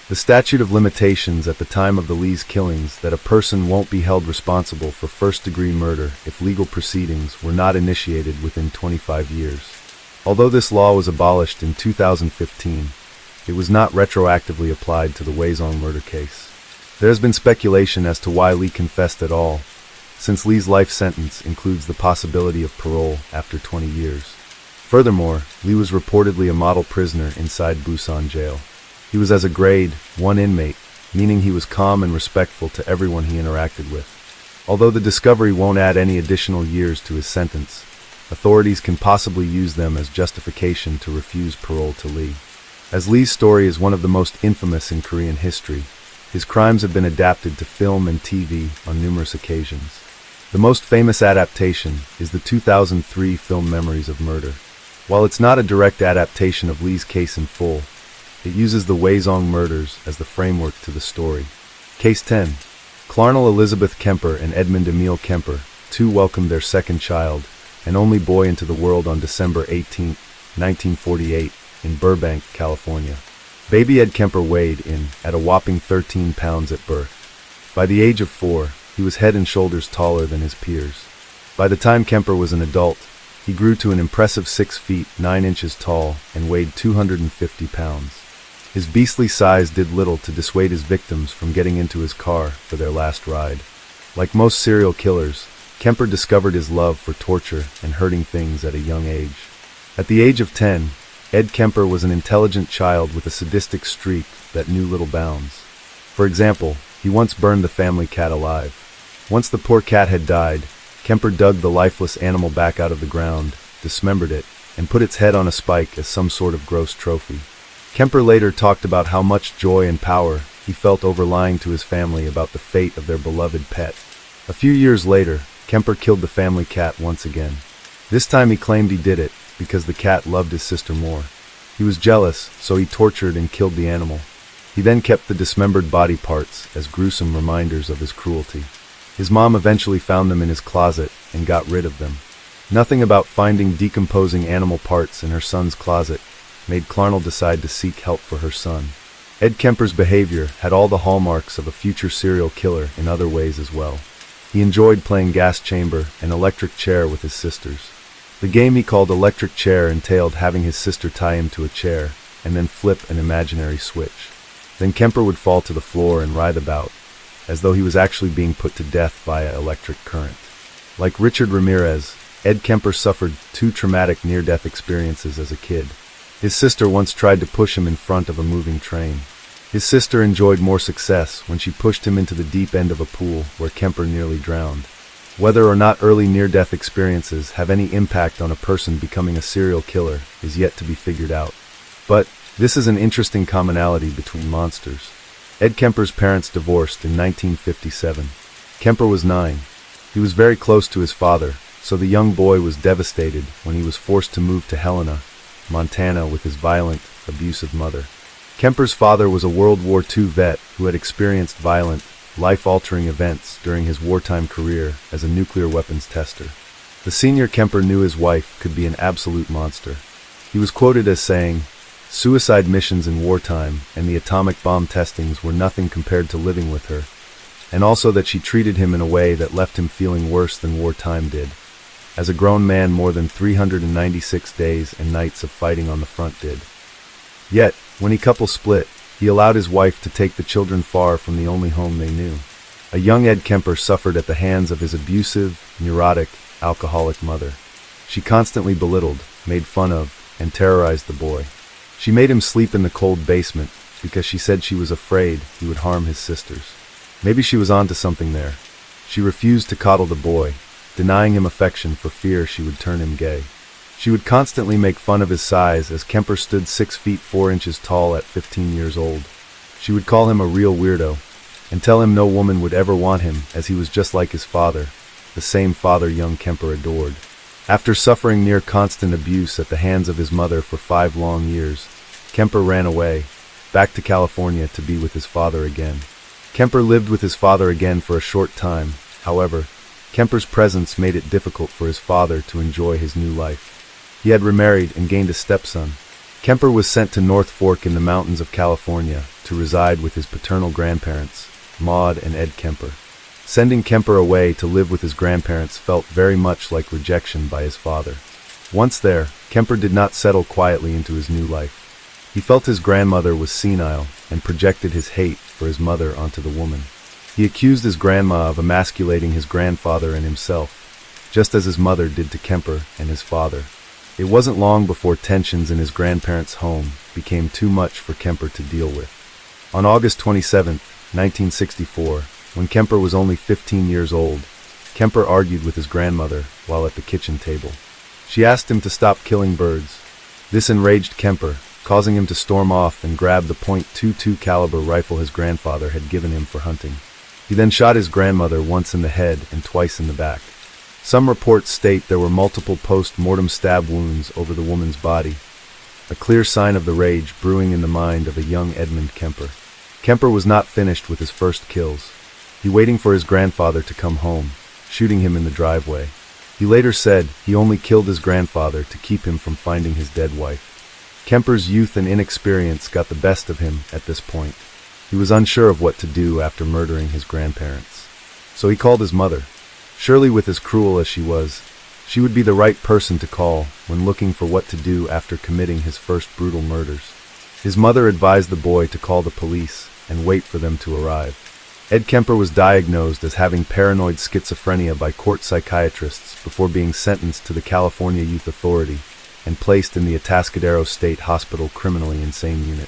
The statute of limitations at the time of the Lee's killings that a person won't be held responsible for first-degree murder if legal proceedings were not initiated within 25 years. Although this law was abolished in 2015, it was not retroactively applied to the Waisong murder case. There has been speculation as to why Lee confessed at all, since Lee's life sentence includes the possibility of parole after 20 years. Furthermore, Lee was reportedly a model prisoner inside Busan jail. He was as a grade 1 inmate, meaning he was calm and respectful to everyone he interacted with. Although the discovery won't add any additional years to his sentence, authorities can possibly use them as justification to refuse parole to Lee. As Lee's story is one of the most infamous in Korean history, his crimes have been adapted to film and TV on numerous occasions. The most famous adaptation is the 2003 film Memories of Murder. While it's not a direct adaptation of Lee's case in full, it uses the Waisong murders as the framework to the story. Case 10. Clarnell Elizabeth Kemper and Edmund Emil Kemper, 2 welcomed their second child, an only boy, into the world on December 18, 1948, in Burbank, California. Baby Ed Kemper weighed in at a whopping 13 pounds at birth. By the age of 4, he was head and shoulders taller than his peers. By the time Kemper was an adult, he grew to an impressive 6 feet 9 inches tall and weighed 250 pounds. His beastly size did little to dissuade his victims from getting into his car for their last ride. Like most serial killers, Kemper discovered his love for torture and hurting things at a young age. At the age of 10, Ed Kemper was an intelligent child with a sadistic streak that knew little bounds. For example, he once burned the family cat alive. Once the poor cat had died, Kemper dug the lifeless animal back out of the ground, dismembered it, and put its head on a spike as some sort of gross trophy. Kemper later talked about how much joy and power he felt over lying to his family about the fate of their beloved pet. A few years later, Kemper killed the family cat once again. This time he claimed he did it because the cat loved his sister more. He was jealous, so he tortured and killed the animal. He then kept the dismembered body parts as gruesome reminders of his cruelty. His mom eventually found them in his closet and got rid of them. Nothing about finding decomposing animal parts in her son's closet made Clarnell decide to seek help for her son. Ed Kemper's behavior had all the hallmarks of a future serial killer in other ways as well. He enjoyed playing gas chamber and electric chair with his sisters. The game he called electric chair entailed having his sister tie him to a chair and then flip an imaginary switch. Then Kemper would fall to the floor and writhe about, as though he was actually being put to death via electric current. Like Richard Ramirez, Ed Kemper suffered 2 traumatic near-death experiences as a kid. His sister once tried to push him in front of a moving train. His sister enjoyed more success when she pushed him into the deep end of a pool where Kemper nearly drowned. Whether or not early near-death experiences have any impact on a person becoming a serial killer is yet to be figured out. But this is an interesting commonality between monsters. Ed Kemper's parents divorced in 1957. Kemper was 9. He was very close to his father, so the young boy was devastated when he was forced to move to Helena, Montana with his violent, abusive mother. Kemper's father was a World War II vet who had experienced violent, life-altering events during his wartime career as a nuclear weapons tester. The senior Kemper knew his wife could be an absolute monster. He was quoted as saying, "Suicide missions in wartime and the atomic bomb testings were nothing compared to living with her," and also that she treated him in a way that left him feeling worse than wartime did. As a grown man, more than 396 days and nights of fighting on the front did. Yet, when the couple split, he allowed his wife to take the children far from the only home they knew. A young Ed Kemper suffered at the hands of his abusive, neurotic, alcoholic mother. She constantly belittled, made fun of, and terrorized the boy. She made him sleep in the cold basement because she said she was afraid he would harm his sisters. Maybe she was onto something there. She refused to coddle the boy, denying him affection for fear she would turn him gay. She would constantly make fun of his size, as Kemper stood 6 feet 4 inches tall at 15 years old. She would call him a real weirdo, and tell him no woman would ever want him, as he was just like his father, the same father young Kemper adored. After suffering near constant abuse at the hands of his mother for 5 long years, Kemper ran away, back to California to be with his father again. Kemper lived with his father again for a short time. However, Kemper's presence made it difficult for his father to enjoy his new life. He had remarried and gained a stepson. Kemper was sent to North Fork in the mountains of California to reside with his paternal grandparents, Maud and Ed Kemper. Sending Kemper away to live with his grandparents felt very much like rejection by his father. Once there, Kemper did not settle quietly into his new life. He felt his grandmother was senile and projected his hate for his mother onto the woman. He accused his grandma of emasculating his grandfather and himself, just as his mother did to Kemper and his father. It wasn't long before tensions in his grandparents' home became too much for Kemper to deal with. On August 27, 1964, when Kemper was only 15 years old, Kemper argued with his grandmother while at the kitchen table. She asked him to stop killing birds. This enraged Kemper, causing him to storm off and grab the .22 caliber rifle his grandfather had given him for hunting. He then shot his grandmother once in the head and twice in the back. Some reports state there were multiple post-mortem stab wounds over the woman's body, a clear sign of the rage brewing in the mind of a young Edmund Kemper. Kemper was not finished with his first kills. He waiting for his grandfather to come home, shooting him in the driveway. He later said he only killed his grandfather to keep him from finding his dead wife. Kemper's youth and inexperience got the best of him at this point. He was unsure of what to do after murdering his grandparents. So he called his mother. Surely, with as cruel as she was, she would be the right person to call when looking for what to do after committing his first brutal murders. His mother advised the boy to call the police and wait for them to arrive. Ed Kemper was diagnosed as having paranoid schizophrenia by court psychiatrists before being sentenced to the California Youth Authority and placed in the Atascadero State Hospital Criminally Insane Unit.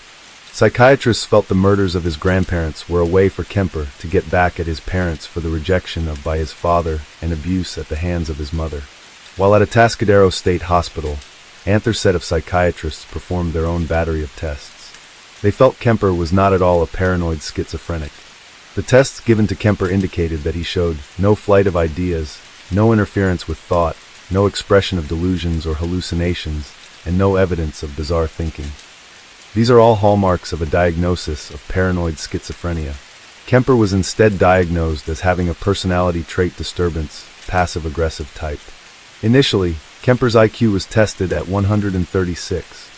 Psychiatrists felt the murders of his grandparents were a way for Kemper to get back at his parents for the rejection of by his father and abuse at the hands of his mother. While at Atascadero State Hospital, another set of psychiatrists performed their own battery of tests. They felt Kemper was not at all a paranoid schizophrenic. The tests given to Kemper indicated that he showed no flight of ideas, no interference with thought, no expression of delusions or hallucinations, and no evidence of bizarre thinking. These are all hallmarks of a diagnosis of paranoid schizophrenia. Kemper was instead diagnosed as having a personality trait disturbance, passive-aggressive type. Initially, Kemper's IQ was tested at 136.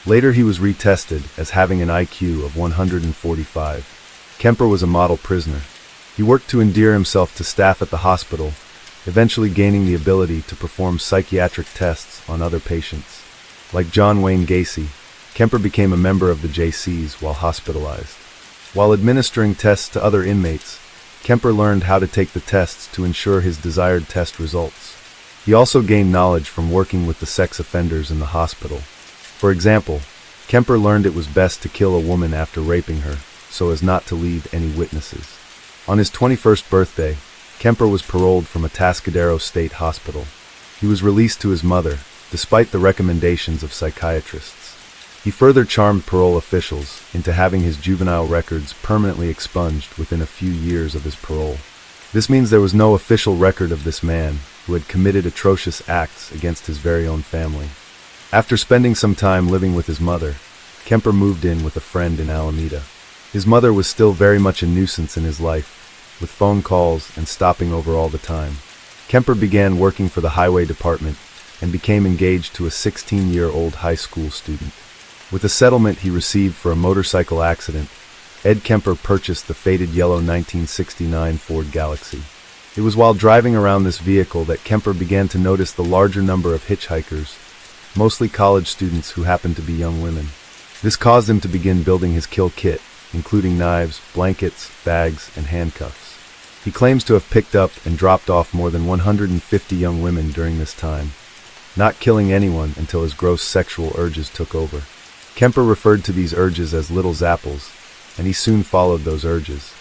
Later he was retested as having an IQ of 145. Kemper was a model prisoner. He worked to endear himself to staff at the hospital, eventually gaining the ability to perform psychiatric tests on other patients. Like John Wayne Gacy, Kemper became a member of the JCs while hospitalized. While administering tests to other inmates, Kemper learned how to take the tests to ensure his desired test results. He also gained knowledge from working with the sex offenders in the hospital. For example, Kemper learned it was best to kill a woman after raping her, so as not to leave any witnesses. On his 21st birthday, Kemper was paroled from Atascadero State Hospital. He was released to his mother, despite the recommendations of psychiatrists. He further charmed parole officials into having his juvenile records permanently expunged within a few years of his parole. This means there was no official record of this man who had committed atrocious acts against his very own family. After spending some time living with his mother, Kemper moved in with a friend in Alameda. His mother was still very much a nuisance in his life, with phone calls and stopping over all the time. Kemper began working for the highway department and became engaged to a 16-year-old high school student. With a settlement he received for a motorcycle accident, Ed Kemper purchased the faded yellow 1969 Ford Galaxy. It was while driving around this vehicle that Kemper began to notice the larger number of hitchhikers, mostly college students who happened to be young women. This caused him to begin building his kill kit, including knives, blankets, bags, and handcuffs. He claims to have picked up and dropped off more than 150 young women during this time, not killing anyone until his gross sexual urges took over. Kemper referred to these urges as little zapples, and he soon followed those urges.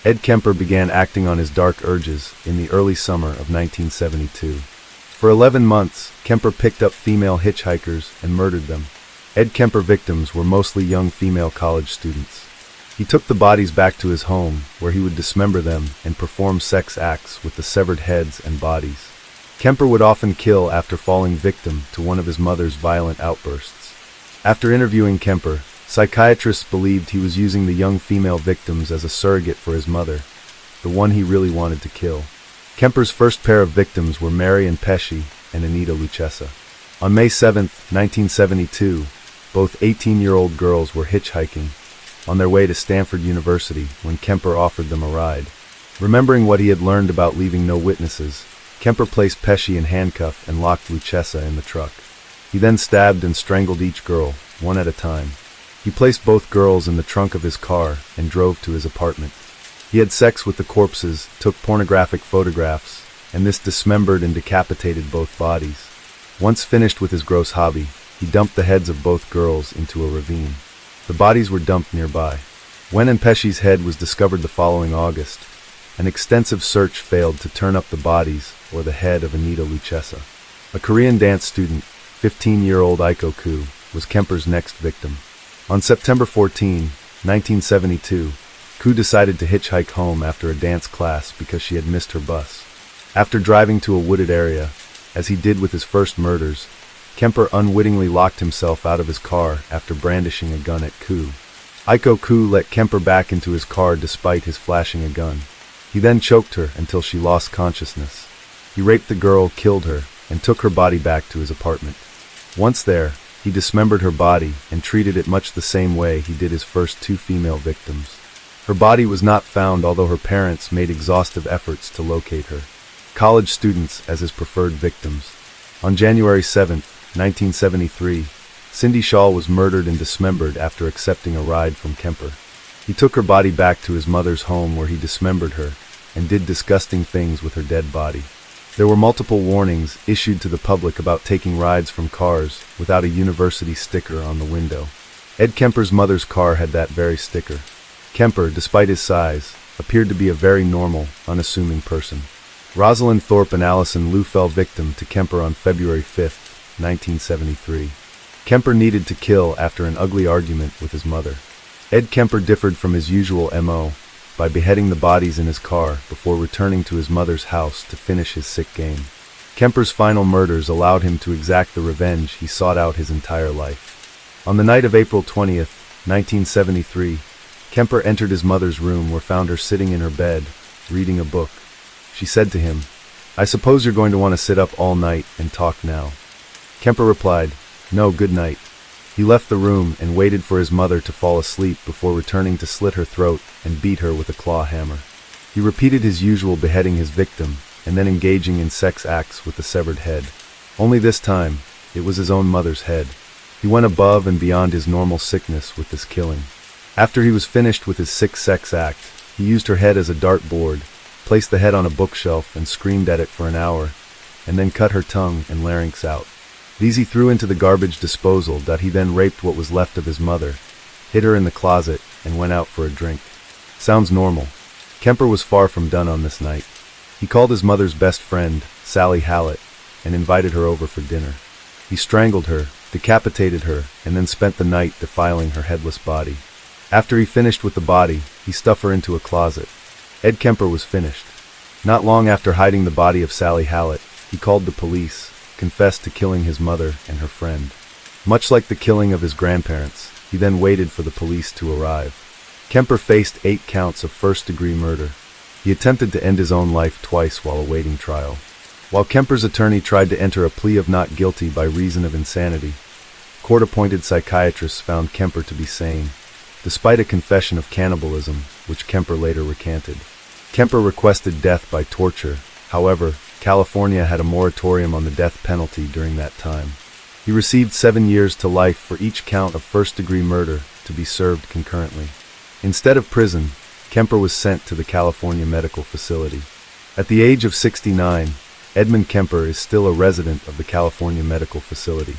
Ed Kemper began acting on his dark urges in the early summer of 1972. For 11 months, Kemper picked up female hitchhikers and murdered them. Ed Kemper victims were mostly young female college students. He took the bodies back to his home, where he would dismember them and perform sex acts with the severed heads and bodies. Kemper would often kill after falling victim to one of his mother's violent outbursts. After interviewing Kemper, psychiatrists believed he was using the young female victims as a surrogate for his mother, the one he really wanted to kill. Kemper's first pair of victims were Mary and Pesci and Anita Lucchesa. On May 7, 1972, both 18-year-old girls were hitchhiking on their way to Stanford University when Kemper offered them a ride. Remembering what he had learned about leaving no witnesses, Kemper placed Pesci in handcuffs and locked Lucchesa in the truck. He then stabbed and strangled each girl, one at a time. He placed both girls in the trunk of his car and drove to his apartment. He had sex with the corpses, took pornographic photographs, and this dismembered and decapitated both bodies. Once finished with his gross hobby, he dumped the heads of both girls into a ravine. The bodies were dumped nearby. When and Pesci's head was discovered the following August, an extensive search failed to turn up the bodies or the head of Anita Lucchesa. A Korean dance student, 15-year-old Aiko Koo, was Kemper's next victim. On September 14, 1972, Koo decided to hitchhike home after a dance class because she had missed her bus. After driving to a wooded area, as he did with his first murders, Kemper unwittingly locked himself out of his car after brandishing a gun at Koo. Aiko Koo let Kemper back into his car despite his flashing a gun. He then choked her until she lost consciousness. He raped the girl, killed her, and took her body back to his apartment. Once there, he dismembered her body and treated it much the same way he did his first two female victims. Her body was not found, although her parents made exhaustive efforts to locate her. College students as his preferred victims. On January 7, 1973, Cindy Shaw was murdered and dismembered after accepting a ride from Kemper. He took her body back to his mother's home where he dismembered her and did disgusting things with her dead body. There were multiple warnings issued to the public about taking rides from cars without a university sticker on the window. Ed Kemper's mother's car had that very sticker. Kemper, despite his size, appeared to be a very normal, unassuming person. Rosalind Thorpe and Allison Liu fell victim to Kemper on February 5, 1973. Kemper needed to kill after an ugly argument with his mother. Ed Kemper differed from his usual MO by beheading the bodies in his car before returning to his mother's house to finish his sick game. Kemper's final murders allowed him to exact the revenge he sought out his entire life. On the night of April 20, 1973, Kemper entered his mother's room where found her sitting in her bed, reading a book. She said to him, "I suppose you're going to want to sit up all night and talk now." Kemper replied, "No, good night." He left the room and waited for his mother to fall asleep before returning to slit her throat and beat her with a claw hammer. He repeated his usual beheading his victim and then engaging in sex acts with the severed head. Only this time, it was his own mother's head. He went above and beyond his normal sickness with this killing. After he was finished with his sixth sex act, he used her head as a dartboard, placed the head on a bookshelf and screamed at it for an hour, and then cut her tongue and larynx out. These he threw into the garbage disposal that he then raped what was left of his mother, hid her in the closet, and went out for a drink. Sounds normal. Kemper was far from done on this night. He called his mother's best friend, Sally Hallett, and invited her over for dinner. He strangled her, decapitated her, and then spent the night defiling her headless body. After he finished with the body, he stuffed her into a closet. Ed Kemper was finished. Not long after hiding the body of Sally Hallett, he called the police, confessed to killing his mother and her friend. Much like the killing of his grandparents, he then waited for the police to arrive. Kemper faced 8 counts of first-degree murder. He attempted to end his own life twice while awaiting trial. While Kemper's attorney tried to enter a plea of not guilty by reason of insanity, court-appointed psychiatrists found Kemper to be sane, despite a confession of cannibalism, which Kemper later recanted. Kemper requested death by torture. However, California had a moratorium on the death penalty during that time. He received 7 years to life for each count of first-degree murder to be served concurrently. Instead of prison, Kemper was sent to the California Medical Facility. At the age of 69, Edmund Kemper is still a resident of the California Medical Facility.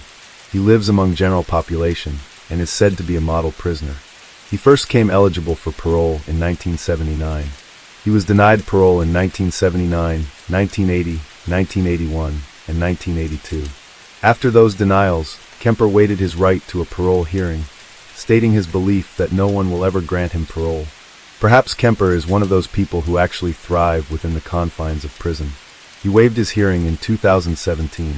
He lives among general population and is said to be a model prisoner. He first came eligible for parole in 1979. He was denied parole in 1979, 1980, 1981, in 1982. After those denials, Kemper waited his right to a parole hearing, stating his belief that no one will ever grant him parole. Perhaps Kemper is one of those people who actually thrive within the confines of prison. He waived his hearing in 2017.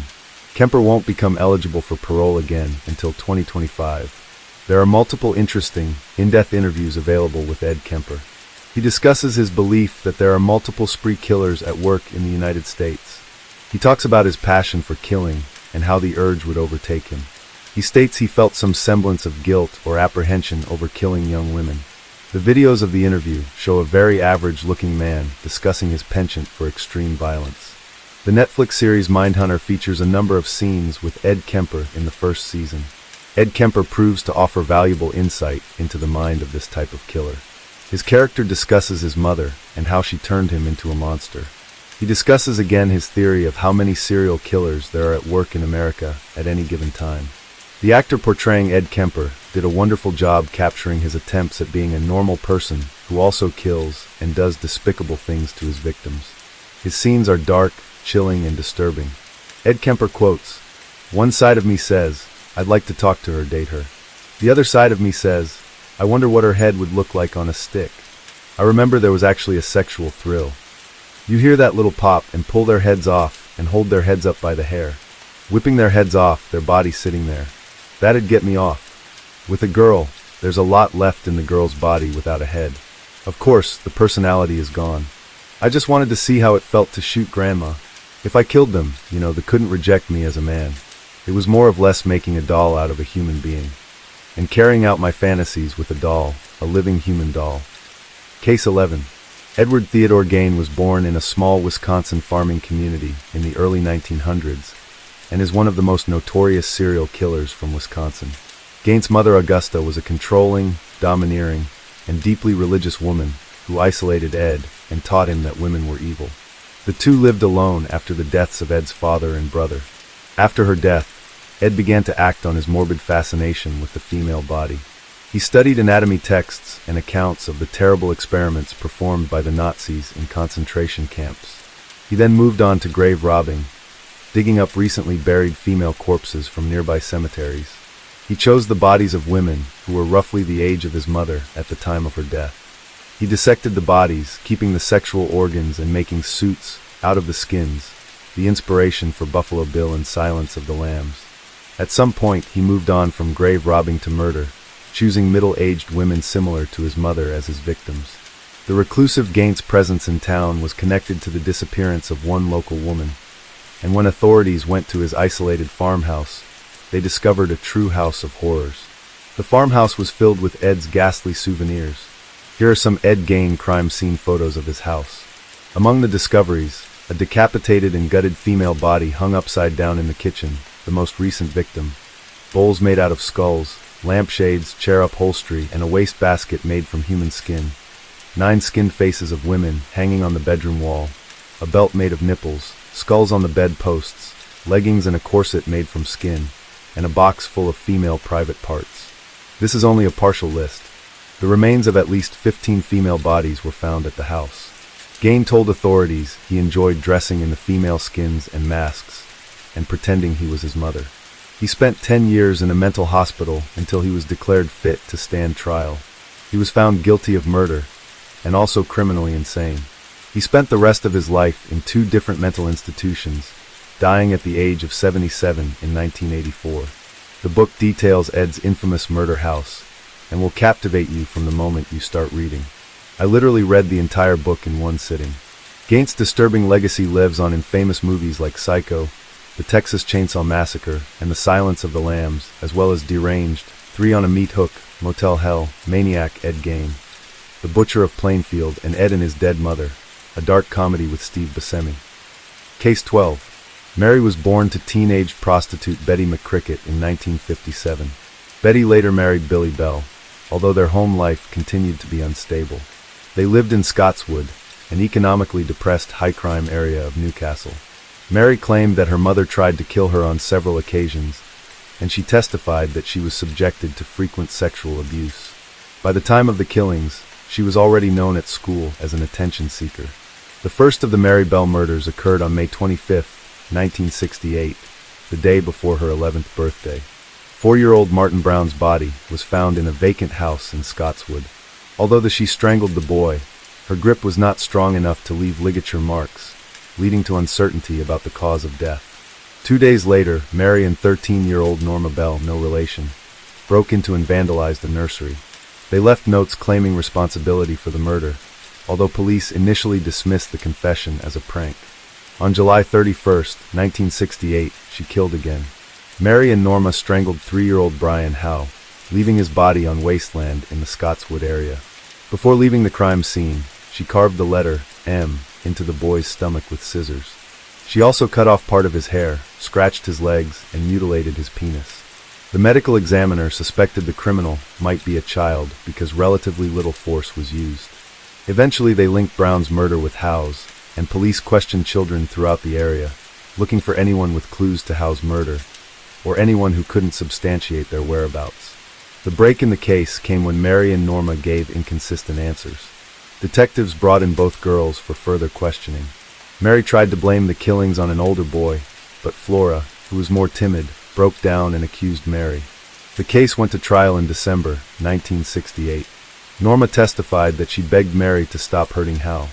Kemper won't become eligible for parole again until 2025. There are multiple interesting, in-depth interviews available with Ed Kemper. He discusses his belief that there are multiple spree killers at work in the United States. He talks about his passion for killing and how the urge would overtake him. He states he felt some semblance of guilt or apprehension over killing young women. The videos of the interview show a very average-looking man discussing his penchant for extreme violence. The Netflix series Mindhunter features a number of scenes with Ed Kemper in the first season. Ed Kemper proves to offer valuable insight into the mind of this type of killer. His character discusses his mother and how she turned him into a monster. He discusses again his theory of how many serial killers there are at work in America at any given time. The actor portraying Ed Kemper did a wonderful job capturing his attempts at being a normal person who also kills and does despicable things to his victims. His scenes are dark, chilling, and disturbing. Ed Kemper quotes, "One side of me says, I'd like to talk to her, date her. The other side of me says, I wonder what her head would look like on a stick. I remember there was actually a sexual thrill. You hear that little pop and pull their heads off and hold their heads up by the hair. Whipping their heads off, their body sitting there. That'd get me off. With a girl, there's a lot left in the girl's body without a head. Of course, the personality is gone. I just wanted to see how it felt to shoot grandma. If I killed them, they couldn't reject me as a man. It was more or less making a doll out of a human being. And carrying out my fantasies with a doll, a living human doll." Case 11. Edward Theodore Gain was born in a small Wisconsin farming community in the early 1900s and is one of the most notorious serial killers from Wisconsin. Gain's mother Augusta was a controlling, domineering, and deeply religious woman who isolated Ed and taught him that women were evil. The two lived alone after the deaths of Ed's father and brother. After her death, Ed began to act on his morbid fascination with the female body. He studied anatomy texts and accounts of the terrible experiments performed by the Nazis in concentration camps. He then moved on to grave robbing, digging up recently buried female corpses from nearby cemeteries. He chose the bodies of women who were roughly the age of his mother at the time of her death. He dissected the bodies, keeping the sexual organs and making suits out of the skins, the inspiration for Buffalo Bill and Silence of the Lambs. At some point, he moved on from grave robbing to murder, choosing middle-aged women similar to his mother as his victims. The reclusive Gain's presence in town was connected to the disappearance of one local woman, and when authorities went to his isolated farmhouse, they discovered a true house of horrors. The farmhouse was filled with Ed's ghastly souvenirs. Here are some Ed Gain crime scene photos of his house. Among the discoveries, a decapitated and gutted female body hung upside down in the kitchen, the most recent victim. Bowls made out of skulls, lampshades, chair upholstery, and a wastebasket made from human skin. 9 skinned faces of women hanging on the bedroom wall. A belt made of nipples, skulls on the bed posts, leggings and a corset made from skin, and a box full of female private parts. This is only a partial list. The remains of at least 15 female bodies were found at the house. Gain told authorities he enjoyed dressing in the female skins and masks, and pretending he was his mother. He spent 10 years in a mental hospital until he was declared fit to stand trial. He was found guilty of murder, and also criminally insane. He spent the rest of his life in 2 different mental institutions, dying at the age of 77 in 1984. The book details Ed's infamous murder house, and will captivate you from the moment you start reading. I literally read the entire book in one sitting. Gain's disturbing legacy lives on in famous movies like Psycho, The Texas Chainsaw Massacre, and The Silence of the Lambs, as well as Deranged, 3 on a Meat Hook, Motel Hell, Maniac, Ed Gain, The Butcher of Plainfield, and Ed and His Dead Mother, a dark comedy with Steve Buscemi. Case 12. Mary was born to teenage prostitute Betty McCricket in 1957. Betty later married Billy Bell, although their home life continued to be unstable. They lived in Scotswood, an economically depressed high-crime area of Newcastle. Mary claimed that her mother tried to kill her on several occasions, and she testified that she was subjected to frequent sexual abuse. By the time of the killings, she was already known at school as an attention seeker. The first of the Mary Bell murders occurred on May 25, 1968, the day before her 11th birthday. 4-year-old Martin Brown's body was found in a vacant house in Scotswood. Although she strangled the boy, her grip was not strong enough to leave ligature marks, leading to uncertainty about the cause of death. 2 days later, Mary and 13-year-old Norma Bell, no relation, broke into and vandalized a nursery. They left notes claiming responsibility for the murder, although police initially dismissed the confession as a prank. On July 31, 1968, she killed again. Mary and Norma strangled 3-year-old Brian Howe, leaving his body on wasteland in the Scotswood area. Before leaving the crime scene, she carved the letter M into the boy's stomach with scissors. She also cut off part of his hair, scratched his legs, and mutilated his penis. The medical examiner suspected the criminal might be a child because relatively little force was used. Eventually they linked Brown's murder with Howe's, and police questioned children throughout the area, looking for anyone with clues to Howe's murder, or anyone who couldn't substantiate their whereabouts. The break in the case came when Mary and Norma gave inconsistent answers. Detectives brought in both girls for further questioning. Mary tried to blame the killings on an older boy, but Flora, who was more timid, broke down and accused Mary. The case went to trial in December 1968. Norma testified that she begged Mary to stop hurting Howe.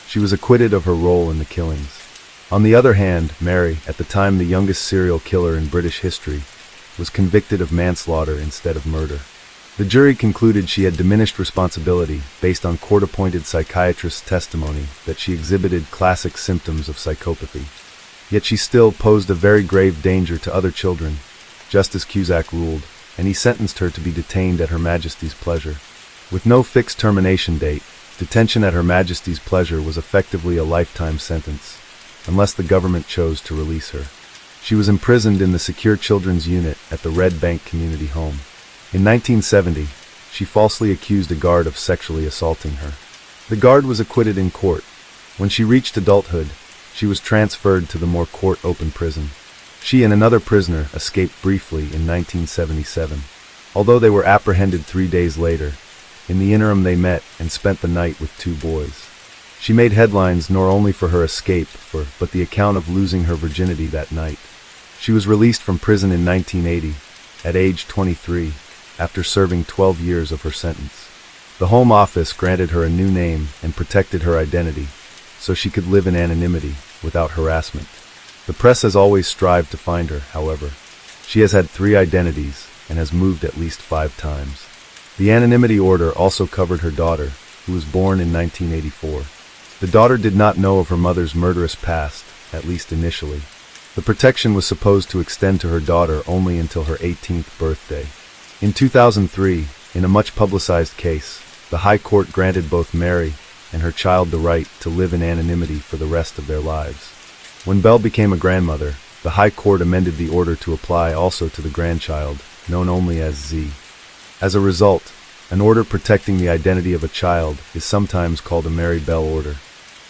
She was acquitted of her role in the killings. On the other hand, Mary, at the time the youngest serial killer in British history, was convicted of manslaughter instead of murder. The jury concluded she had diminished responsibility based on court-appointed psychiatrist's testimony that she exhibited classic symptoms of psychopathy. Yet she still posed a very grave danger to other children. Justice Cusack ruled, and he sentenced her to be detained at Her Majesty's pleasure. With no fixed termination date, detention at Her Majesty's pleasure was effectively a lifetime sentence, unless the government chose to release her. She was imprisoned in the Secure Children's Unit at the Red Bank Community Home. In 1970, she falsely accused a guard of sexually assaulting her. The guard was acquitted in court. When she reached adulthood, she was transferred to the more court-open prison. She and another prisoner escaped briefly in 1977. Although they were apprehended 3 days later, in the interim they met and spent the night with 2 boys. She made headlines not only for her escape, but the account of losing her virginity that night. She was released from prison in 1980, at age 23, after serving 12 years of her sentence. The Home Office granted her a new name and protected her identity, so she could live in anonymity without harassment. The press has always strived to find her, however. She has had 3 identities and has moved at least 5 times. The anonymity order also covered her daughter, who was born in 1984. The daughter did not know of her mother's murderous past, at least initially. The protection was supposed to extend to her daughter only until her 18th birthday. In 2003, in a much publicized case, the High Court granted both Mary and her child the right to live in anonymity for the rest of their lives. When Belle became a grandmother, the High Court amended the order to apply also to the grandchild, known only as Z. As a result, an order protecting the identity of a child is sometimes called a Mary Bell order.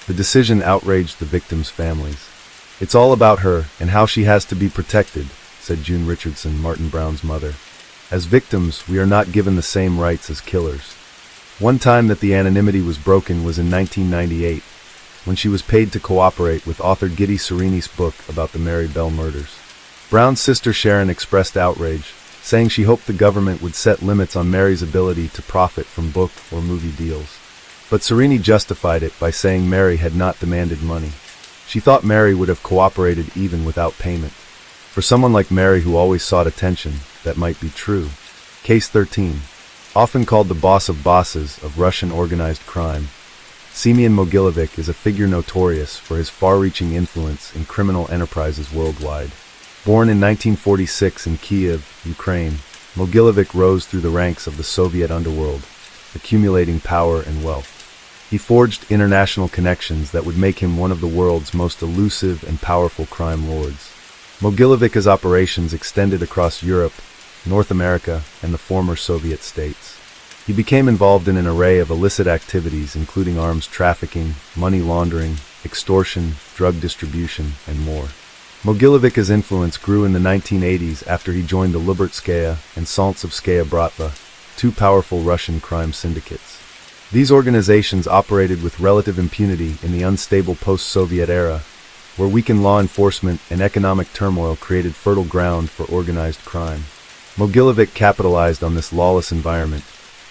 The decision outraged the victims' families. "It's all about her and how she has to be protected," said June Richardson, Martin Brown's mother. "As victims, we are not given the same rights as killers." One time that the anonymity was broken was in 1998, when she was paid to cooperate with author Giddy Sereni's book about the Mary Bell murders. Brown's sister Sharon expressed outrage, saying she hoped the government would set limits on Mary's ability to profit from book or movie deals. But Sereni justified it by saying Mary had not demanded money. She thought Mary would have cooperated even without payment. For someone like Mary who always sought attention, that might be true. Case 13. Often called the boss of bosses of Russian organized crime, Semyon Mogilevic is a figure notorious for his far-reaching influence in criminal enterprises worldwide. Born in 1946 in Kyiv, Ukraine, Mogilevic rose through the ranks of the Soviet underworld, accumulating power and wealth. He forged international connections that would make him one of the world's most elusive and powerful crime lords. Mogilevic's operations extended across Europe, North America, and the former Soviet states. He became involved in an array of illicit activities including arms trafficking, money laundering, extortion, drug distribution, and more. Mogilevic's influence grew in the 1980s after he joined the Lubeltskaya and Saltsevskaya Bratva, 2 powerful Russian crime syndicates. These organizations operated with relative impunity in the unstable post-Soviet era, where weakened law enforcement and economic turmoil created fertile ground for organized crime. Mogilevich capitalized on this lawless environment,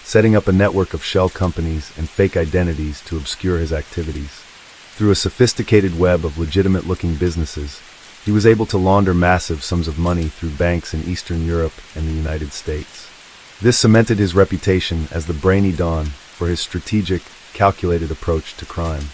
setting up a network of shell companies and fake identities to obscure his activities. Through a sophisticated web of legitimate-looking businesses, he was able to launder massive sums of money through banks in Eastern Europe and the United States. This cemented his reputation as the brainy Don for his strategic, calculated approach to crime.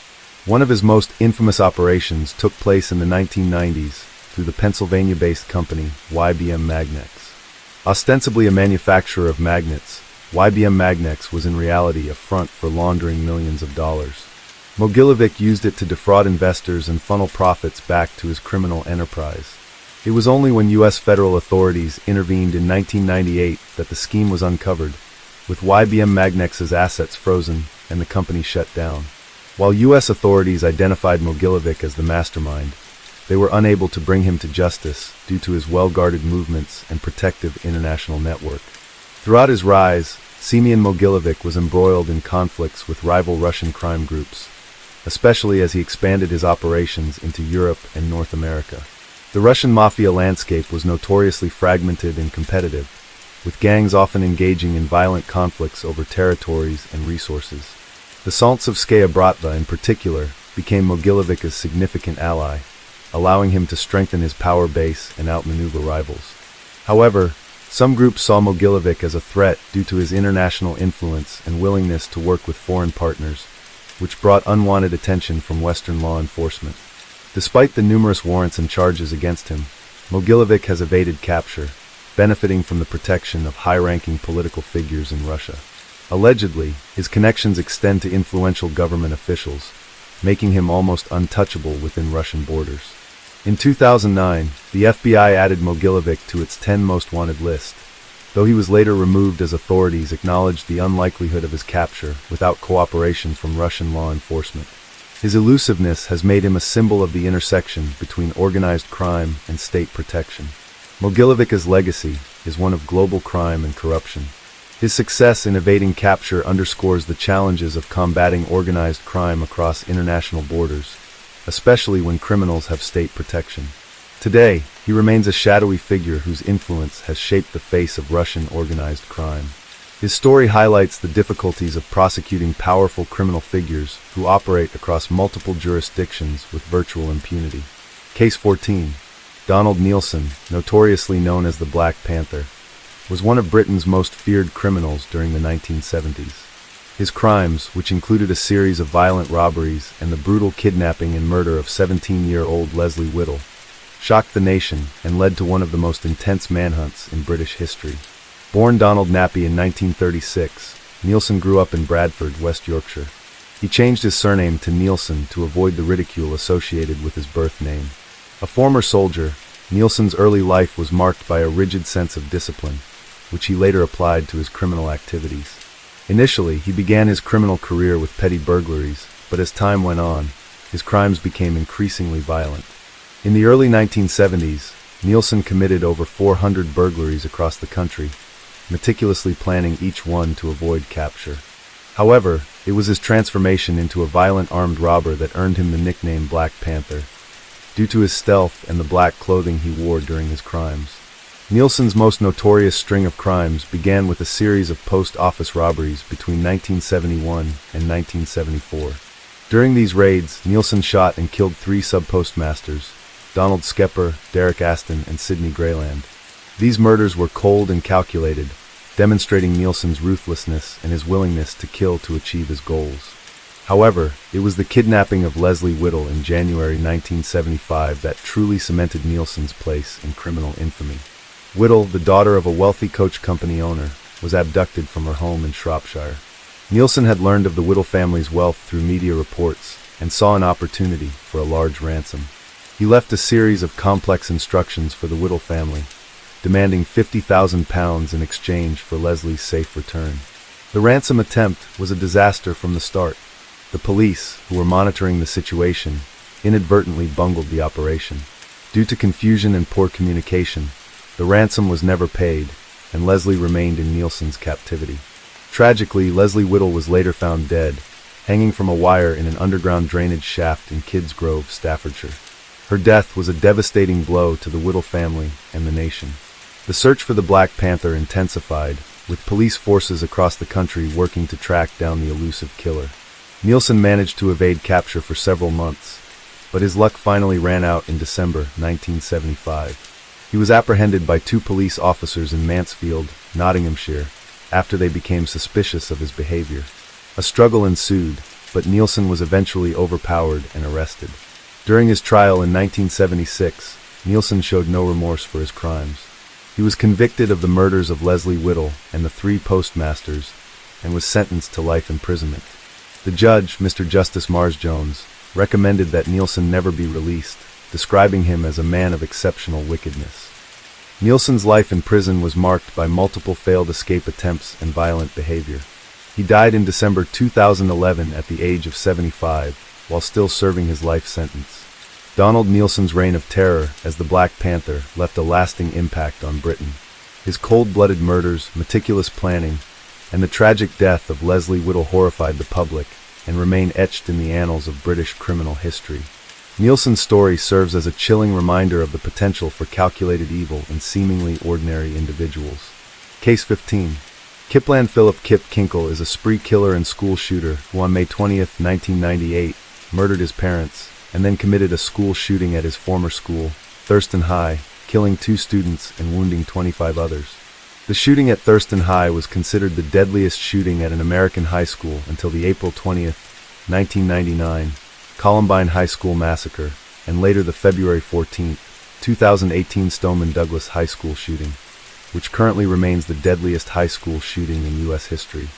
One of his most infamous operations took place in the 1990s through the Pennsylvania-based company YBM Magnex. Ostensibly a manufacturer of magnets, YBM Magnex was in reality a front for laundering millions of dollars. Mogilevich used it to defraud investors and funnel profits back to his criminal enterprise. It was only when U.S. federal authorities intervened in 1998 that the scheme was uncovered, with YBM Magnex's assets frozen and the company shut down. While U.S. authorities identified Mogilevich as the mastermind, they were unable to bring him to justice due to his well-guarded movements and protective international network. Throughout his rise, Semyon Mogilevich was embroiled in conflicts with rival Russian crime groups, especially as he expanded his operations into Europe and North America. The Russian mafia landscape was notoriously fragmented and competitive, with gangs often engaging in violent conflicts over territories and resources. The Saltsevskaya Bratva, in particular, became Mogilevich's significant ally, allowing him to strengthen his power base and outmaneuver rivals. However, some groups saw Mogilevich as a threat due to his international influence and willingness to work with foreign partners, which brought unwanted attention from Western law enforcement. Despite the numerous warrants and charges against him, Mogilevich has evaded capture, benefiting from the protection of high-ranking political figures in Russia. Allegedly, his connections extend to influential government officials, making him almost untouchable within Russian borders. In 2009, the FBI added Mogilevich to its 10 most wanted list, though he was later removed as authorities acknowledged the unlikelihood of his capture without cooperation from Russian law enforcement. His elusiveness has made him a symbol of the intersection between organized crime and state protection. Mogilevich's legacy is one of global crime and corruption. His success in evading capture underscores the challenges of combating organized crime across international borders, especially when criminals have state protection. Today, he remains a shadowy figure whose influence has shaped the face of Russian organized crime. His story highlights the difficulties of prosecuting powerful criminal figures who operate across multiple jurisdictions with virtual impunity. Case 14. Donald Nielsen, notoriously known as the Black Panther, was one of Britain's most feared criminals during the 1970s. His crimes, which included a series of violent robberies and the brutal kidnapping and murder of 17-year-old Leslie Whittle, shocked the nation and led to one of the most intense manhunts in British history. Born Donald Nappy in 1936, Nielsen grew up in Bradford, West Yorkshire. He changed his surname to Nielsen to avoid the ridicule associated with his birth name. A former soldier, Nielsen's early life was marked by a rigid sense of discipline, which he later applied to his criminal activities. Initially, he began his criminal career with petty burglaries, but as time went on, his crimes became increasingly violent. In the early 1970s, Nielsen committed over 400 burglaries across the country, meticulously planning each one to avoid capture. However, it was his transformation into a violent armed robber that earned him the nickname Black Panther, due to his stealth and the black clothing he wore during his crimes. Nielsen's most notorious string of crimes began with a series of post-office robberies between 1971 and 1974. During these raids, Nielsen shot and killed 3 sub-postmasters, Donald Skepper, Derek Aston, and Sidney Grayland. These murders were cold and calculated, demonstrating Nielsen's ruthlessness and his willingness to kill to achieve his goals. However, it was the kidnapping of Leslie Whittle in January 1975 that truly cemented Nielsen's place in criminal infamy. Whittle, the daughter of a wealthy coach company owner, was abducted from her home in Shropshire. Nielsen had learned of the Whittle family's wealth through media reports and saw an opportunity for a large ransom. He left a series of complex instructions for the Whittle family, demanding £50,000 in exchange for Leslie's safe return. The ransom attempt was a disaster from the start. The police, who were monitoring the situation, inadvertently bungled the operation. Due to confusion and poor communication, the ransom was never paid, and Leslie remained in Nielsen's captivity. Tragically, Leslie Whittle was later found dead, hanging from a wire in an underground drainage shaft in Kids Grove, Staffordshire. Her death was a devastating blow to the Whittle family and the nation. The search for the Black Panther intensified, with police forces across the country working to track down the elusive killer. Nielsen managed to evade capture for several months, but his luck finally ran out in December 1975. He was apprehended by 2 police officers in Mansfield, Nottinghamshire, after they became suspicious of his behavior. A struggle ensued, but Nielsen was eventually overpowered and arrested. During his trial in 1976, Nielsen showed no remorse for his crimes. He was convicted of the murders of Leslie Whittle and the 3 postmasters, and was sentenced to life imprisonment. The judge, Mr. Justice Mars Jones, recommended that Nielsen never be released, describing him as a man of exceptional wickedness. Nielsen's life in prison was marked by multiple failed escape attempts and violent behavior. He died in December 2011 at the age of 75, while still serving his life sentence. Donald Nielsen's reign of terror as the Black Panther left a lasting impact on Britain. His cold-blooded murders, meticulous planning, and the tragic death of Leslie Whittle horrified the public and remain etched in the annals of British criminal history. Nielsen's story serves as a chilling reminder of the potential for calculated evil in seemingly ordinary individuals. Case 15. Kipland Philip Kip Kinkle is a spree killer and school shooter who on May 20, 1998, murdered his parents, and then committed a school shooting at his former school, Thurston High, killing 2 students and wounding 25 others. The shooting at Thurston High was considered the deadliest shooting at an American high school until the April 20, 1999, Columbine High School massacre, and later the February 14, 2018 Stoneman Douglas High School shooting, which currently remains the deadliest high school shooting in U.S. history.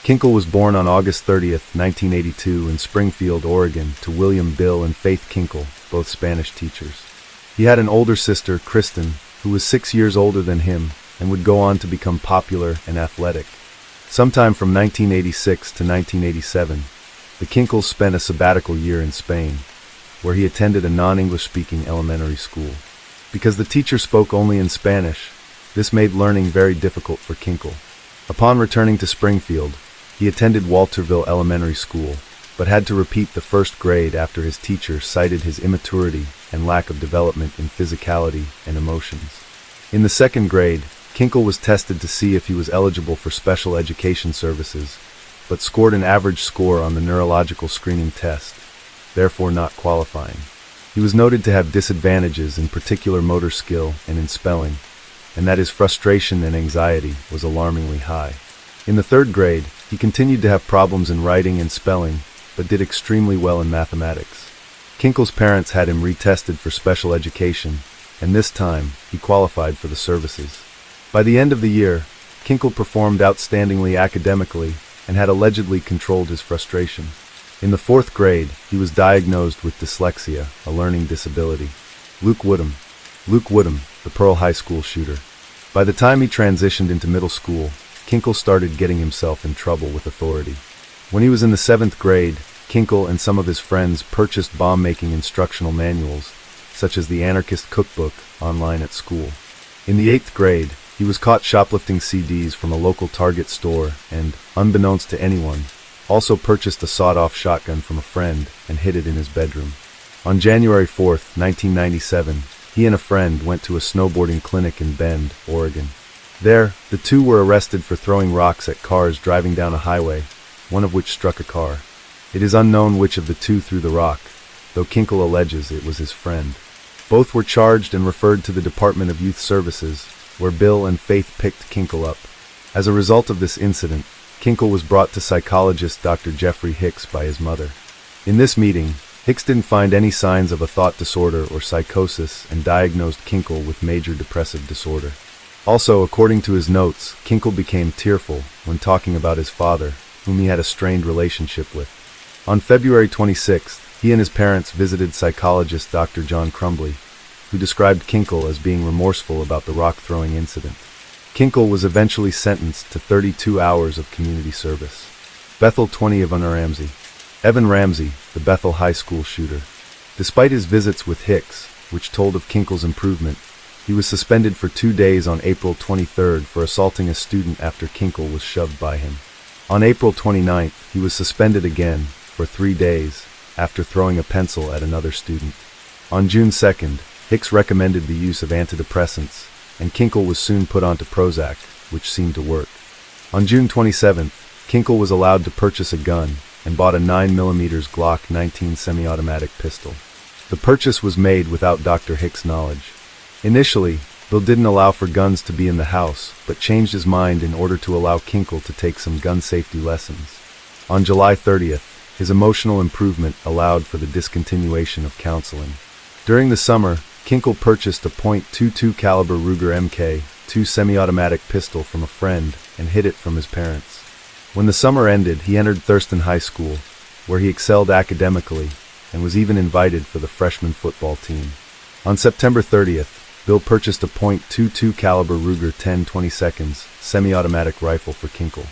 Kinkle was born on August 30, 1982 in Springfield, Oregon, to William Bill and Faith Kinkle, both Spanish teachers. He had an older sister, Kristen, who was 6 years older than him and would go on to become popular and athletic. Sometime from 1986 to 1987, the Kinkles spent a sabbatical year in Spain, where he attended a non-English-speaking elementary school. Because the teacher spoke only in Spanish, this made learning very difficult for Kinkle. Upon returning to Springfield, he attended Walterville Elementary School, but had to repeat the first grade after his teacher cited his immaturity and lack of development in physicality and emotions. In the second grade, Kinkle was tested to see if he was eligible for special education services, but scored an average score on the neurological screening test, therefore not qualifying. He was noted to have disadvantages in particular motor skill and in spelling, and that his frustration and anxiety was alarmingly high. In the third grade, he continued to have problems in writing and spelling, but did extremely well in mathematics. Kinkle's parents had him retested for special education, and this time, he qualified for the services. By the end of the year, Kinkle performed outstandingly academically and had allegedly controlled his frustration. In the fourth grade, he was diagnosed with dyslexia, a learning disability. Luke Woodham, the Pearl High School shooter. By the time he transitioned into middle school, Kinkle started getting himself in trouble with authority. When he was in the 7th grade, Kinkle and some of his friends purchased bomb-making instructional manuals, such as the Anarchist Cookbook, online at school. In the 8th grade, he was caught shoplifting CDs from a local Target store and, unbeknownst to anyone, also purchased a sawed-off shotgun from a friend and hid it in his bedroom. On January 4, 1997, he and a friend went to a snowboarding clinic in Bend, Oregon. There, the two were arrested for throwing rocks at cars driving down a highway, one of which struck a car. It is unknown which of the two threw the rock, though Kinkle alleges it was his friend. Both were charged and referred to the Department of Youth Services, where Bill and Faith picked Kinkle up. As a result of this incident, Kinkle was brought to psychologist Dr. Jeffrey Hicks by his mother. In this meeting, Hicks didn't find any signs of a thought disorder or psychosis and diagnosed Kinkle with major depressive disorder. Also, according to his notes, Kinkle became tearful when talking about his father, whom he had a strained relationship with. On February 26th, he and his parents visited psychologist Dr. John Crumbly, who described Kinkle as being remorseful about the rock-throwing incident. Kinkle was eventually sentenced to 32 hours of community service. Bethel 20 of Ramsey. Evan Ramsey, the Bethel High School shooter. Despite his visits with Hicks, which told of Kinkle's improvement, he was suspended for 2 days on April 23rd for assaulting a student after Kinkle was shoved by him. On April 29th, he was suspended again for 3 days after throwing a pencil at another student. On June 2nd, Hicks recommended the use of antidepressants, and Kinkle was soon put onto Prozac, which seemed to work. On June 27th, Kinkle was allowed to purchase a gun and bought a 9mm Glock 19 semi-automatic pistol. The purchase was made without Dr. Hicks' knowledge. Initially, Bill didn't allow for guns to be in the house, but changed his mind in order to allow Kinkle to take some gun safety lessons. On July 30th, his emotional improvement allowed for the discontinuation of counseling. During the summer, Kinkle purchased a .22 caliber Ruger Mk2 semi-automatic pistol from a friend and hid it from his parents. When the summer ended, he entered Thurston High School, where he excelled academically and was even invited for the freshman football team. On September 30th, Bill purchased a .22 caliber Ruger 10/22 semi-automatic rifle for Kinkle.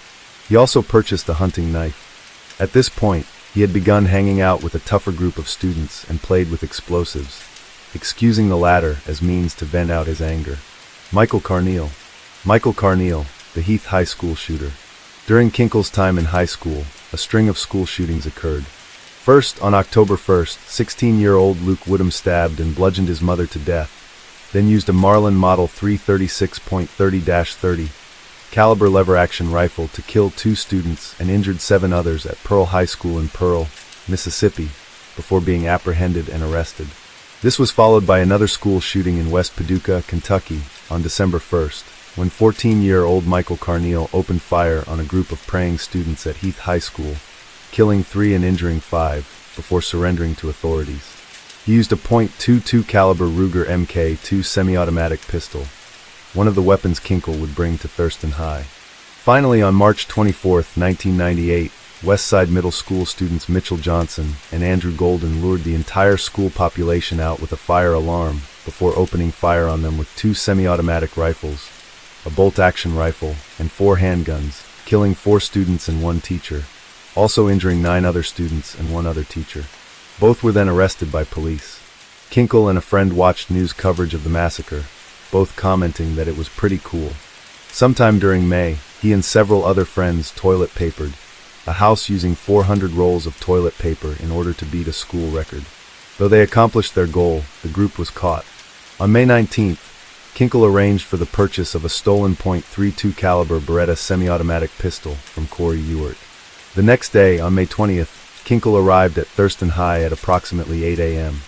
He also purchased a hunting knife. At this point, he had begun hanging out with a tougher group of students and played with explosives, excusing the latter as means to vent out his anger. Michael Carneal, the Heath High School shooter. During Kinkle's time in high school, a string of school shootings occurred. First, on October 1st, 16-year-old Luke Woodham stabbed and bludgeoned his mother to death, then used a Marlin Model 336.30-30 caliber lever-action rifle to kill 2 students and injured 7 others at Pearl High School in Pearl, Mississippi, before being apprehended and arrested. This was followed by another school shooting in West Paducah, Kentucky, on December 1st, when 14-year-old Michael Carneal opened fire on a group of praying students at Heath High School, killing 3 and injuring 5, before surrendering to authorities. He used a .22 caliber Ruger Mk2 semi-automatic pistol, one of the weapons Kinkle would bring to Thurston High. Finally, on March 24, 1998, Westside Middle School students Mitchell Johnson and Andrew Golden lured the entire school population out with a fire alarm before opening fire on them with 2 semi-automatic rifles, a bolt-action rifle, and 4 handguns, killing 4 students and 1 teacher, also injuring 9 other students and 1 other teacher. Both were then arrested by police. Kinkle and a friend watched news coverage of the massacre, both commenting that it was pretty cool. Sometime during May, he and several other friends toilet papered a house using 400 rolls of toilet paper in order to beat a school record. Though they accomplished their goal, the group was caught. On May 19th, Kinkle arranged for the purchase of a stolen .32 caliber Beretta semi-automatic pistol from Corey Ewart. The next day, on May 20th, Kinkle arrived at Thurston High at approximately 8 a.m.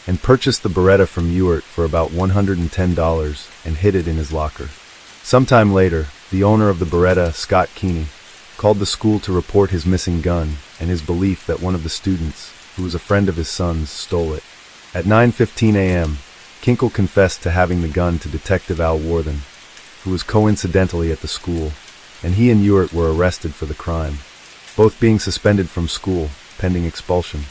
and purchased the Beretta from Ewart for about $110 and hid it in his locker. Sometime later, the owner of the Beretta, Scott Keeney, called the school to report his missing gun and his belief that one of the students, who was a friend of his son's, stole it. At 9:15 a.m., Kinkle confessed to having the gun to Detective Al Worthen, who was coincidentally at the school, and he and Ewart were arrested for the crime, both being suspended from school, pending expulsion.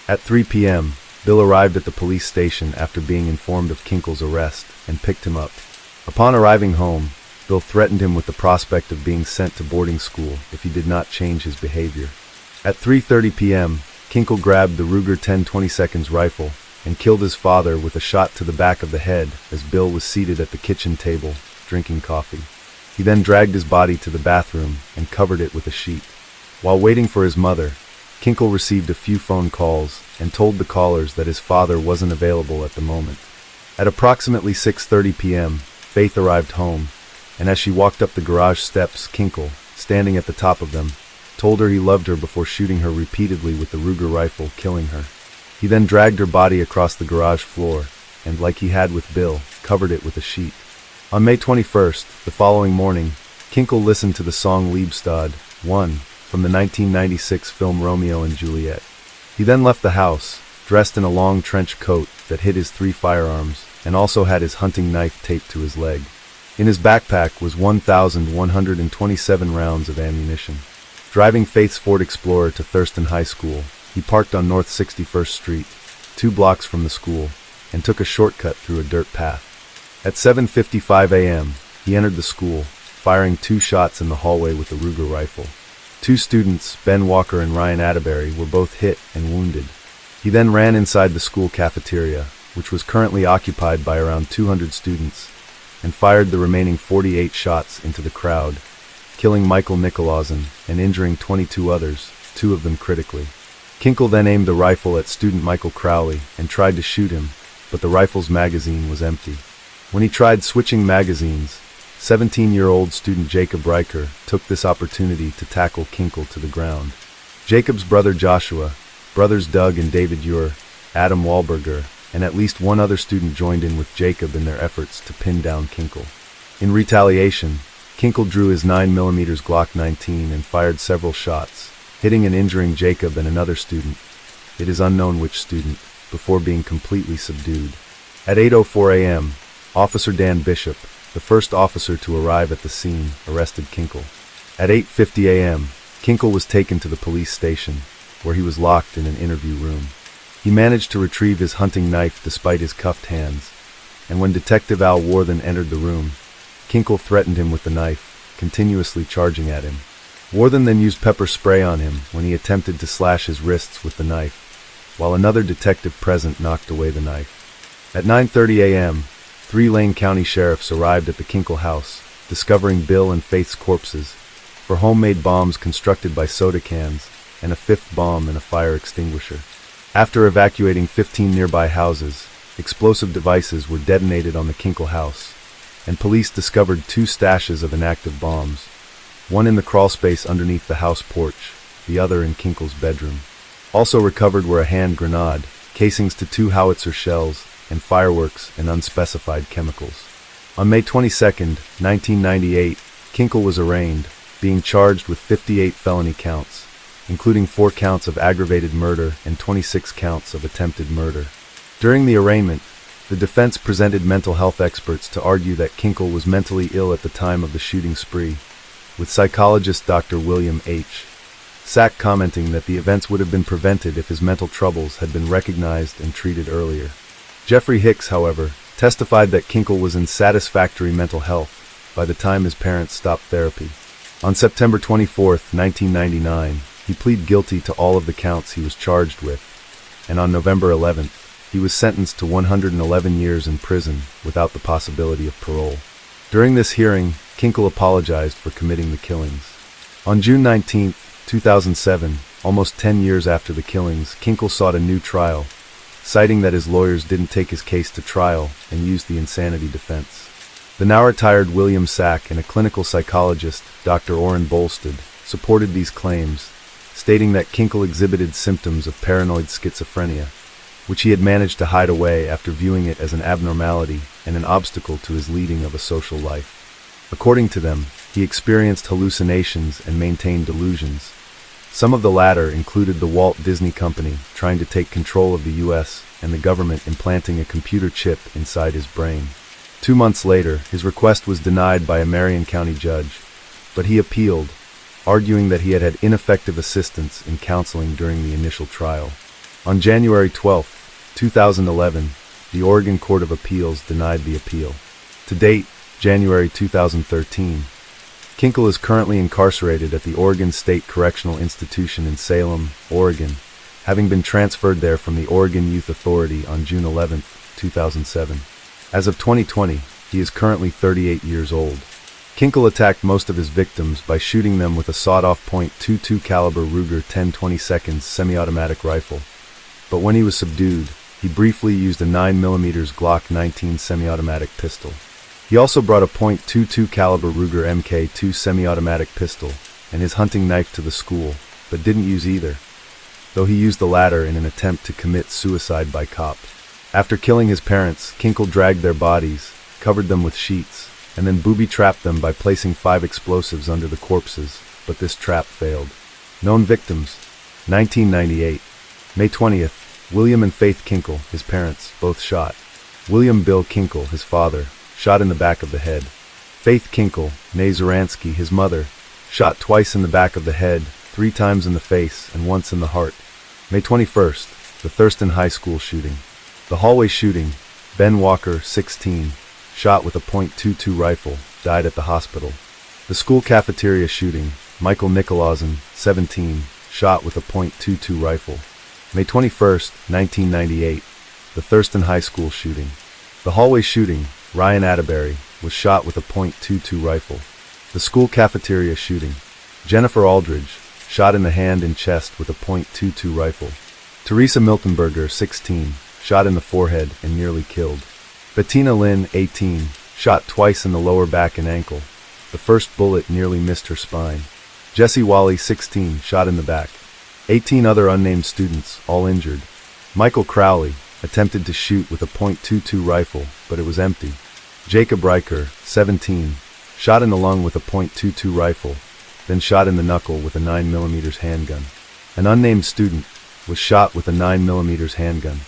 At 3 p.m., Bill arrived at the police station after being informed of Kinkle's arrest and picked him up. Upon arriving home, Bill threatened him with the prospect of being sent to boarding school if he did not change his behavior. At 3:30 p.m., Kinkle grabbed the Ruger 10/22 rifle and killed his father with a shot to the back of the head as Bill was seated at the kitchen table, drinking coffee. He then dragged his body to the bathroom and covered it with a sheet. While waiting for his mother, Kinkle received a few phone calls and told the callers that his father wasn't available at the moment. At approximately 6:30 p.m., Faith arrived home, and as she walked up the garage steps, Kinkle, standing at the top of them, told her he loved her before shooting her repeatedly with the Ruger rifle, killing her. He then dragged her body across the garage floor and, like he had with Bill, covered it with a sheet. On May 21st, the following morning, Kinkle listened to the song Liebestod 1 from the 1996 film Romeo and Juliet. He then left the house, dressed in a long trench coat that hid his 3 firearms, and also had his hunting knife taped to his leg. In his backpack was 1,127 rounds of ammunition. Driving Faith's Ford Explorer to Thurston High School, he parked on North 61st Street, 2 blocks from the school, and took a shortcut through a dirt path. At 7:55 a.m., he entered the school, firing 2 shots in the hallway with the Ruger rifle. 2 students, Ben Walker and Ryan Atterbury, were both hit and wounded. He then ran inside the school cafeteria, which was currently occupied by around 200 students, and fired the remaining 48 shots into the crowd, killing Michael Nicolausen and injuring 22 others, 2 of them critically. Kinkle then aimed the rifle at student Michael Crowley and tried to shoot him, but the rifle's magazine was empty. When he tried switching magazines, 17-year-old student Jacob Riker took this opportunity to tackle Kinkle to the ground. Jacob's brother Joshua, brothers Doug and David Ure, Adam Wahlberger, and at least one other student joined in with Jacob in their efforts to pin down Kinkle. In retaliation, Kinkle drew his 9mm Glock 19 and fired several shots, hitting and injuring Jacob and another student. It is unknown which student, before being completely subdued. At 8:04 a.m., Officer Dan Bishop, the first officer to arrive at the scene, arrested Kinkle. At 8:50 a.m., Kinkle was taken to the police station, where he was locked in an interview room. He managed to retrieve his hunting knife despite his cuffed hands, and when Detective Al Warthen entered the room, Kinkle threatened him with the knife, continuously charging at him. Warthen then used pepper spray on him when he attempted to slash his wrists with the knife, while another detective present knocked away the knife. At 9:30 a.m., 3 Lane County sheriffs arrived at the Kinkle house, discovering Bill and Faith's corpses, for homemade bombs constructed by soda cans, and a 5th bomb and a fire extinguisher. After evacuating 15 nearby houses, explosive devices were detonated on the Kinkle house, and police discovered 2 stashes of inactive bombs, one in the crawlspace underneath the house porch, the other in Kinkle's bedroom. Also recovered were a hand grenade, casings to 2 howitzer shells, and fireworks and unspecified chemicals. On May 22, 1998, Kinkle was arraigned, being charged with 58 felony counts, including 4 counts of aggravated murder and 26 counts of attempted murder. During the arraignment, the defense presented mental health experts to argue that Kinkle was mentally ill at the time of the shooting spree, with psychologist Dr. William H. Sack commenting that the events would have been prevented if his mental troubles had been recognized and treated earlier. Jeffrey Hicks, however, testified that Kinkle was in satisfactory mental health by the time his parents stopped therapy. On September 24, 1999, he pleaded guilty to all of the counts he was charged with, and on November 11th, he was sentenced to 111 years in prison without the possibility of parole. During this hearing, Kinkle apologized for committing the killings. On June 19, 2007, almost 10 years after the killings, Kinkle sought a new trial, citing that his lawyers didn't take his case to trial and used the insanity defense. The now-retired William Sack and a clinical psychologist, Dr. Orrin Bolstad, supported these claims, stating that Kinkle exhibited symptoms of paranoid schizophrenia, which he had managed to hide away after viewing it as an abnormality and an obstacle to his leading of a social life. According to them, he experienced hallucinations and maintained delusions. Some of the latter included the Walt Disney Company trying to take control of the U.S. and the government implanting a computer chip inside his brain. 2 months later, his request was denied by a Marion County judge, but he appealed, arguing that he had had ineffective assistance in counseling during the initial trial. On January 12, 2011, the Oregon Court of Appeals denied the appeal. To date, January 2013, Kinkle is currently incarcerated at the Oregon State Correctional Institution in Salem, Oregon, having been transferred there from the Oregon Youth Authority on June 11, 2007. As of 2020, he is currently 38 years old. Kinkle attacked most of his victims by shooting them with a sawed-off .22 caliber Ruger 10/22 semi-automatic rifle. But when he was subdued, he briefly used a 9mm Glock 19 semi-automatic pistol. He also brought a .22 caliber Ruger Mk2 semi-automatic pistol and his hunting knife to the school, but didn't use either, though he used the latter in an attempt to commit suicide by cop. After killing his parents, Kinkle dragged their bodies, covered them with sheets, and then booby-trapped them by placing 5 explosives under the corpses, but this trap failed. Known victims: 1998. May 20th, William and Faith Kinkle, his parents, both shot. William Bill Kinkle, his father, shot in the back of the head. Faith Kinkle, née Zaransky, his mother, shot twice in the back of the head, 3 times in the face, and once in the heart. May 21st, the Thurston High School shooting. The hallway shooting: Ben Walker, 16, shot with a .22 rifle, died at the hospital. The school cafeteria shooting: Michael Nicolausen, 17, shot with a .22 rifle. May 21st, 1998, the Thurston High School shooting. The hallway shooting: Ryan Atterbury, was shot with a .22 rifle. The school cafeteria shooting: Jennifer Aldridge, shot in the hand and chest with a .22 rifle. Teresa Miltenberger, 16, shot in the forehead and nearly killed. Bettina Lynn, 18, shot twice in the lower back and ankle. The first bullet nearly missed her spine. Jesse Wally, 16, shot in the back. 18 other unnamed students, all injured. Michael Crowley attempted to shoot with a .22 rifle, but it was empty. Jacob Riker, 17, shot in the lung with a .22 rifle, then shot in the knuckle with a 9mm handgun. An unnamed student was shot with a 9mm handgun.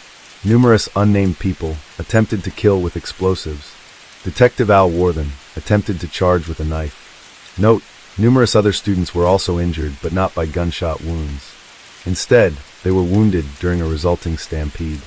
Numerous unnamed people attempted to kill with explosives. Detective Al Worthen attempted to charge with a knife. Note, numerous other students were also injured, but not by gunshot wounds. Instead, they were wounded during a resulting stampede.